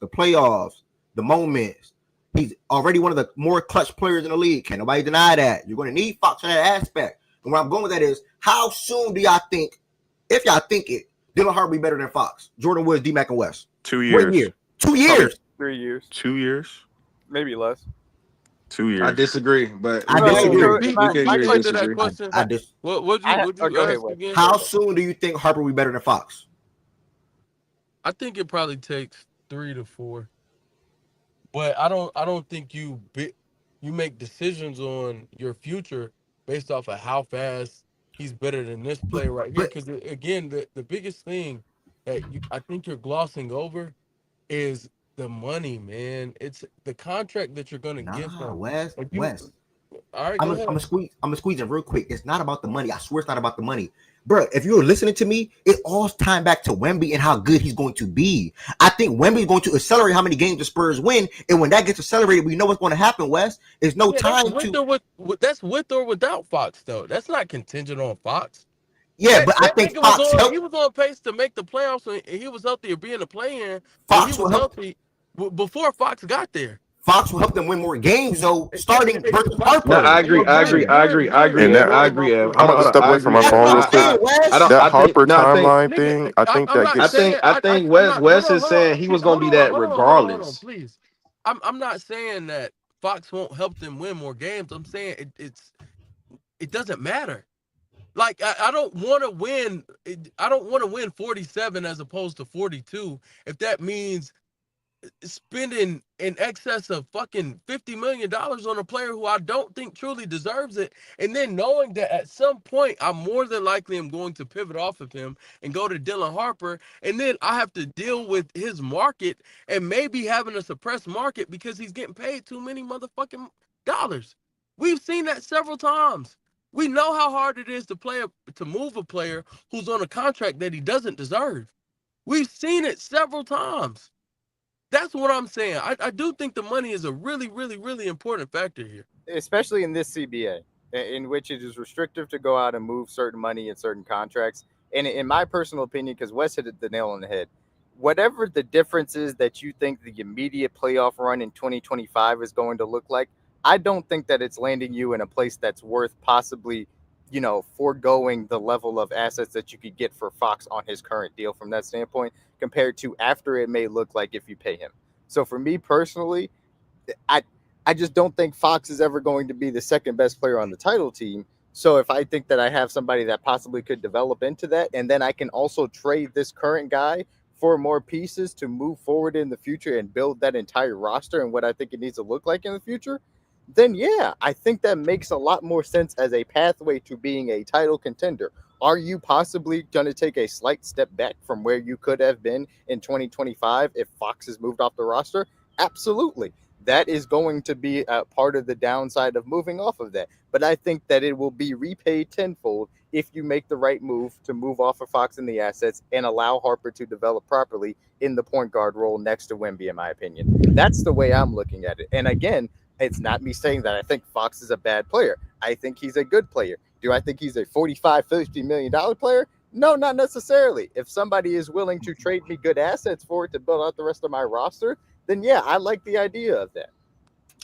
the moments. He's already one of the more clutch players in the league. Can't nobody deny that. You're going to need Fox in that aspect. And where I'm going with that is, how soon do y'all think, if y'all think it, Dylan Harper be better than Fox, Jordan Woods, D-Mac, and West? 2 What years. year? 2 years. 3 years, 2 years. maybe less. 2 years. I disagree, but I we can disagree. agree. Repeat, We can my repeat agree to part question, to that disagree. question. I just. What'd you go ahead, ask Wes. again? How soon do you think Harper will be better than Fox? I think it probably takes 3 to 4. But I don't think you make decisions on your future based off of how fast he's better than this player right here. But Because again, the biggest thing that I think you're glossing over is the money, man. It's the contract that you're gonna give nah, him. West. Like West. all right, I'm go gonna ahead. squeeze in real quick. It's not about the money. I swear it's not about the money. Bro, if you're listening to me, it all's time back to Wemby and how good he's going to be. I think Wemby is going to accelerate how many games the Spurs win. And when that gets accelerated, we know what's going to happen, Wes. There's no Yeah, that's time with to. or that's with or without Fox though. That's not contingent on Fox. Yeah, but I That think nigga was Fox on. helped. He was on pace to make the playoffs, and he was healthy of being a play-in when he Fox will was help. healthy before Fox got there. Fox will help them win more games, though, starting versus Right. No, Harper. I agree. I agree. I agree. I agree, And Ev. that I agree, Ev. I'm about to Hold on. step I away from agree, my That's Ev. phone what I'm real quick. saying, I Wes. don't. That I think. Harper No, I think. timeline Nigga, thing, I think I'm that not I gets saying. think. I think I'm Wes. not. Hold Wes on. is Hold on. saying he was gonna Hold be on. that Hold on. Hold on. Hold on. regardless. Please. I'm not saying that Fox won't help them win more games. I'm saying it doesn't matter. Like I don't want to win. I don't want to win 47 as opposed to 42. If that means spending in excess of fucking $50 million on a player who I don't think truly deserves it, and then knowing that at some point I more than likely am going to pivot off of him and go to Dylan Harper, and then I have to deal with his market and maybe having a suppressed market because he's getting paid too many motherfucking dollars. We've seen that several times. We know how hard it is to move a player who's on a contract that he doesn't deserve. We've seen it several times. That's what I'm saying. I do think the money is a really, really, really important factor here. Especially in this CBA, in which it is restrictive to go out and move certain money in certain contracts. And in my personal opinion, because Wes hit the nail on the head, whatever the difference is that you think the immediate playoff run in 2025 is going to look like, I don't think that it's landing you in a place that's worth possibly, foregoing the level of assets that you could get for Fox on his current deal from that standpoint, compared to after it may look like if you pay him. So for me personally, I just don't think Fox is ever going to be the second best player on the title team. So if I think that I have somebody that possibly could develop into that, and then I can also trade this current guy for more pieces to move forward in the future and build that entire roster and what I think it needs to look like in the future, then yeah, I think that makes a lot more sense as a pathway to being a title contender. Are you possibly going to take a slight step back from where you could have been in 2025 if Fox has moved off the roster? Absolutely. That is going to be a part of the downside of moving off of that. But I think that it will be repaid tenfold if you make the right move to move off of Fox and the assets and allow Harper to develop properly in the point guard role next to Wemby, in my opinion. That's the way I'm looking at it. And again, it's not me saying that I think Fox is a bad player. I think he's a good player. Do I think he's a $45-50 million player? No, not necessarily. If somebody is willing to trade me good assets for it to build out the rest of my roster, then yeah, I like the idea of that.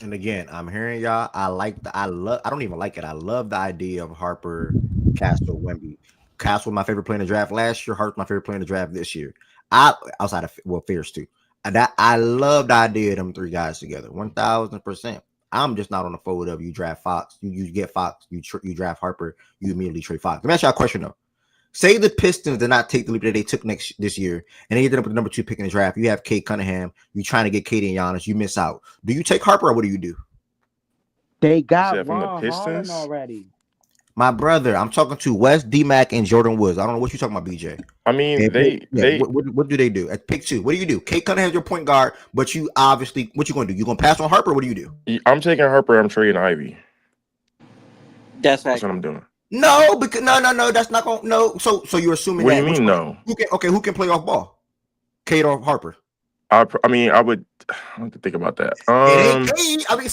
And again, I'm hearing y'all. I don't even like it. I love the idea of Harper, Castle, Wemby. Castle was my favorite player in the draft last year. Harper's my favorite player in the draft this year. Outside of Fierce too. And that I love the idea of them three guys together. 1000%. I'm just not on the forward of you draft Fox. You get Fox. You draft Harper. You immediately trade Fox. Let me ask y'all a question though. Say the Pistons did not take the leap that they took this year, and they ended up with the number 2 pick in the draft. You have Kate Cunningham. You're trying to get Katie and Giannis. You miss out. Do you take Harper or what do you do? They You got said from the Ron Harden Pistons. already. My brother, I'm talking to West, D-Mac, and Jordan Woods. I don't know what you talking about, BJ. I mean, Yeah, what do they do at pick 2? What do you do? Kate Cunningham's your point guard, but you obviously what you gonna do? You gonna pass on Harper? What do you do? I'm taking Harper. I'm trading Ivy. That's That's what accurate. I'm doing. No, because no, that's not gonna no. So you're assuming What do you that mean no? who can play off ball? Kate or Harper? I mean, I would. I have to think about that. It ain't Kate. I mean,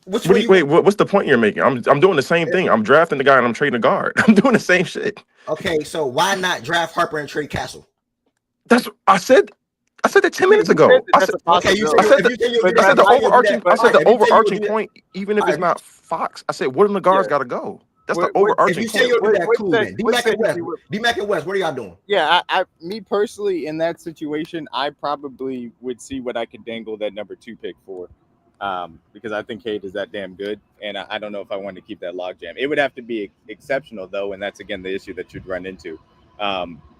which What one do you you wait? want? What's the point you're making? I'm doing the same thing. I'm drafting the guy and I'm trading a guard. I'm doing the same shit. Okay, so why not draft Harper and trade Castle? That's I said. I said that 10 Yeah, minutes he said ago. that that's a Okay, you I said possibility. said if you say you'll do But I that, said the why you do overarching. that? I said the If you say you'll overarching do that, point. Even if all it's right. not Fox, I said one of the guards Yeah. got to go. That's the What If overarching you say point. you'll do that, cool then. what D-Mac and sentence West. you would- D-Mac and West, what are y'all doing? Yeah, me personally, in that situation, I probably would see what I could dangle that number 2 pick for, because I think Cade is that damn good, and I don't know if I want to keep that logjam. It would have to be exceptional though, and that's again the issue that you'd run into.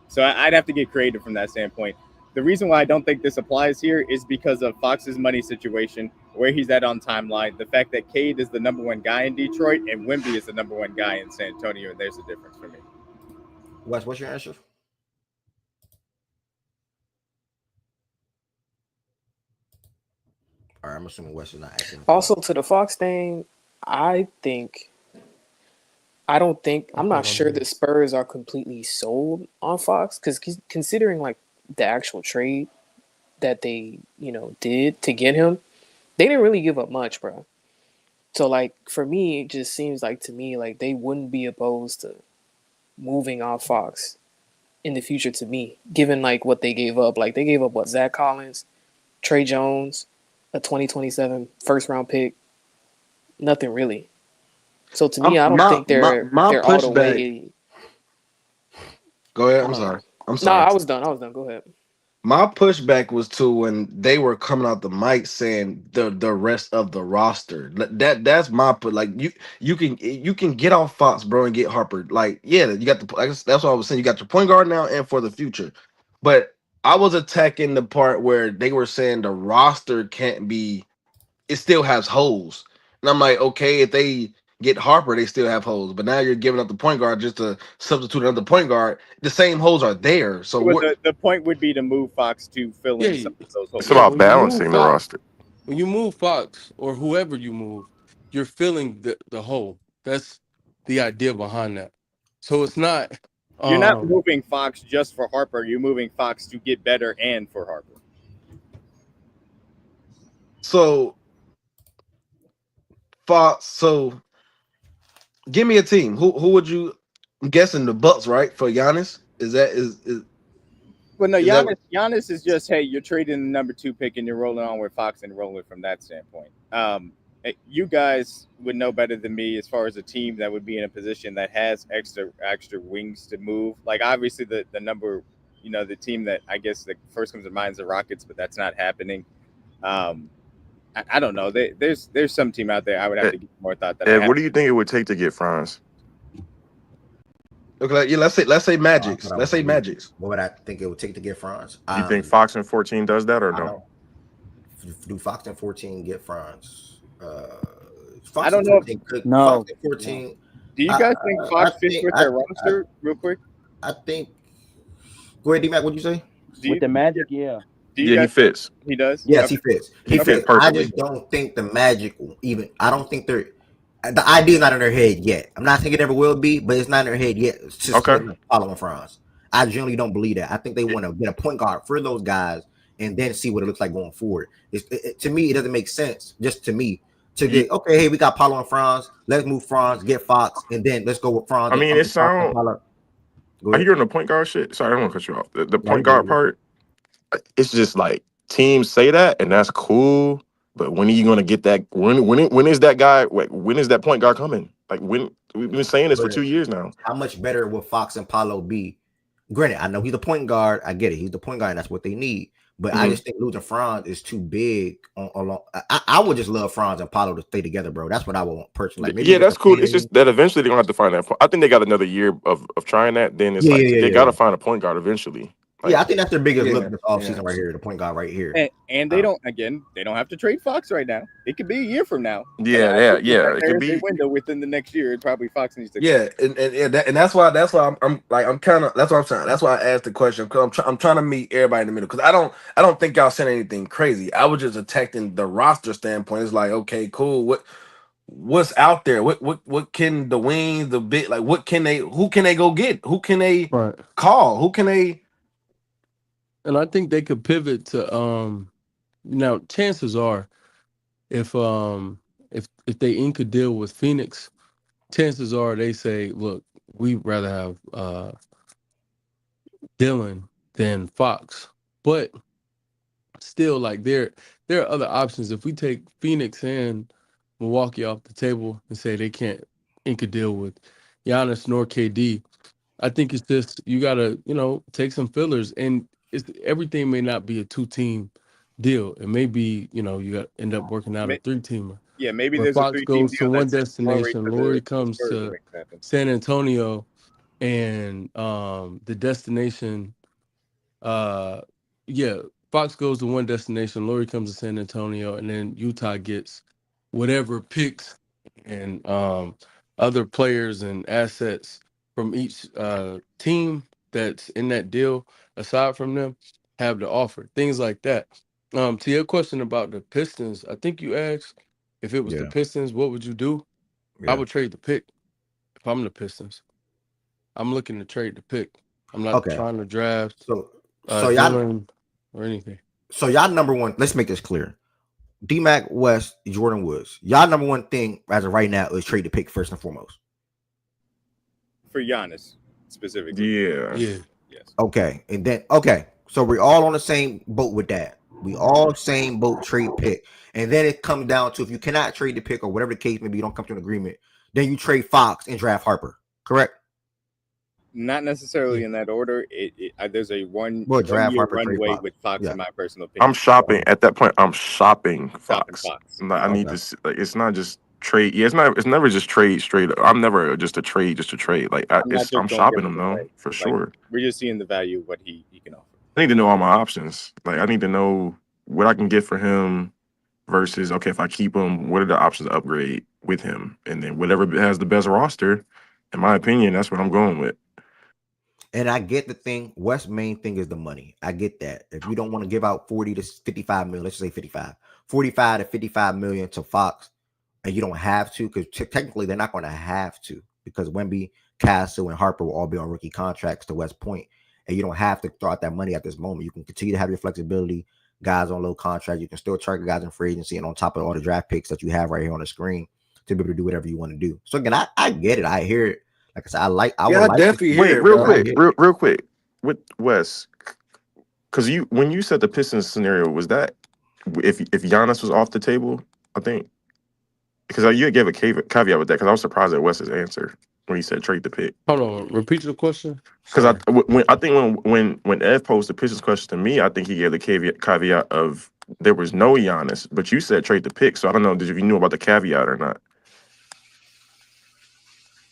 So I'd have to get creative from that standpoint. The reason why I don't think this applies here is because of Fox's money situation, where he's at on timeline, the fact that Cade is the number 1 guy in Detroit and Wemby is the number 1 guy in San Antonio, and there's a difference for me. Wes, what's your answer? All right, I'm assuming Wes is not acting. Also, to the Fox thing, I think I'm not sure the Spurs are completely sold on Fox because considering like the actual trade that they did to get him, they didn't really give up much, bro. So like for me, it just seems like to me like they wouldn't be opposed to moving on Fox in the future. To me, given like what they gave up, like they gave up what Zach Collins, Trey Jones, a 2027 first round pick, nothing really. So to me, I don't My think they're all the pushback. way. Go ahead. Hold I'm on. sorry. I'm No, sorry. I was done. Go ahead. My pushback was to when they were coming out the mic saying the rest of the roster. That's my put. Like you can get off Fox, bro, and get Harper. Like yeah, you got the. That's what I was saying. You got your point guard now and for the future. But I was attacking the part where they were saying the roster can't be. It still has holes, and I'm like, okay, if they get Harper, they still have holes. But now you're giving up the point guard just to substitute another point guard. The same holes are there. So Well, what? the point would be to move Fox to fill in Yeah, some of those It's holes. yeah. about balancing the roster. When you move Fox or whoever you move, you're filling the hole. That's the idea behind that. So it's not. You're not Um, moving Fox just for Harper. You're moving Fox to get better and for Harper. So Fox. So give me a team. Who would you? I'm guessing the Bucks, right? For Giannis. Is that is Well, no, is that? Giannis is just, hey, you're trading the number 2 pick and you're rolling on with Fox and rolling from that standpoint. You guys would know better than me as far as a team that would be in a position that has extra wings to move. Like obviously the number, the team that I guess that first comes to mind is the Rockets, but that's not happening. I don't know. There's some team out there I would have to give more thought that I Ed, have. what do you think it would take to get Franz? Okay, yeah, let's say Magics. Let's say Magics. What would I think it would take to get Franz? You think Fox in 14 does that or I no? don't. Do Fox and 14 get Franz? I don't know. No. Fox and 14. Do you guys think Fox fits with their roster? Real quick. I think. Go ahead, D-Mac. What you say? With the Magic, yeah. Yeah, he fits. He does. Yes, he fits. He fits. I perfectly. just don't think the Magic will even. I don't think they're. The idea is not in their head yet. I'm not saying it never will be, but it's not in their head yet. It's just following Franz. I generally don't believe that. I think they want to get a point guard for those guys and then see what it looks like going forward. To me, it doesn't make sense. Just to me, to get okay. Hey, we got Paulo and Franz. Let's move Franz, get Fox, and then let's go with Franz. I mean, it sounds. Are you on the point guard shit? Sorry, I don't want to cut you off. The point guard part. It's just like teams say that, and that's cool. But when are you gonna get that? When is that guy? When is that point guard coming? Like when we've been saying this for 2 years now. How much better will Fox and Paulo be? Granted, I know he's the point guard. I get it. He's the point guard, and that's what they need. But I just think losing Franz is too big. I would just love Franz and Paulo to stay together, bro. That's what I would want personally. Like, yeah, that's cool. It's just that eventually they're gonna have to find that. I think they got another year of trying that. Then it's they got to find a point guard eventually. Yeah, Like, I think that's their biggest look yeah, this yeah. offseason right here, the point guard right here. And they don't they don't have to trade Fox right now. It could be a year from now. And Yeah, I yeah, think yeah. It could there's a be. window within the next year. It probably Fox needs to go. Yeah, and that's why I'm like I'm kind of that's what I'm saying. That's why I asked the question because I'm trying to meet everybody in the middle because I don't think y'all said anything crazy. I was just attacking the roster standpoint. It's like okay, cool. What's out there? What can the wings the bit like? What can they? Who can they go get? Who can they Right. call? Who can they? And I think they could pivot to now chances are if they ink a deal with Phoenix, chances are they say, look, we'd rather have Dylan than Fox. But still, like there are other options. If we take Phoenix and Milwaukee off the table and say they can't ink a deal with Giannis nor KD, I think it's just you gotta, take some fillers, and everything may not be a 2-team deal. It may be, you got end up working out a May- 3-teamer. Yeah, maybe Where there's a Fox 3-team goes to deal one that's in Lowry destination, for Lori the comes Spurs to to make it happen. San Antonio, and the destination uh, yeah, Fox goes to one destination, Lori comes to San Antonio, and then Utah gets whatever picks and other players and assets from each team that's in that deal. Aside from them, have to offer things like that. To your question about the Pistons, I think you asked if it was the Yeah, Pistons, what would you do? I yeah. would trade the pick if I'm the Pistons. I'm looking to trade the pick. I'm not Okay. trying to draft So so y'all Dylan or anything. so y'all number one. Let's make this clear. D-Mac West, Jordan Woods. Y'all number one thing as of right now is trade the pick first and foremost. For Giannis specifically. Yeah. Yeah. Yes. Okay, and then okay, so we're all on the same boat with that. We all same boat trade pick, and then it comes down to if you cannot trade the pick or whatever the case may be, you don't come to an agreement. Then you trade Fox and draft Harper. Correct? Not Yeah. necessarily in that order. There's a Well, one draft year Harper, trade runway Fox. with Fox, Yeah. in my personal I'm opinion. shopping at that point. I'm shopping Shopping Fox. Fox. I need Okay. to like. It's not just trade. Yeah, it's not. It's never just trade straight. I'm never just a trade, just a trade. Like I'm not it's. just I'm going to shopping give them him though away. for Like sure. we're just seeing the value of what he can offer. I need to know all my options. Like I need to know what I can get for him versus okay, if I keep him, what are the options to upgrade with him, and then whatever has the best roster. In my opinion, that's what I'm going with. And I get the thing. West's main thing is the money. I get that. If you don't want to give out 40 to 55 million, let's just say 55, 45 to 55 million to Fox, and you don't have to, because technically they're not going to have to, because Wemby, Castle, and Harper will all be on rookie contracts to West Point, and you don't have to throw out that money at this moment. You can continue to have your flexibility, guys on low contract. You can still target guys in free agency, and on top of all the draft picks that you have right here on the screen to be able to do whatever you want to do. So again, I get it. I hear it. Like I said, I Yeah, would I like to definitely see, Wait, hear it, real but I bro. quick, hear it. real quick with Wes, because when you said the Pistons scenario, was that if Giannis was off the table? I think because you gave a caveat with that because I was surprised at Wes's answer when he said trade the pick. Hold on. Repeat the question. Because Sorry. I think when Ev posed the Pistons question to me, I think he gave the caveat of there was no Giannis, but you said trade the pick, so I don't know if you knew about the caveat or not.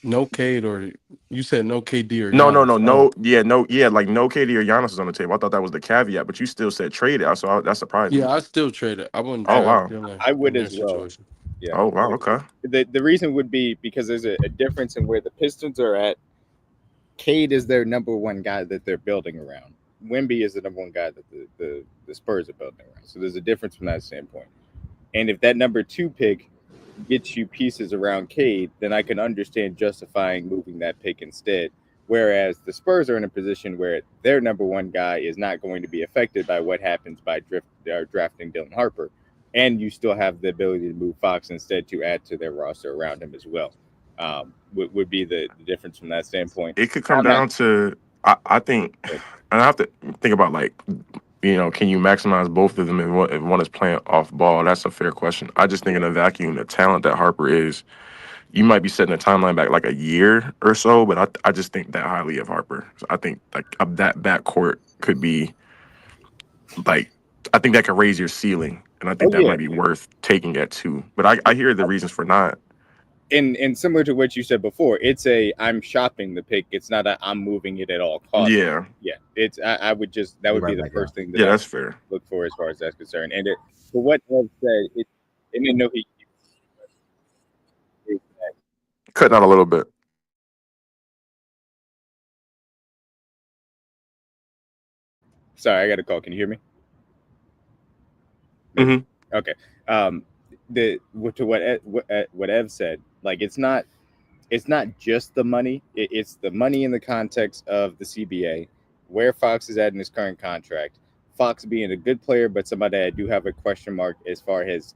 No Cade or you said no KD or No, no, Giannis. no, no, yeah, no, yeah, like no KD or Giannis was on the table. I thought that was the caveat, but you still said trade it. So that surprised Yeah, me. I still trade it. I wouldn't Oh draft wow, Dylan I in would their as well. situation. Yeah. oh wow, okay. The reason would be because there's a difference in where the Pistons are at. Cade is their number one guy that they're building around. Wemby is the number one guy that the Spurs are building around. So there's a difference from that standpoint. And if that number two pick gets you pieces around Cade, then I can understand justifying moving that pick instead. Whereas the Spurs are in a position where their number one guy is not going to be affected by what happens by drafting Dylan Harper. And you still have the ability to move Fox instead to add to their roster around him as well. Would be the difference from that standpoint. It could Now, come down to I think, and I have to think about like can you maximize both of them if one is playing off ball? That's a fair question. I just think in a vacuum, the talent that Harper is, you might be setting the timeline back like a year or so, but I just think that highly of Harper. So I think like that backcourt could be like I think that could raise your ceiling, and I oh think that yeah, might be worth taking at two. But I hear the reasons for not. and similar to what you said before, it's a I'm shopping the pick. It's not a I'm moving it at all costs. Yeah, It's I would just that Be would be right the back, first y'all. thing that yeah, I that's fair. look for as far as that's concerned. And for what Ed said, it didn't know he. Cutting out a little bit. Sorry, I got a call. Can you hear me? Maybe. Hmm. Okay. Um, to what Ev said, like it's not just the money. It's the money in the context of the CBA, where Fox is at in his current contract. Fox being a good player, but somebody I do have a question mark as far as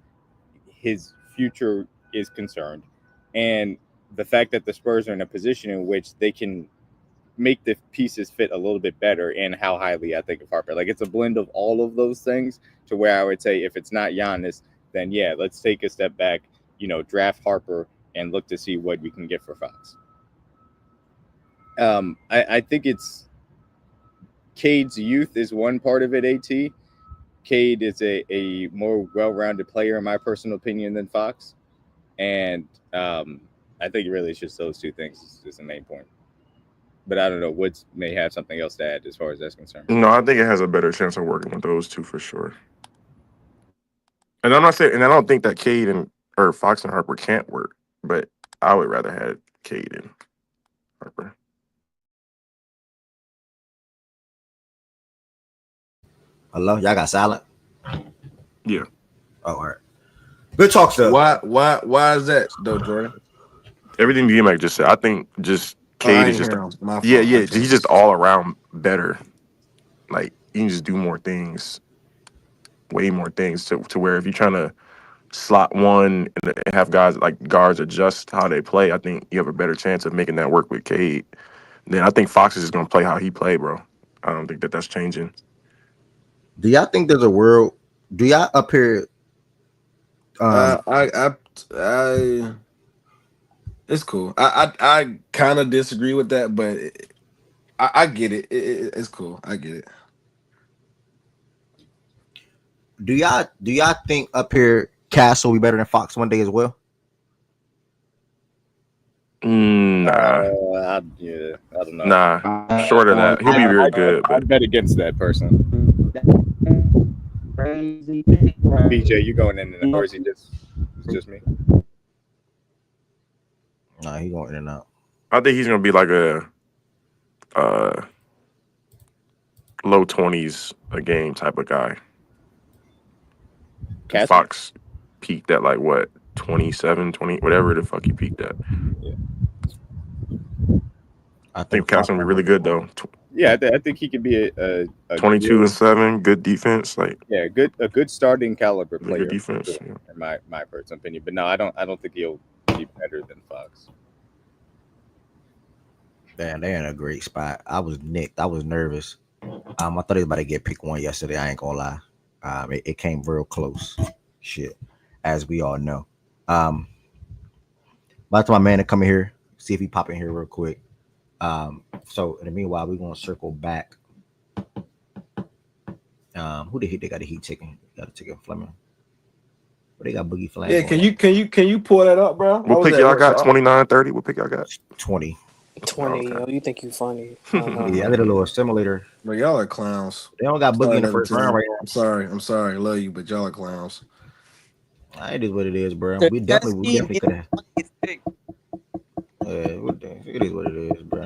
his future is concerned, and the fact that the Spurs are in a position in which they can make the pieces fit a little bit better, and how highly I think of Harper. Like it's a blend of all of those things to where I would say if it's not Giannis, then yeah, let's take a step back, draft Harper and look to see what we can get for Fox. I think it's Cade's youth is one part of it, AT. Cade is a more well-rounded player in my personal opinion than Fox. And I think really it's just those two things is the main point. But I don't know. Woods may have something else to add as far as that's concerned. No, I think it has a better chance of working with those two for sure. And I'm not saying, and I don't think that Cade and or Fox and Harper can't work, but I would rather have Cade and Harper. Hello, y'all got silent. Yeah. Oh, all right. Good talk, sir. Why is that though, Jordan? Everything DMAC just said, I think just Oh, I Cade is ain't just hear him. My yeah, fault. yeah. He's just all around better. Like you can just do more things, way more things to where if you're trying to slot one and have guys like guards adjust how they play, I think you have a better chance of making that work with Cade. Then I think Fox is just gonna play how he play, bro. I don't think that that's changing. Do y'all think there's a world? Do y'all up here? I it's cool. I kind of disagree with that, but I get it. It's cool. I get it. Do y'all think up here Castle will be better than Fox one day as well? Nah, Yeah, I don't know. nah. Short of that, he'll be very good, but I'd bet against that person. Crazy. BJ, you going in, or is he just me? Nah, he going in and out. I think he's gonna be like a uh, low 20s a game type of guy. And Castle? Fox peaked at like what 27, 20, whatever the fuck he peaked at. I I think think Cat's Fox gonna be gonna really work good for him. though. Yeah, I think he could be a 22 good, and 7, good defense, like a good starting caliber really good player, defense. sure, Yeah. in my personal opinion. But no, I don't think he'll be better than Fox. Damn, they're in a great spot. I was nicked. I was nervous. I thought he was about to get pick one yesterday. I ain't gonna lie. It came real close. Shit, as we all know. Um, Back to my man to come in here. See if he pop in here real quick. So in the meanwhile, we're gonna circle back. Who the heat they got a heat chicken? Got a chicken Fleming. But they got Boogie Flame Yeah, going can you pull that up, bro? I What was pick at y'all work, got? so 29, 30? What pick y'all got? 20. Oh, 20. okay. Oh, you think you funny? Yeah, I did a little simulator. but y'all are clowns. They don't got Boogie Sorry, in the first round 17. right I'm sorry. I'm sorry. I love you, but y'all are clowns. now. It is what it is, bro. The We best team definitely in could have. the pick. It is what it is, bro.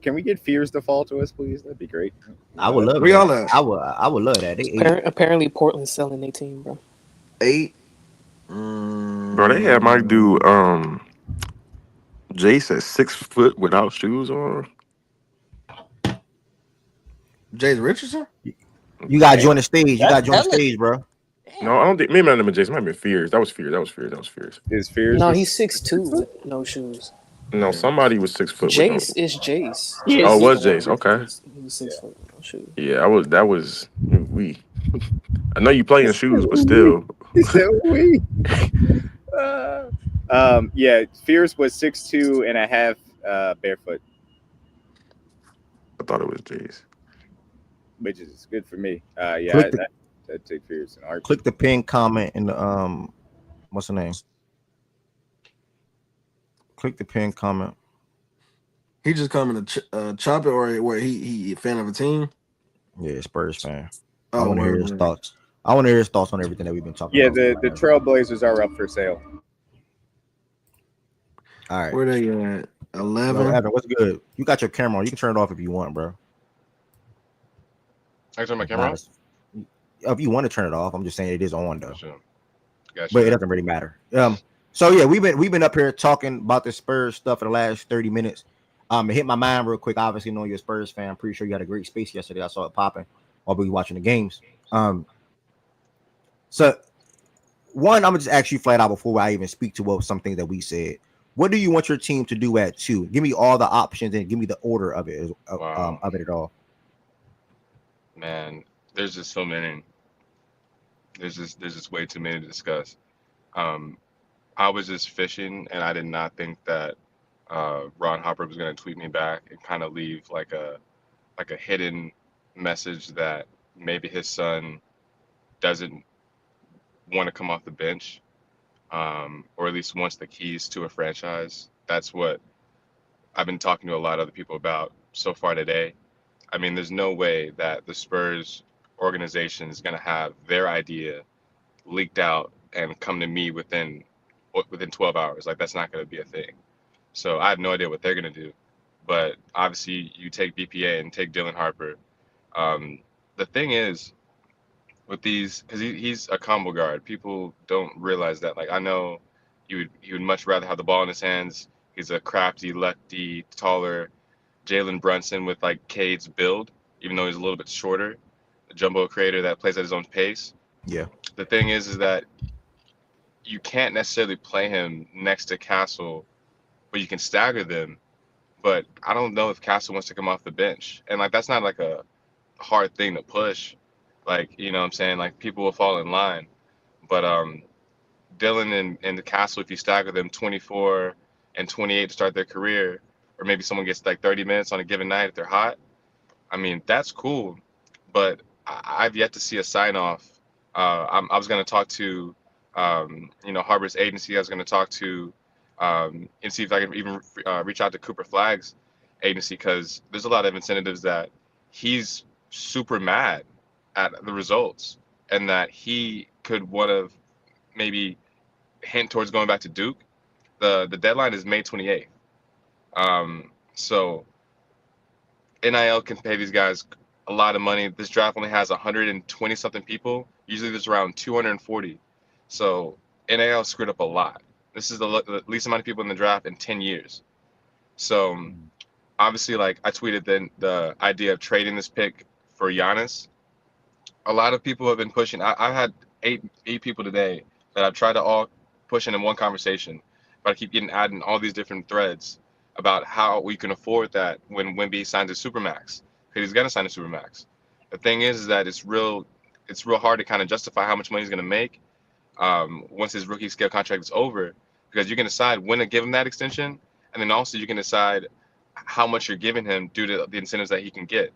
Can we get Fears to fall to us, please? That'd be great. I would love We that. all at I would love that. They ate. Apparently, Portland's selling their team, bro. 8. Bro, they had my dude Jace at 6 foot without shoes on. James Richardson? You gotta Damn. join the stage. You That's gotta join the hella. stage, bro. No, I don't think maybe not even Jace. It might have been Fears. That was Fears. That was Fears. That was Fears. Is Fears? No, the he's 6 6'2" foot? with no shoes. No, somebody was 6 foot with no. Jace is Jace. Yeah, Oh, Jace it is yeah. the was one Jace. Okay. who's 6 foot with no shoes. Yeah, I was. That was we. I know you play in He shoes, said but we. still. He said we. Yeah, Fears was 6'2" and a half barefoot, I thought it was Jace. which is good for me. Yeah, Click the I'd take Fears in a heartbeat. click the pin comment in the what's the name? Click the pin comment. He just coming to chop it, or where he a fan of a team? Yeah, Spurs fan. I Oh, want to hear word, his word. thoughts. I want to hear his thoughts on everything that we've been talking Yeah, about. the Trailblazers are up for sale. All right. Where they at? Yo, 11. Evan, what's good? You got your camera on. You can turn it off if you want, bro. I turn my If camera not, on? if you want to turn it off, I'm just saying it is on though. Sure. Got But it you. doesn't really matter. So yeah, we've been up here talking about the Spurs stuff for the last 30 minutes. It hit my mind real quick. Obviously, knowing you're a Spurs fan, I'm pretty sure you had a great space yesterday. I saw it popping while we were watching the games. So one, I'm gonna just ask you flat out before I even speak to what some things that we said. What do you want your team to do at 2? Give me all the options and give me the order of it Wow, of it all. man. There's just so many. There's just way too many to discuss. Um, I was just fishing, and I did not think that Ron Harper was going to tweet me back and kind of leave like a hidden message that maybe his son doesn't want to come off the bench, or at least wants the keys to a franchise. That's what I've been talking to a lot of other people about so far today. I mean, there's no way that the Spurs organization is going to have their idea leaked out and come to me within 12 hours. Like that's not going to be a thing. So I have no idea what they're going to do. But obviously, you take BPA and take Dylan Harper. Um, the thing is with these, because he's a combo guard. People don't realize that. Like I know you would much rather have the ball in his hands. He's a crafty lefty, taller Jalen Brunson with like Cade's build, even though he's a little bit shorter. A jumbo creator that plays at his own pace. Yeah. The thing is that you can't necessarily play him next to Castle, but you can stagger them. But I don't know if Castle wants to come off the bench, and like that's not like a hard thing to push. Like you know what I'm saying, like people will fall in line. But Dylan and the Castle, if you stagger them 24 and 28 to start their career, or maybe someone gets like 30 minutes on a given night if they're hot. I mean that's cool, but I've yet to see a sign off. I was going to talk to, Harbor's agency. I was going to talk to, and see if I can even reach out to Cooper Flag's agency because there's a lot of incentives that he's super mad at the results and that he could want to maybe hint towards going back to Duke. The deadline is May 28th. So NIL can pay these guys a lot of money. This draft only has 120 something people. Usually there's around 240. So NIL screwed up a lot. This is the least amount of people in the draft in 10 years. So obviously, like I tweeted the idea of trading this pick for Giannis. A lot of people have been pushing. I had eight people today that I've tried to all push in one conversation, but I keep getting added in all these different threads about how we can afford that when Wemby signs a supermax because he's gonna sign a supermax. The thing is that it's real hard to kind of justify how much money he's gonna make once his rookie scale contract is over because you can decide when to give him that extension, and then also you can decide how much you're giving him due to the incentives that he can get.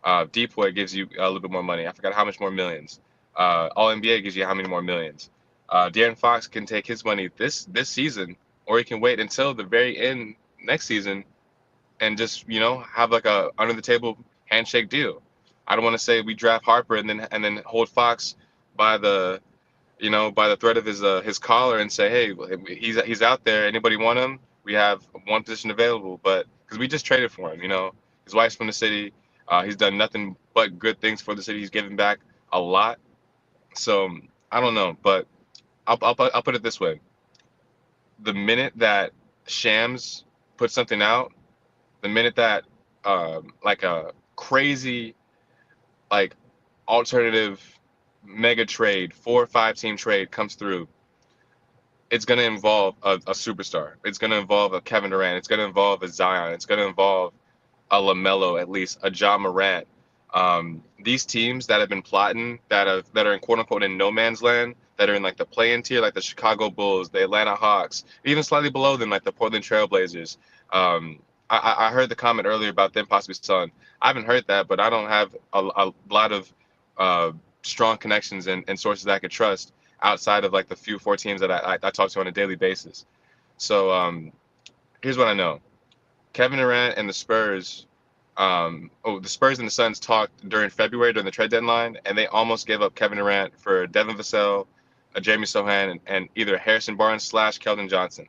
Depoy gives you a little bit more money. I forgot how much more millions. All NBA gives you how many more millions. De'Aaron Fox can take his money this season, or he can wait until the very end next season and just have like a under the table handshake deal. I don't want to say we draft Harper and then hold Fox by the by the thread of his collar and say, hey, he's out there. Anybody want him? We have one position available, but because we just traded for him, his wife's from the city. He's done nothing but good things for the city. He's given back a lot. So I don't know, but I'll put it this way: the minute that Shams puts something out, the minute that like a crazy like alternative mega trade, 4 or 5 team trade comes through, it's going to involve a superstar. It's going to involve a Kevin Durant. It's going to involve a Zion. It's going to involve a LaMelo, at least a Ja Morant. These teams that have been plotting, that are in quote unquote in no man's land, that are in like the play-in tier, like the Chicago Bulls, the Atlanta Hawks, even slightly below them, like the Portland Trailblazers. I heard the comment earlier about them possibly selling. I haven't heard that, but I don't have a lot of strong connections and sources that I could trust outside of like the few 4 teams that I talk to on a daily basis. So here's what I know. Kevin Durant and the Spurs, the Spurs and the Suns talked during February during the trade deadline, and they almost gave up Kevin Durant for Devin Vassell, a Jamie Sohan, and either Harrison Barnes / Keldon Johnson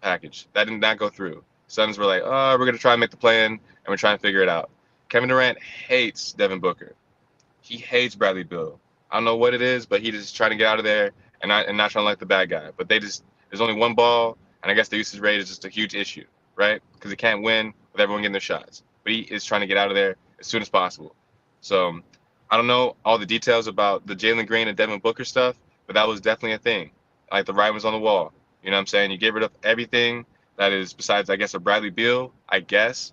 package. That did not go through. Suns were like, oh, we're gonna try and make the plan, and we're trying to figure it out. Kevin Durant hates Devin Booker. He hates Bradley Beal. I don't know what it is, but he just trying to get out of there and not trying to like the bad guy. But there's only one ball, and I guess the usage rate is just a huge issue, right? Because he can't win with everyone getting their shots. But he is trying to get out of there as soon as possible. So I don't know all the details about the Jalen Green and Devin Booker stuff, but that was definitely a thing. Like the writing was on the wall. You know what I'm saying? You get rid of everything that is besides, I guess, a Bradley Beal, I guess,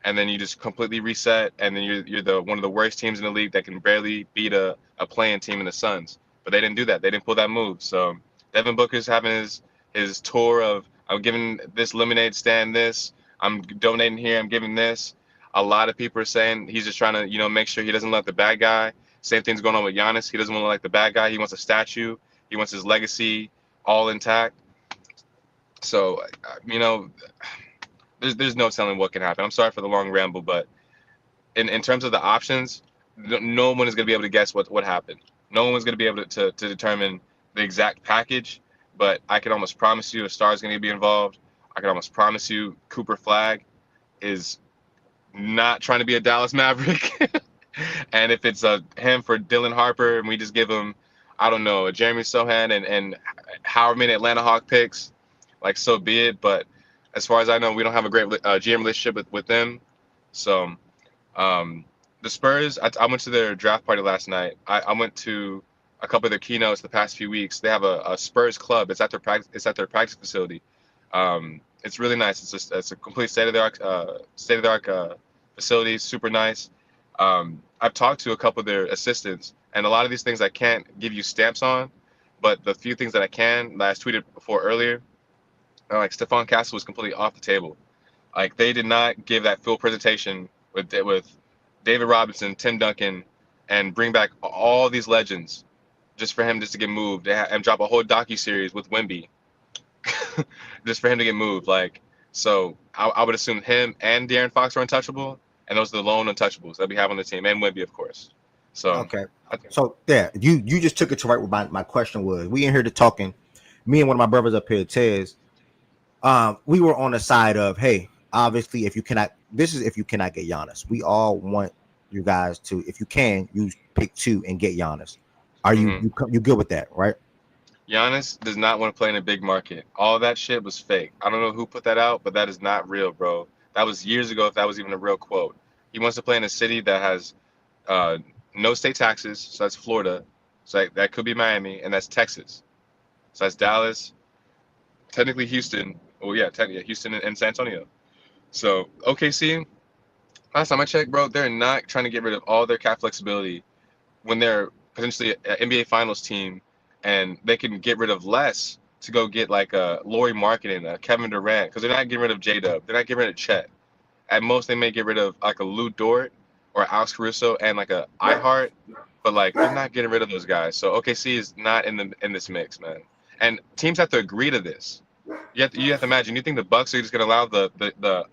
and then you just completely reset, and then you're the one of the worst teams in the league that can barely beat a playing team in the Suns. But they didn't do that. They didn't pull that move. So Devin Booker's having his tour of I'm giving this lemonade stand this, I'm donating here, I'm giving this. A lot of people are saying he's just trying to make sure he doesn't let the bad guy. Same thing's going on with Giannis. He doesn't want to like the bad guy. He wants a statue. He wants his legacy all intact. So you know there's no telling what can happen. I'm sorry for the long ramble, but in terms of the options, no one is going to be able to guess what happened. No one's going to be able to determine the exact package, but I can almost promise you a star is going to be involved. I can almost promise you Cooper Flag is not trying to be a Dallas Maverick. And if it's him for Dylan Harper and we just give him, I don't know, a Jeremy Sohan and however many Atlanta Hawk picks, like so be it. But as far as I know, we don't have a great GM relationship with them. So um, the Spurs, I went to their draft party last night. I went to a couple of their keynotes the past few weeks. They have a Spurs club. It's at their practice facility. It's really nice. It's a complete state of the art facility. Super nice. I've talked to a couple of their assistants, and a lot of these things I can't give you stamps on, but the few things that I can, that I tweeted before earlier, like Stephon Castle was completely off the table. Like they did not give that full presentation with David Robinson, Tim Duncan, and bring back all these legends just for him just to get moved and drop a whole docu series with Wemby just for him to get moved. Like so, I would assume him and De'Aaron Fox are untouchable, and those are the lone untouchables that we have on the team, and Wemby, of course. So, Okay. I, So yeah, you just took it to right where my question was. We in here to talking. Me and one of my brothers up here, Tez. We were on the side of, hey, obviously, if you cannot get Giannis, we all want you guys to, if you can, you pick two and get Giannis. Are you mhm. you good with that, right? Giannis does not want to play in a big market. All of that shit was fake. I don't know who put that out, but that is not real, bro. That was years ago, if that was even a real quote. He wants to play in a city that has uh, no state taxes, so that's Florida. So that could be Miami, and that's Texas. So that's Dallas, technically Houston. Oh yeah, technically Houston and San Antonio. So OKC, last time I checked, bro, they're not trying to get rid of all their cap flexibility when they're potentially an NBA Finals team, and they can get rid of less to go get like a Laurie Marketing, a Kevin Durant, because they're not getting rid of J Dub, they're not getting rid of Chet. At most, they may get rid of like a Lou Dort or Alex Caruso and like a iHeart, but like they're not getting rid of those guys. So OKC is not in this mix, man. And teams have to agree to this. You have to imagine. You think the Bucks are just gonna allow the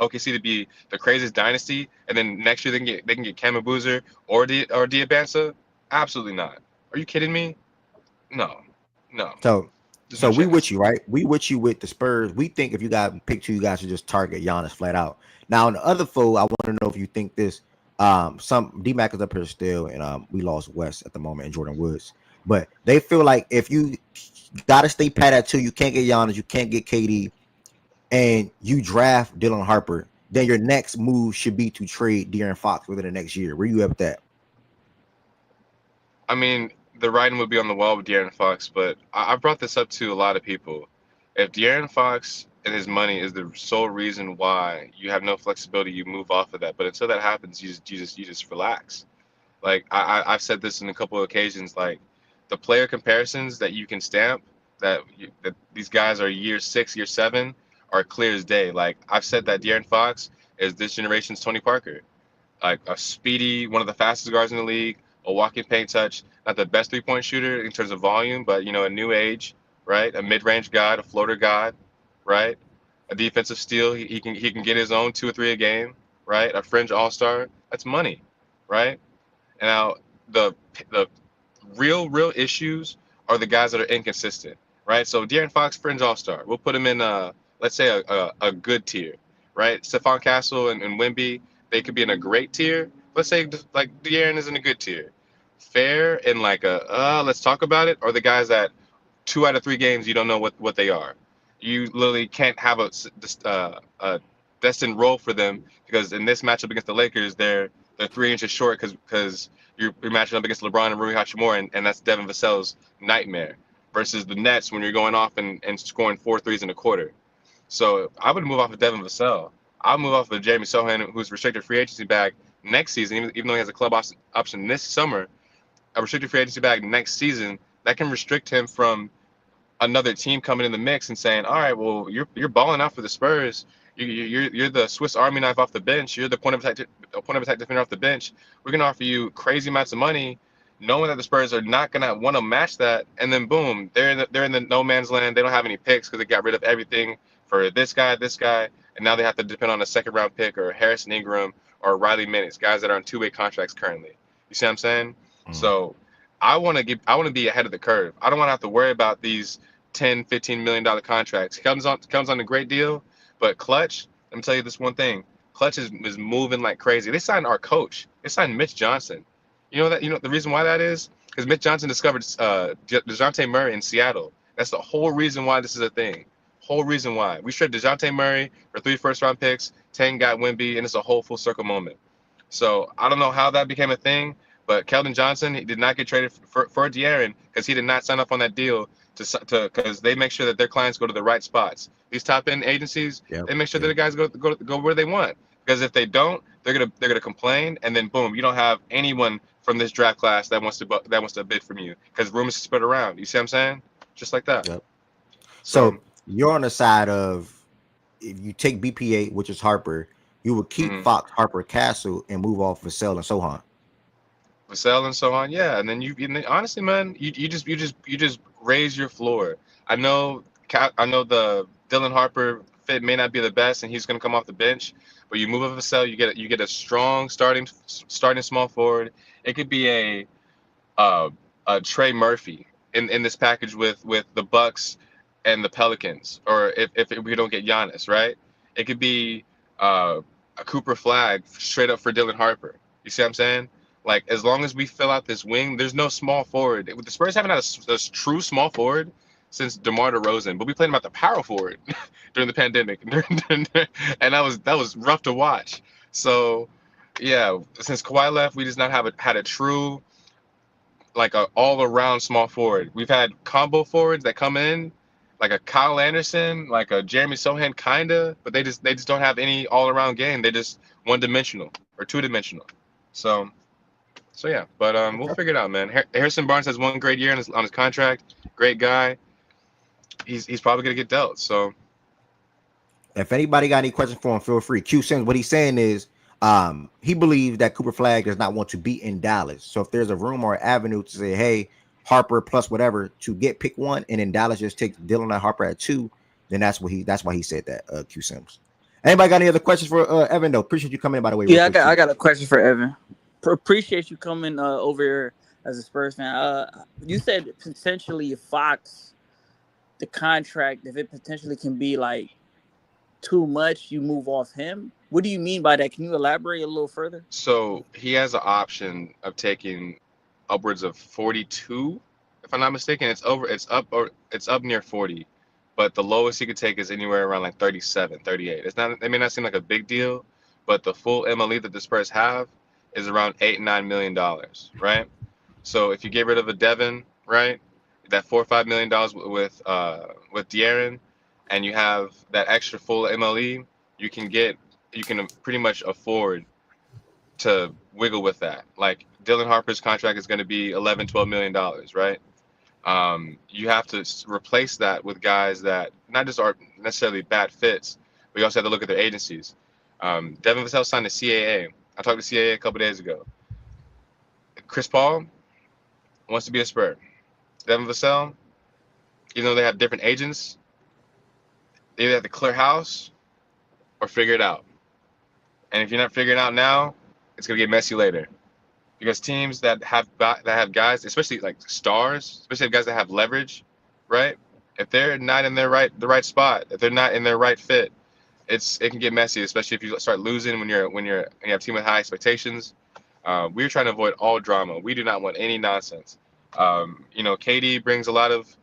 OKC to be the craziest dynasty, and then next year they can get Kemba Boozer or Diabansa? Absolutely not. Are you kidding me? No, no. So There's so no we with chance. you, right? We with you with the Spurs. We think if you got pick two, you guys should just target Giannis flat out. Now, on the other fold, I want to know if you think this. Some D Mac is up here still, and we lost West at the moment and Jordan Woods. But they feel like if you got to stay pat at two, you can't get Giannis, you can't get KD, and you draft Dylan Harper, then your next move should be to trade De'Aaron Fox within the next year. Where you at with that? I mean, the writing would be on the wall with De'Aaron Fox, but I brought this up to a lot of people. If De'Aaron Fox and his money is the sole reason why you have no flexibility, you move off of that. But until that happens, you just relax. Like I've said this in a couple of occasions. Like the player comparisons that you can stamp that these guys are year 6, year 7 are clear as day. Like I've said that De'Aaron Fox is this generation's Tony Parker, like a speedy, one of the fastest guards in the league, a walking paint touch, not the best 3-point shooter in terms of volume, but a new age, right? A mid-range god, a floater god, right? a defensive steal. He can get his own 2 or 3 a game, right? A fringe all-star. That's money, right? And now the real issues are the guys that are inconsistent, right? So De'Aaron Fox, fringe all-star. We'll put him in let's say a good tier, right? Stephon Castle and Wemby, they could be in a great tier. Let's say like De'Aaron is in a good tier. Fair and like let's talk about it, are the guys that 2 out of 3 games you don't know what they are. You literally can't have a destined role for them because in this matchup against the Lakers, they're 3 inches short because you're matching up against LeBron and Rui Hachimura, and that's Devin Vassell's nightmare. Versus the Nets when you're going off and scoring 4 threes in a quarter. So I would move off of Devin Vassell. I'll move off of Jeremy Sohan, who's restricted free agency bag next season, even though he has a club option this summer. A restricted free agency bag next season that can restrict him from another team coming in the mix and saying, "All right, well, you're balling out for the Spurs. You're the Swiss Army knife off the bench. You're the point of attack defender off the bench. We're gonna offer you crazy amounts of money, knowing that the Spurs are not gonna want to match that. And then boom, they're in the no man's land. They don't have any picks because they got rid of everything for this guy, and now they have to depend on a second round pick or Harrison Ingram or Riley Minutes, guys that are on 2-way contracts currently. You see what I'm saying? Mm. So I want to be ahead of the curve. I don't want to have to worry about these 10, $15 million contracts. Comes on a great deal, but Clutch, let me tell you this one thing. Clutch is moving like crazy. They signed our coach. They signed Mitch Johnson. You know the reason why that is? Because Mitch Johnson discovered DeJounte Murray in Seattle. That's the whole reason why this is a thing. Whole reason why. We traded DeJounte Murray for 3 first-round picks, 10 got Wemby, and it's a whole full circle moment. So I don't know how that became a thing, but Keldon Johnson, he did not get traded for De'Aaron because he did not sign up on that deal because they make sure that their clients go to the right spots. These top end agencies, Yep. they make sure that Yep. the guys go where they want. Because if they don't, they're gonna complain, and then boom, you don't have anyone from this draft class that wants to bid from you because rumors spread around. You see what I'm saying? Just like that. Yep. So, So you're on the side of if you take BPA, which is Harper, you would keep mm-hmm. Fox, Harper, Castle, and move off Vassell and Sohan. Vassell and so on. Yeah, and then honestly, man, you just raise your floor. I know the Dylan Harper fit may not be the best, and he's going to come off the bench. But you move up Vassell, you get a strong starting small forward. It could be uh, a Trey Murphy in this package with the Bucks and the Pelicans, or if we don't get Giannis, right? It could be a Cooper Flag straight up for Dylan Harper. You see what I'm saying? Like as long as we fill out this wing, there's no small forward. The Spurs haven't had a true small forward since DeMar DeRozan, but we played him at the power forward during the pandemic, and that was rough to watch. So, yeah, since Kawhi left, we just not had a true like a all around small forward. We've had combo forwards that come in, like a Kyle Anderson, like a Jeremy Sohan kinda, but they just don't have any all around game. They just 1 dimensional or 2 dimensional. So yeah, but we'll Okay. figure it out, man. Harrison Barnes has 1 great year on his contract. Great guy. He's probably gonna get dealt. So If anybody got any questions for him, feel free. Q Sims, what he's saying is he believes that Cooper Flag does not want to be in Dallas. So if there's a room or avenue to say, hey, Harper plus whatever to get pick 1, and then Dallas just takes Dylan and Harper at 2, then that's why he said that. Q Sims. Anybody got any other questions for Evan though? Appreciate you coming in, by the way. Yeah, Real I quick, got too. I got a question for Evan. Appreciate you coming over here as a Spurs fan. You said potentially Fox, the contract, if it potentially can be like too much, you move off him. What do you mean by that? Can you elaborate a little further? so he has an option of taking upwards of 42, if I'm not mistaken. It's up near 40, but the lowest he could take is anywhere around like 37, 38. It may not seem like a big deal, but the full MLE that the Spurs have is around $8-9 million, right? So if you get rid of a Devin, right, that $4 or $5 million with De'Aaron, and you have that extra full MLE, you can pretty much afford to wiggle with that. Like Dylan Harper's contract is going to be 11, $12 million, right? You have to replace that with guys that not just are necessarily bad fits, but you also have to look at their agencies. Devin Vassell signed to CAA. I talked to CAA a couple days ago. Chris Paul wants to be a Spur. Devin Vassell, even though they have different agents, They either have to clear house or figure it out. And if you're not figuring it out now, it's gonna get messy later. Because teams that have guys, especially like stars, especially guys that have leverage, right? If they're not in the right spot, if they're not in their right fit, it can get messy, especially if you start losing when you have a team with high expectations. We're trying to avoid all drama. We do not want any nonsense. KD brings a lot of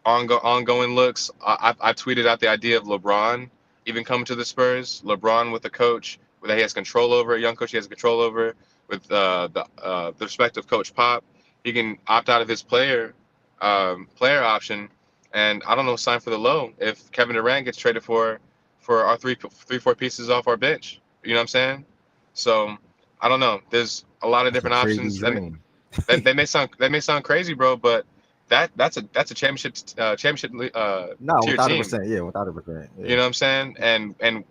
ongoing looks. I tweeted out the idea of LeBron even coming to the Spurs. LeBron with a coach that he has control over, a young coach he has control over, with the respect of Coach Pop. He can opt out of his player option, and I don't know, sign for the low if Kevin Durant gets traded for our four pieces off our bench. You know what I'm saying? So I don't know. There's a lot of That's a different crazy options. dream. That may sound crazy, bro, but that's a championship No, tier without a team. percent. Yeah, without a percent. You Yeah. know what I'm saying? And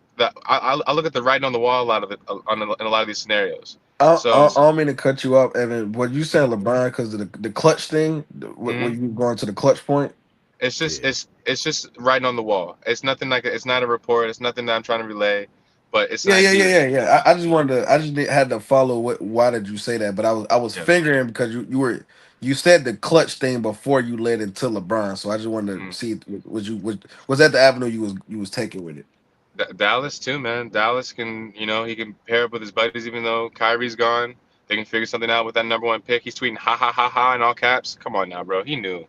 I look at the writing on the wall a lot of it in a lot of these scenarios. I So don't mean to cut you off, Evan. What you saying, LeBron, because of the clutch thing? When mhm, you going to the clutch point? it's just Yeah. it's just writing on the wall. It's nothing like it's not a report. It's nothing that I'm trying to relay, but it's an Yeah, yeah, yeah, idea. yeah, yeah. I just wanted to. Had to follow. Why did you say that? But I was Yeah. figuring because you said the clutch thing before you led into LeBron. So I just wanted to Mm. see was that the avenue you was taking with it? Dallas too, man. Dallas can, he can pair up with his buddies, even though Kyrie's gone. They can figure something out with that number one pick. He's tweeting "ha ha ha ha" in all caps. Come on now, bro. He knew,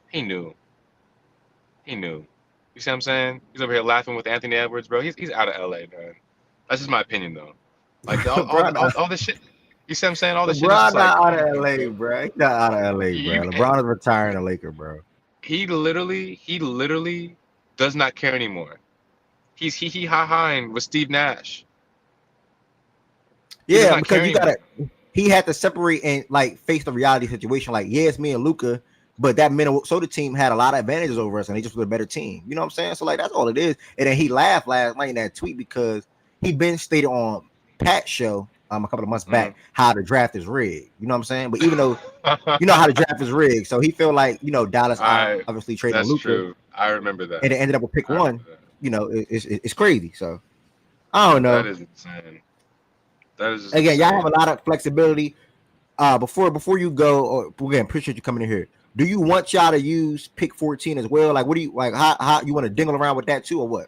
he knew. You see what I'm saying? He's over here laughing with Anthony Edwards, bro. He's out of LA, man. That's just my opinion, though. Like LeBron, all this shit. You see what I'm saying? All this shit is just LeBron like, not come out on, of LA, bro. bro. He's not out of LA, bro. You, LeBron is retiring a Laker, bro. he literally does not care anymore. He's hee ha haing with Steve Nash. He does Yeah, not care because you anymore. gotta. He had to separate and like face the reality situation. Like, yeah, it's me and Luca, but that Minnesota team had a lot of advantages over us, and they just were a better team. You know what I'm saying? So like, that's all it is. And then he laughed last night in that tweet because he been stated on Pat's show a couple of months back how the draft is rigged. You know what I'm saying? But even though you know how the draft is rigged, so he felt like Dallas I obviously trading That's Luca, true. I remember and that. it ended up with pick I remember one. that. It's crazy. So I don't That know. is insane. That is just Again, y'all have insane. a lot of flexibility. Before you go, or again, appreciate you coming in here. Do you want y'all to use pick 14 as well? Like, what do you like? How you want to dingle around with that too, or what?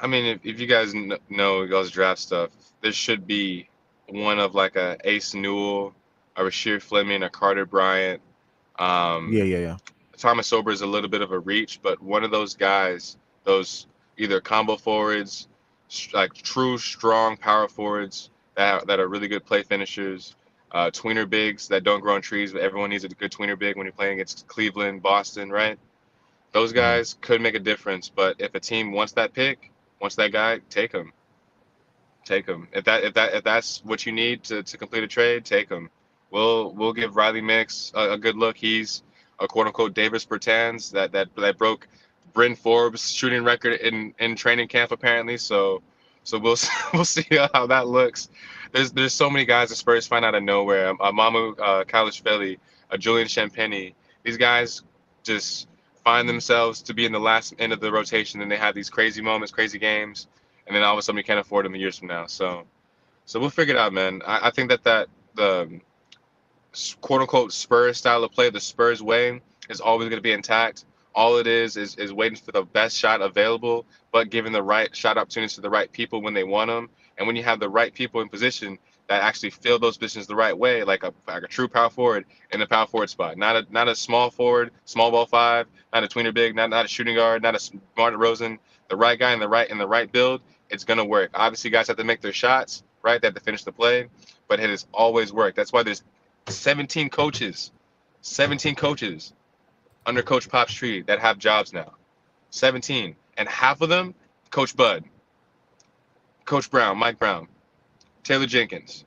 I mean, if you guys know y'all's draft stuff, there should be one of like a Ace Newell, a Rasheer Fleming, a Carter Bryant. Yeah, Um, yeah, yeah. Thomas Sober is a little bit of a reach, but one of those guys, those either combo forwards, like true strong power forwards that are really good play finishers, tweener bigs that don't grow on trees, but everyone needs a good tweener big when you're playing against Cleveland, Boston, right? Those Mhm. guys could make a difference, but if a team wants that pick, wants that guy, take him. Take him. If that's what you need to complete a trade, take him. We'll give Riley Mix a good look. He's a quote unquote Davis Bertans that broke Bryn Forbes' shooting record in training camp apparently. So we'll we'll see how that looks. There's so many guys the Spurs find out of nowhere. Mamu Kalishvili, Julian Champagny. These guys just find themselves to be in the last end of the rotation, and they have these crazy moments, crazy games, and then all of a sudden we can't afford them years from now. So we'll figure it out, man. I think that the quote unquote Spurs style of play, the Spurs way, is always going to be intact. All it is waiting for the best shot available, but giving the right shot opportunities to the right people when they want them. And when you have the right people in position that actually fill those positions the right way, like a true power forward in the power forward spot, not a small forward, small ball five, not a tweener big, not a shooting guard, not a Smart Rosen, the right guy in the right build, it's gonna work. Obviously, guys have to make their shots, right? They have to finish the play, but it has always worked. That's why there's 17 coaches, 17 coaches under Coach Pop's tree that have jobs now. 17. And half of them, Coach Bud, Coach Brown, Mike Brown, Taylor Jenkins.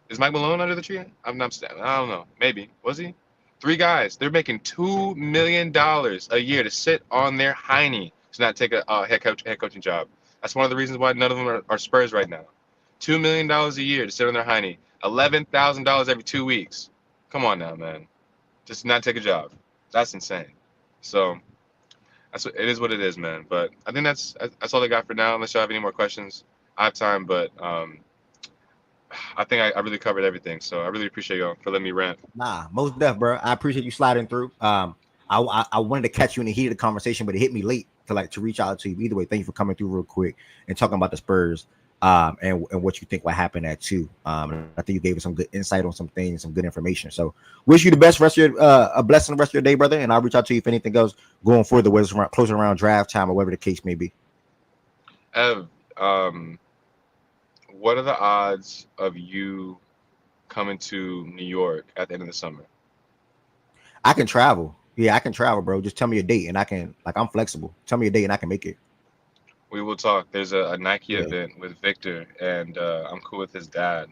Is Mike Malone under the tree? I don't know. Maybe. Was he? Three guys. They're making $2 million a year to sit on their hiney to not take a head coaching job. That's one of the reasons why none of them are Spurs right now. $2 million a year to sit on their hiney. $11,000 every 2 weeks. Come on now, man. Just not take a job. That's insane. So it is what it is, man. But I think that's all I got for now. Unless y'all have any more questions, I have time. But I think I really covered everything. So I really appreciate y'all for letting me rant. Nah, most def, bro. I appreciate you sliding through. I wanted to catch you in the heat of the conversation, but it hit me late to reach out to you. Either way, thank you for coming through real quick and talking about the Spurs. And what you think will happen at two. I think you gave us some good insight on some things, some good information. So wish you the best rest of your a blessing the rest of your day, brother. And I'll reach out to you if anything goes going further, whether it's around, closer around draft time or whatever the case may be. Ev, what are the odds of you coming to New York at the end of the summer? I can travel. Yeah, I can travel, bro. Just tell me a date and I can I'm flexible. Tell me a date and I can make it. We will talk. There's a Nike Yeah. event with Victor, and I'm cool with his dad.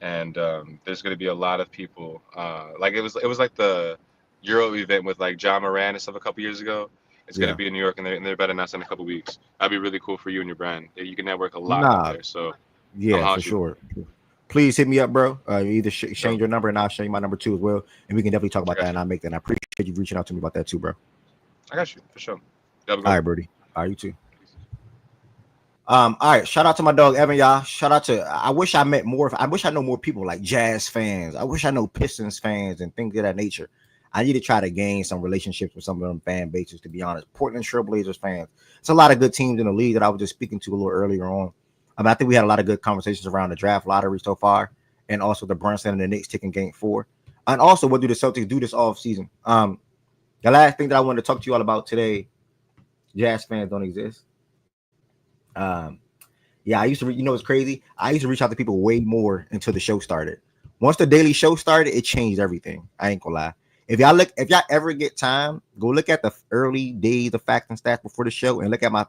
And there's going to be a lot of people. Like it was like the Euro event with like John Moran and stuff a couple years ago. It's going to Yeah. be in New York, and they're about to announce in a couple weeks. That'd be really cool for you and your brand. You can network a lot up Nah, there. So I'm yeah, for holler. sure. Please hit me up, bro. You either Yo, exchange your number and I'll show you my number too as well. And we can definitely talk I about that got and you. I'll make that. And I appreciate you reaching out to me about that too, bro. I got you for sure. Have a good All one. right, Birdie. All right, you too. All right. Shout out to my dog Evan, y'all. Shout out to I wish I met more. I wish I know more people like Jazz fans. I wish I know Pistons fans and things of that nature. I need to try to gain some relationships with some of them fan bases, to be honest. Portland Trailblazers fans. It's a lot of good teams in the league that I was just speaking to a little earlier on. I think we had a lot of good conversations around the draft lottery so far, and also the Brunson and the Knicks taking game 4. And also, what do the Celtics do this off season? The last thing that I wanted to talk to you all about today, Jazz fans don't exist. Um, yeah, I used to, it's crazy. I used to reach out to people way more until the show started. Once the daily show started, it changed everything. I ain't gonna lie. If y'all ever get time, go look at the early days of facts and stats before the show, and look at my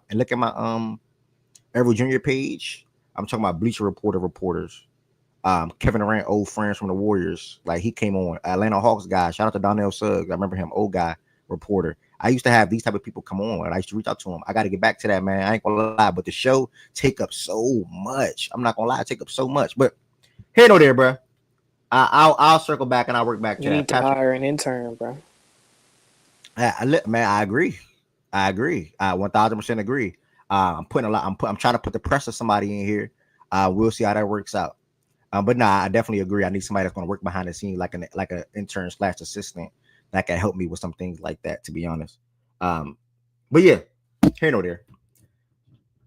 Everett Junior page. I'm talking about Bleacher Reporter reporters. Kevin Durant, old friends from the Warriors. Like he came on Atlanta Hawks guy. Shout out to Donnell Suggs. I remember him, old guy reporter. I used to have these type of people come on, and I used to reach out to them. I got to get back to that, man. I ain't gonna lie, but the show take up so much. I'm not gonna lie, take up so much. But here no there, bro. I'll circle back and I'll work back to You that. need to Pastor, hire an intern, bro. man, I agree. I agree. I 1000% agree. I'm putting a lot. I'm trying to put the press of somebody in here. We'll see how that works out. But nah, I definitely agree. I need somebody that's going to work behind the scenes, like an intern / assistant that can help me with some things like that. To be honest, but yeah, here no there,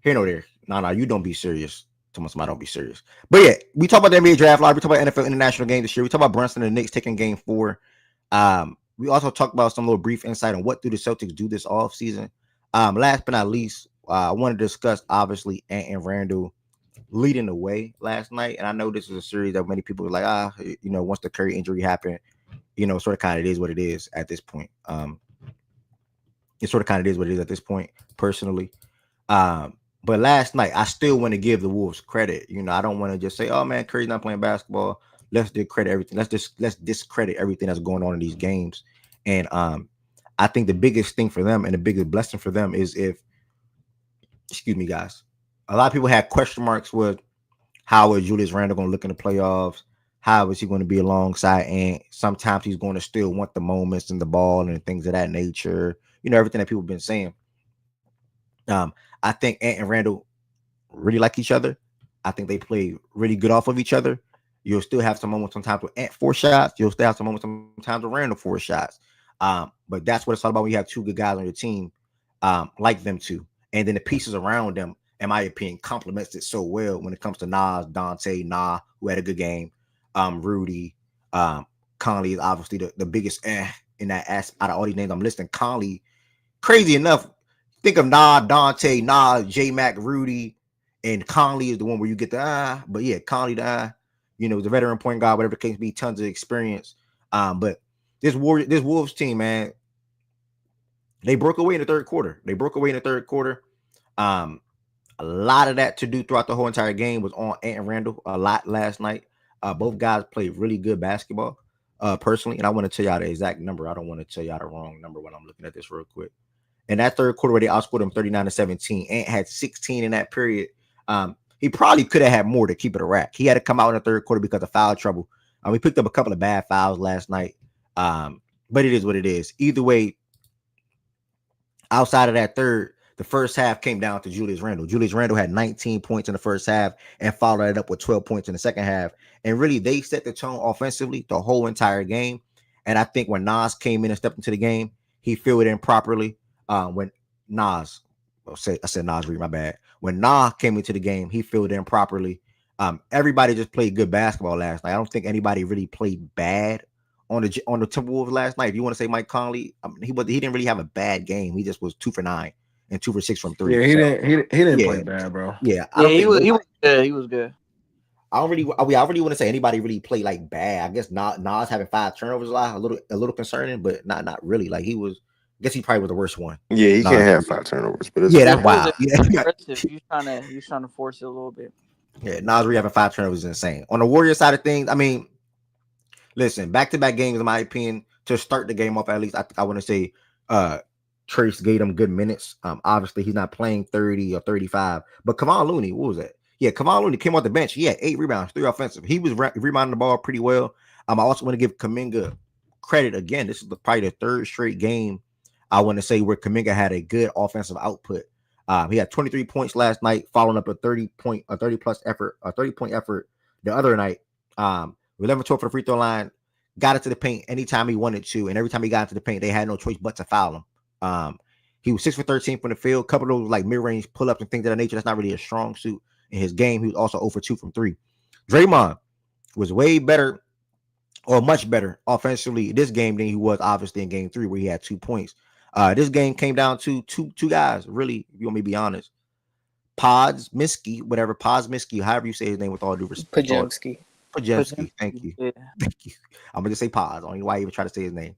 here no there. No, you don't be serious. Somebody don't be serious. But yeah, we talk about the NBA draft lottery. We talk about NFL international game this year. We talk about Brunson and the Knicks taking game 4. We also talked about some little brief insight on what do the Celtics do this off season. Last but not least, I want to discuss obviously Ant and Randle leading the way last night. And I know this is a series that many people were like, once the Curry injury happened, sort of kind of it is what it is at this point. It sort of kind of is what it is at this point, personally. But last night, I still want to give the Wolves credit. I don't want to just say, oh man, Curry's not playing basketball. Let's discredit everything. Let's discredit everything that's going on in these games. And I think the biggest thing for them and the biggest blessing for them is excuse me, guys. A lot of people had question marks with how is Julius Randle going to look in the playoffs? How is he going to be alongside Ant? Sometimes he's going to still want the moments and the ball and things of that nature. Everything that people have been saying. I think Ant and Randle really like each other. I think they play really good off of each other. You'll still have some moments sometimes with Ant 4 shots. You'll still have some moments sometimes with Randle 4 shots. But that's what it's all about when you have two good guys on your team, like them two. And then the pieces around them, in my opinion, complements it so well when it comes to Nas, Dante, who had a good game, Rudy, Conley is obviously the biggest in that ass out of all these names I'm listing. Conley, crazy enough, think of Dante, J Mac, Rudy, and Conley is the one where you get the but yeah, Conley the the veteran point guard, whatever the case be, tons of experience. But this Wolves team, man, they broke away in the third quarter. A lot of that to do throughout the whole entire game was on Ant and Randle a lot last night. Both guys played really good basketball, personally, and I want to tell y'all the exact number. I don't want to tell y'all the wrong number when I'm looking at this real quick. In that third quarter where they outscored them 39-17, Ant had 16 in that period. He probably could have had more to keep it a rack. He had to come out in the third quarter because of foul trouble. We picked up a couple of bad fouls last night, but it is what it is. Either way, Outside of that third, the first half came down to Julius Randle. Julius Randle had 19 points in the first half and followed it up with 12 points in the second half. And really, they set the tone offensively the whole entire game. And I think when Nas came in and stepped into the game, he filled it in properly. When Nas, I said Nas Reed, my bad. When Nas came into the game, he filled in properly. Everybody just played good basketball last night. I don't think anybody really played bad on the Timberwolves last night. If you want to say Mike Conley, he didn't really have a bad game. He just was 2 for 9 and 2 for 6 from Yeah, three. he So didn't. He didn't yeah, play bad, bro. yeah. I Yeah, don't think he nobody. was good. He was good. I don't really. I really want to say anybody really played like bad. I guess Nas having 5 turnovers a little concerning, but not really. Like he was. I guess he probably was the worst one. Yeah, he can't Nas. have 5 turnovers, but it's Yeah, Yeah, that's cool. it was wild. Yeah, aggressive. You trying to force it a little bit. yeah. Nas having 5 turnovers is insane. On the Warriors side of things, I mean, listen, back-to-back games, in my opinion, to start the game off, at least I want to say Trace gave him good minutes. Obviously he's not playing 30 or 35, but Kevon Looney, what was that? Yeah, Kevon Looney came off the bench. He had 8 rebounds, 3 offensive. He was rebounding the ball pretty well. I also want to give Kuminga credit again. This is probably the third straight game I want to say where Kuminga had a good offensive output. He had 23 points last night, following up a 30 plus effort, a 30-point effort the other night. 11-12 for the free throw line, got into the paint anytime he wanted to, and every time he got into the paint, they had no choice but to foul him. He was 6 for 13 from the field, couple of those like mid-range pull-ups and things of that nature. That's not really a strong suit in his game. He was also 0 for 2 from 3. Draymond was way better or much better offensively this game than he was obviously in game 3 where he had 2 points. This game came down to two guys, really, if you want me to be honest. Podsmiski, however you say his name with all due respect. Pajemski. Pajemski, thank you. Yeah. Thank you. I'm gonna just say Pods. I don't know why I even try to say his name.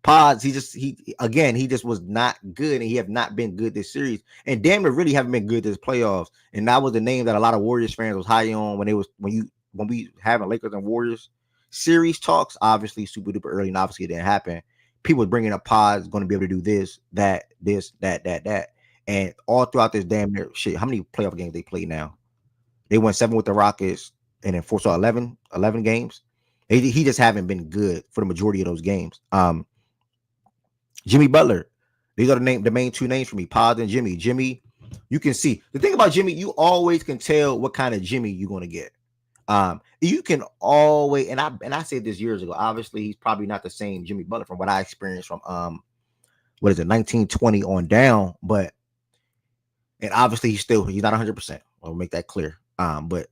Pods, he just was not good, and he have not been good this series, and damn it, really haven't been good this playoffs. And that was the name that a lot of Warriors fans was high on when we having Lakers and Warriors series talks. Obviously, super duper early, and obviously it didn't happen. People bringing up Pods going to be able to do this, that, and all throughout this damn near shit. How many playoff games they played now? They won 7 with the Rockets, and then 11 games. He just haven't been good for the majority of those games. Jimmy Butler. These are the main 2 names for me, Pods and Jimmy. Jimmy, you can see the thing about Jimmy, you always can tell what kind of Jimmy you're going to get. You can always, and I said this years ago, obviously he's probably not the same Jimmy Butler from what I experienced from 1920 on down, but and obviously he's not 100%. I'll make that clear. But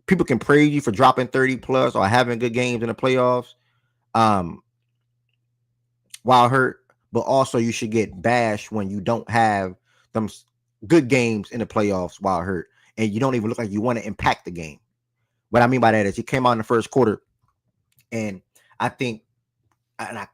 people can praise you for dropping 30 plus or having good games in the playoffs. While hurt, but also you should get bashed when you don't have them good games in the playoffs while hurt, and you don't even look like you want to impact the game. What I mean by that is he came out in the first quarter, and I think I'm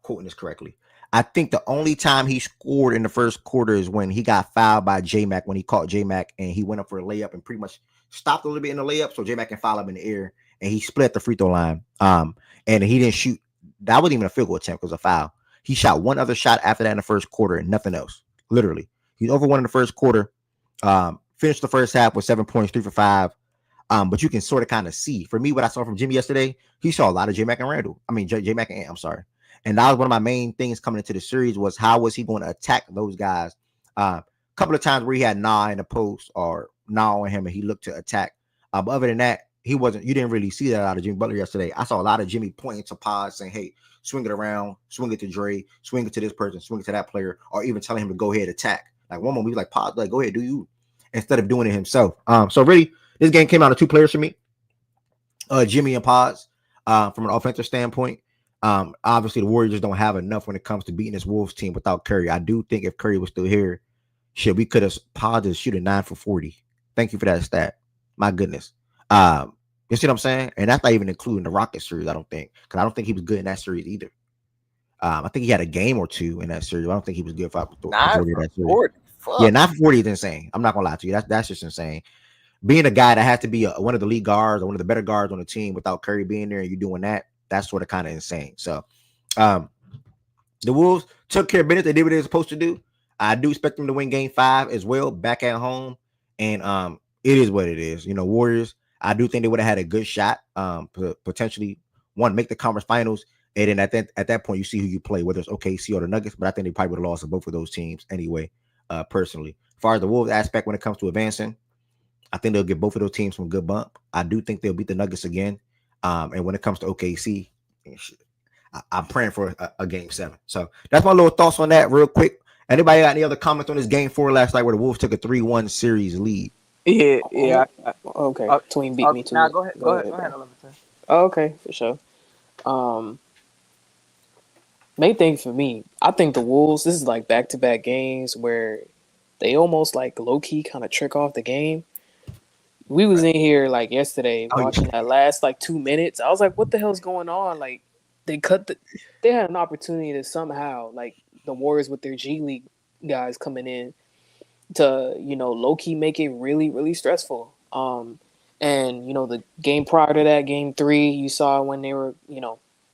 quoting this correctly. I think the only time he scored in the first quarter is when he got fouled by J-Mac, when he caught J-Mac and he went up for a layup and pretty much stopped a little bit in the layup, so J-Mac can foul him in the air, and he split the free throw line. And he didn't shoot. That wasn't even a field goal attempt, it was a foul. He shot one other shot after that in the first quarter and nothing else. Literally. He's over 1 in the first quarter. Finished the first half with 7 points, 3 for 5. But you can sort of kind of see. For me, what I saw from Jimmy yesterday, he saw a lot of J-Mac and Randle. I mean, J-Mac and Ant, I'm sorry. And that was one of my main things coming into the series was how was he going to attack those guys? A couple of times where he had Nah in the post or Nah on him and he looked to attack. But other than that, you didn't really see that out of Jimmy Butler yesterday. I saw a lot of Jimmy pointing to Pods saying, hey, swing it around, swing it to Dre, swing it to this person, swing it to that player, or even telling him to go ahead attack. Like one moment we was like, Pods, like, go ahead, do you, instead of doing it himself. So really, this game came out of 2 players for me, Jimmy and Pods, from an offensive standpoint. Obviously, the Warriors don't have enough when it comes to beating this Wolves team without Curry. I do think if Curry was still here, shit, we could have Pods is shooting 9 for 40. Thank you for that stat. My goodness. You see what I'm saying? And that's not even including the Rockets series, I don't think. Because I don't think he was good in that series either. I think he had a game or 2 in that series. I don't think he was good for the majority of that series. 40. Fuck. Yeah, 9 for 40 is insane. I'm not gonna lie to you. That's just insane. Being a guy that has to be one of the lead guards or one of the better guards on the team without Curry being there and you doing that, that's sort of kind of insane. So the Wolves took care of business. They did what they were supposed to do. I do expect them to win game 5 as well, back at home. And it is what it is. You know, Warriors, I do think they would have had a good shot to potentially, one, make the conference finals, And then at that point, you see who you play, whether it's OKC or the Nuggets. But I think they probably would have lost to both of those teams anyway. Personally, as far as the Wolves aspect when it comes to advancing, I think they'll give both of those teams some good bump. I do think they'll beat the Nuggets again. And when it comes to OKC, I'm praying for a game 7. So that's my little thoughts on that, real quick. Anybody got any other comments on this game 4 last night where the Wolves took a 3-1 series lead? Yeah, Oh, yeah. okay. Tween beat me to Now it. go ahead, Go ahead, go ahead, bro. Elementor. Oh, okay, for sure. Um, Main thing for me, I think the Wolves. This is like back-to-back games where they almost like low-key kind of trick off the game. We was in here like yesterday Oh, watching that last like 2 minutes. I was like, what the hell's going on? Like they they had an opportunity to somehow like the Warriors with their G League guys coming in to, low key make it really, really stressful. And the game prior to that, game 3, you saw when they were,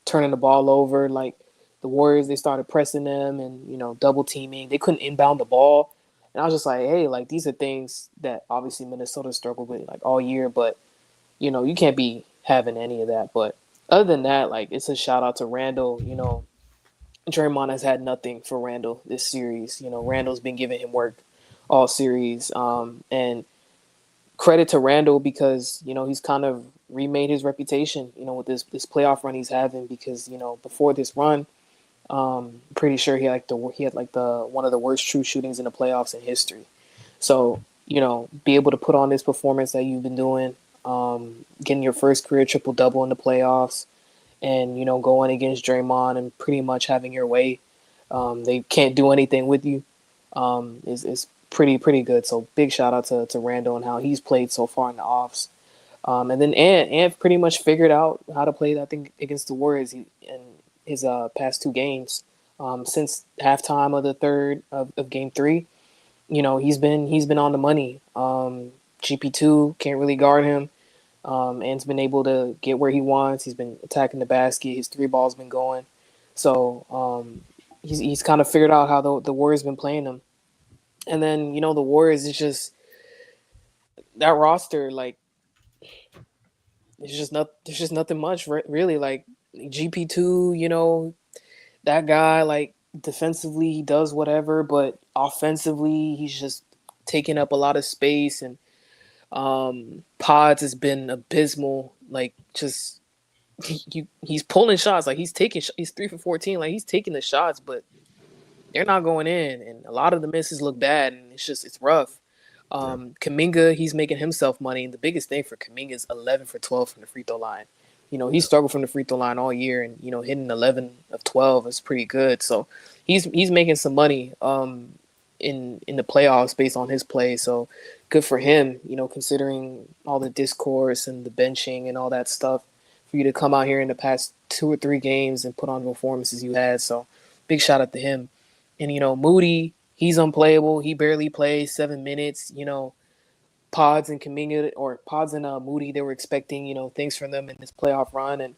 turning the ball over, like the Warriors, they started pressing them and, double teaming. They couldn't inbound the ball. And I was just like, hey, like these are things that obviously Minnesota struggled with like all year, but you can't be having any of that. But other than that, like it's a shout out to Randle. Draymond has had nothing for Randle this series. Randle's been giving him work all series. And credit to Randle because, he's kind of remade his reputation, with this playoff run he's having because, before this run, pretty sure he had like the one of the worst true shootings in the playoffs in history. So, be able to put on this performance that you've been doing, getting your first career triple double in the playoffs, and going against Draymond and pretty much having your way. They can't do anything with you. Is pretty good. So big shout out to Randall and how he's played so far in the offs. And then Ant pretty much figured out how to play, I think, against the Warriors in his past 2 games. Since halftime of the third of game 3, he's been on the money. GP2 can't really guard him. Ant's been able to get where he wants. He's been attacking the basket. His 3 ball's been going. So he's kind of figured out how the Warriors been playing him. And then the Warriors is just that roster. Like there's just nothing much really. Like GP2, that guy. Like defensively he does whatever, but offensively he's just taking up a lot of space. And Pods has been abysmal. Like just he's pulling shots. Like he's 3 for 14. Like he's taking the shots, but they're not going in, and a lot of the misses look bad, and it's rough. Kuminga, he's making himself money, and the biggest thing for Kuminga is 11 for 12 from the free throw line. He struggled from the free throw line all year, and hitting 11 of 12 is pretty good. So he's making some money in the playoffs based on his play. So good for him. Considering all the discourse and the benching and all that stuff, for you to come out here in the past 2 or 3 games and put on the performances you had. So big shout out to him. And Moody, he's unplayable. He barely plays 7 minutes. Pods and Kuminga or Pods and Moody, they were expecting things from them in this playoff run, and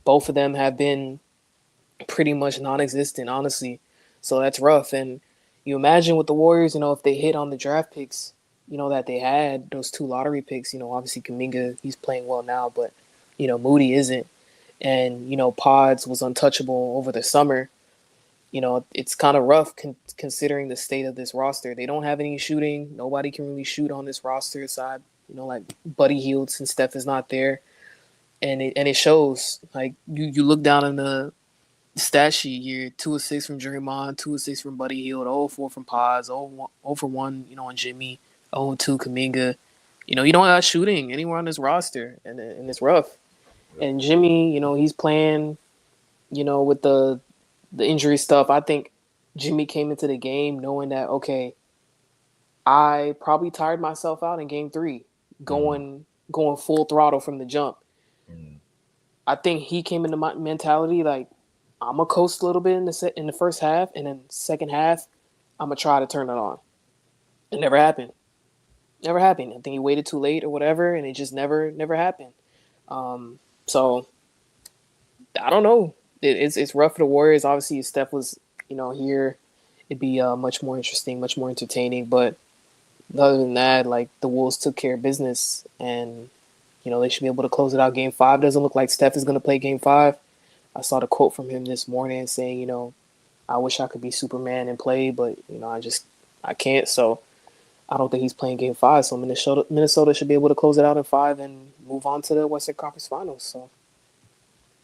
both of them have been pretty much non-existent, honestly. So that's rough. And you imagine with the Warriors, if they hit on the draft picks, that they had, those 2 lottery picks. Obviously Kuminga, he's playing well now, but Moody isn't. And Pods was untouchable over the summer. It's kind of rough considering the state of this roster. They don't have any shooting. Nobody can really shoot on this roster side. Like Buddy Hield since Steph is not there, and it shows. Like you look down in the stat sheet here: 2 of 6 from Draymond, 2 of 6 from Buddy Hield, 0 of 4 from Paz, 0 for 1, on Jimmy, 0 2 Kuminga. You don't have shooting anywhere on this roster, and it's rough. And Jimmy, he's playing, with the injury stuff. I think Jimmy came into the game knowing that, okay, I probably tired myself out in game 3, going full throttle from the jump. I think he came into my mentality like, I'm gonna coast a little bit in the first half, and then second half, I'm gonna try to turn it on. It never happened. Never happened. I think he waited too late or whatever, and it just never happened. So I don't know. It's rough for the Warriors. Obviously, if Steph was here, it'd be much more interesting, much more entertaining. But other than that, like the Wolves took care of business, and they should be able to close it out. Game 5 doesn't look like Steph is going to play Game 5. I saw the quote from him this morning saying, I wish I could be Superman and play, but I can't. So I don't think he's playing Game 5. So Minnesota should be able to close it out in 5 and move on to the Western Conference Finals. So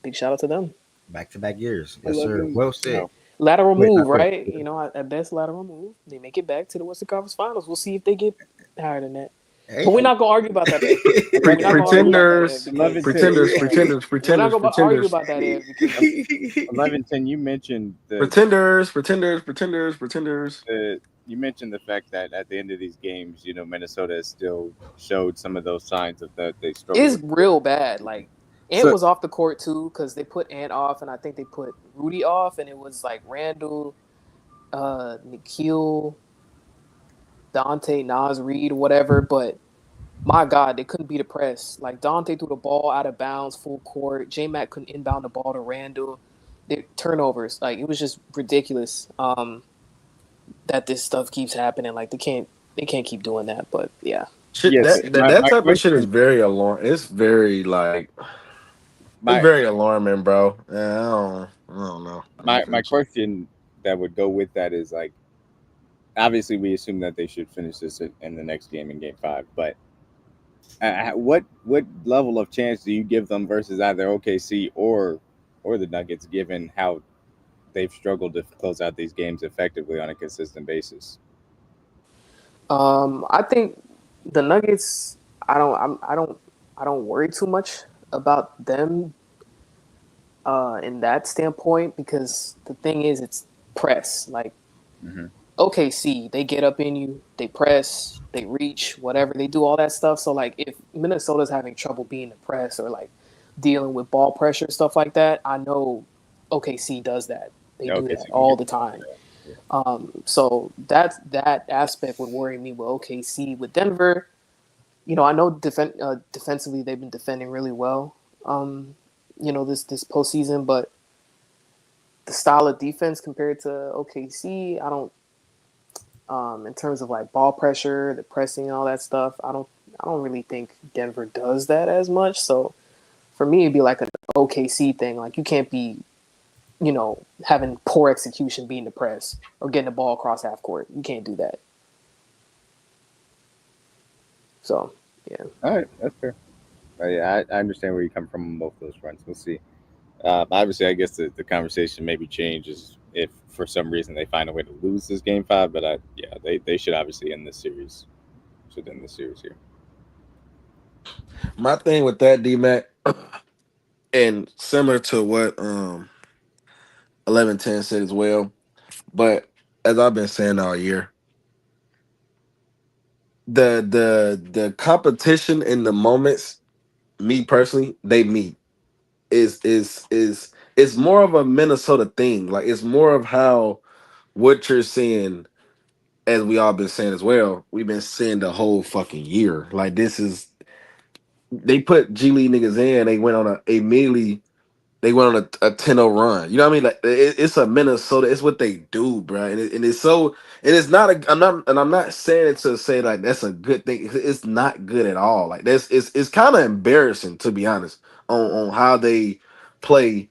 big shout out to them. Back-to-back years. Yes, sir. 11, Well you said. know, Lateral Wait, move, not quick. right? At best, lateral move. They make it back to the Western Conference Finals. We'll see if they get higher than that. But we're Hey. not gonna argue about that, Ev. We're not gonna argue about that, Ev, Pretenders, 11, because 10. pretenders, Hey, pretenders, we're not pretenders, gonna argue pretenders, about that, Ev, because 11, 10. You mentioned pretenders, pretenders, pretenders, pretenders. you mentioned the fact that at the end of these games, Minnesota has still showed some of those signs of that they struggle it's with. real bad. Like Ant So was off the court too because they put Ant off, and I think they put Rudy off, and it was like Randle, Nikhil, Dante, Nas Reed, whatever. But my God, they couldn't beat the press. Like Dante threw the ball out of bounds, full court. J Mac couldn't inbound the ball to Randle. They turnovers, like it was just ridiculous. That this stuff keeps happening. Like they can't keep doing that. But yeah, Shit, yes, that my type of shit is question, very alarming. It's very like it's my very alarming, bro. Yeah, I don't know. my question that would go with that is like, obviously we assume that they should finish this in the next game in Game 5, but what level of chance do you give them versus either OKC or the Nuggets, given how they've struggled to close out these games effectively on a consistent basis? I think the Nuggets. I don't worry too much about them in that standpoint because the thing is, it's press. Like Mm-hmm. OKC, they get up in you, they press, they reach, whatever, they do all that stuff. So like if Minnesota's having trouble being the press or like dealing with ball pressure, stuff like that, I know OKC does that. They do Okay, that so you all get the time. yeah. So that aspect would worry me with OKC. With Denver, I know defensively they've been defending really well. This postseason, but the style of defense compared to OKC, I don't. In terms of like ball pressure, the pressing, all that stuff, I don't really think Denver does that as much. So for me, it'd be like an OKC thing. Like you can't be, having poor execution being the press or getting the ball across half court. You can't do that. So yeah. All right, that's fair. Yeah, I understand where you come from on both those fronts. We'll see. Obviously, I guess the conversation maybe changes if for some reason they find a way to lose this Game 5. But they should obviously end this series. Should end this series here. My thing with that, D Mac, and similar to what 1110 said as well, but as I've been saying all year, the competition in the moments, me personally, they meet is more of a Minnesota thing. Like it's more of how what you're seeing, as we all been saying as well. We've been seeing the whole fucking year. Like this is they put G League niggas in. They went on a immediately. They went on a 10-0 run. You know what I mean? Like it's a Minnesota. It's what they do, bro. And it's so. And it's not a. I'm not saying it to say like that's a good thing. It's not good at all. Like that's. It's kind of embarrassing to be honest on how they play,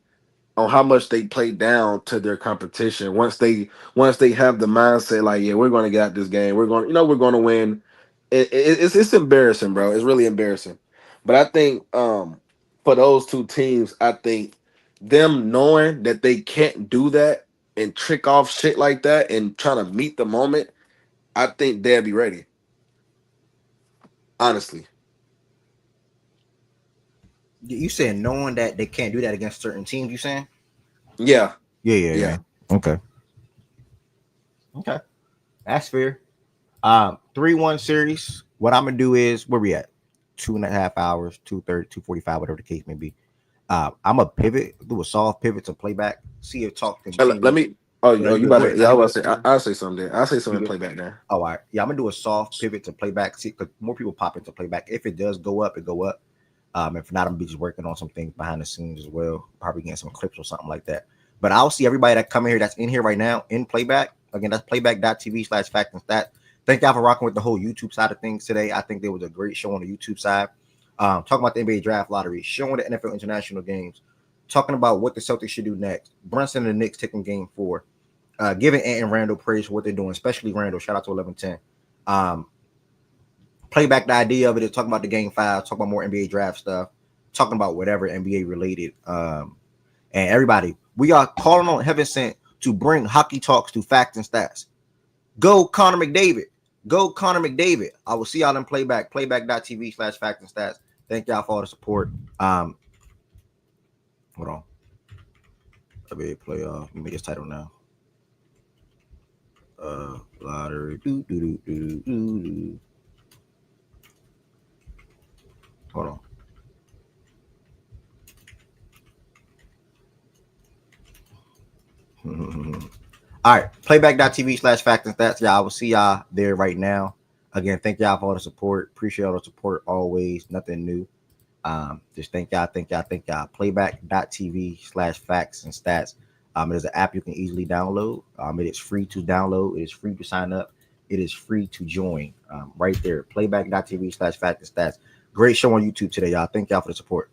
on how much they play down to their competition. Once they have the mindset like, yeah, we're going to get out this game. We're going to win. It's embarrassing, bro. It's really embarrassing. But I think for those two teams, I think them knowing that they can't do that and trick off shit like that and trying to meet the moment, I think they'll be ready. Honestly. You saying knowing that they can't do that against certain teams? You saying? Yeah. Yeah. Yeah. Okay. Okay. That's fair. 3-1 series. What I'm gonna do is where we at? 2.5 hours, 2:30, 2:45, whatever the case may be. I'm a pivot, do a soft pivot to playback. See if talk can Let, between let me. me. Oh, Go you ahead, about go to? ahead. Yeah, I You was good? about to say. I'll say something. I'll say You something. good? Play back there. Oh, all right. Yeah, I'm gonna do a soft pivot to playback. See, because more people pop into playback. If it does go up, it go up. If not, I'm gonna be just working on some things behind the scenes as well. Probably getting some clips or something like that. But I'll see everybody that come in here that's in here right now in playback. Again, that's playback.tv/fact and stat. Thank y'all for rocking with the whole YouTube side of things today. I think there was a great show on the YouTube side. Talking about the NBA draft lottery, showing the NFL international games. talking about what the Celtics should do next. Brunson and the Knicks taking game 4. Giving Ant and Randle praise for what they're doing, especially Randle. Shout out to 1110. Play back the idea of it, talking about the game 5, talk about more NBA draft stuff, talking about whatever NBA related. And everybody, we are calling on Heaven Sent to bring hockey talks to facts and stats. Go Connor McDavid. Go Connor McDavid. I will see y'all in playback.tv/facts and stats. Thank y'all for all the support. Hold on. NBA playoff. Let me make this title now. Lottery. Hold on. All right, playback.tv/facts and stats. Y'all, I will see y'all there right now. Again, thank y'all for all the support. Appreciate all the support always. Nothing new. Just thank y'all. Playback.tv/facts and stats. It is an app you can easily download. It is free to download. It is free to sign up. It is free to join. Right there. Playback.tv/facts and stats. Great show on YouTube today, y'all. Thank y'all for the support.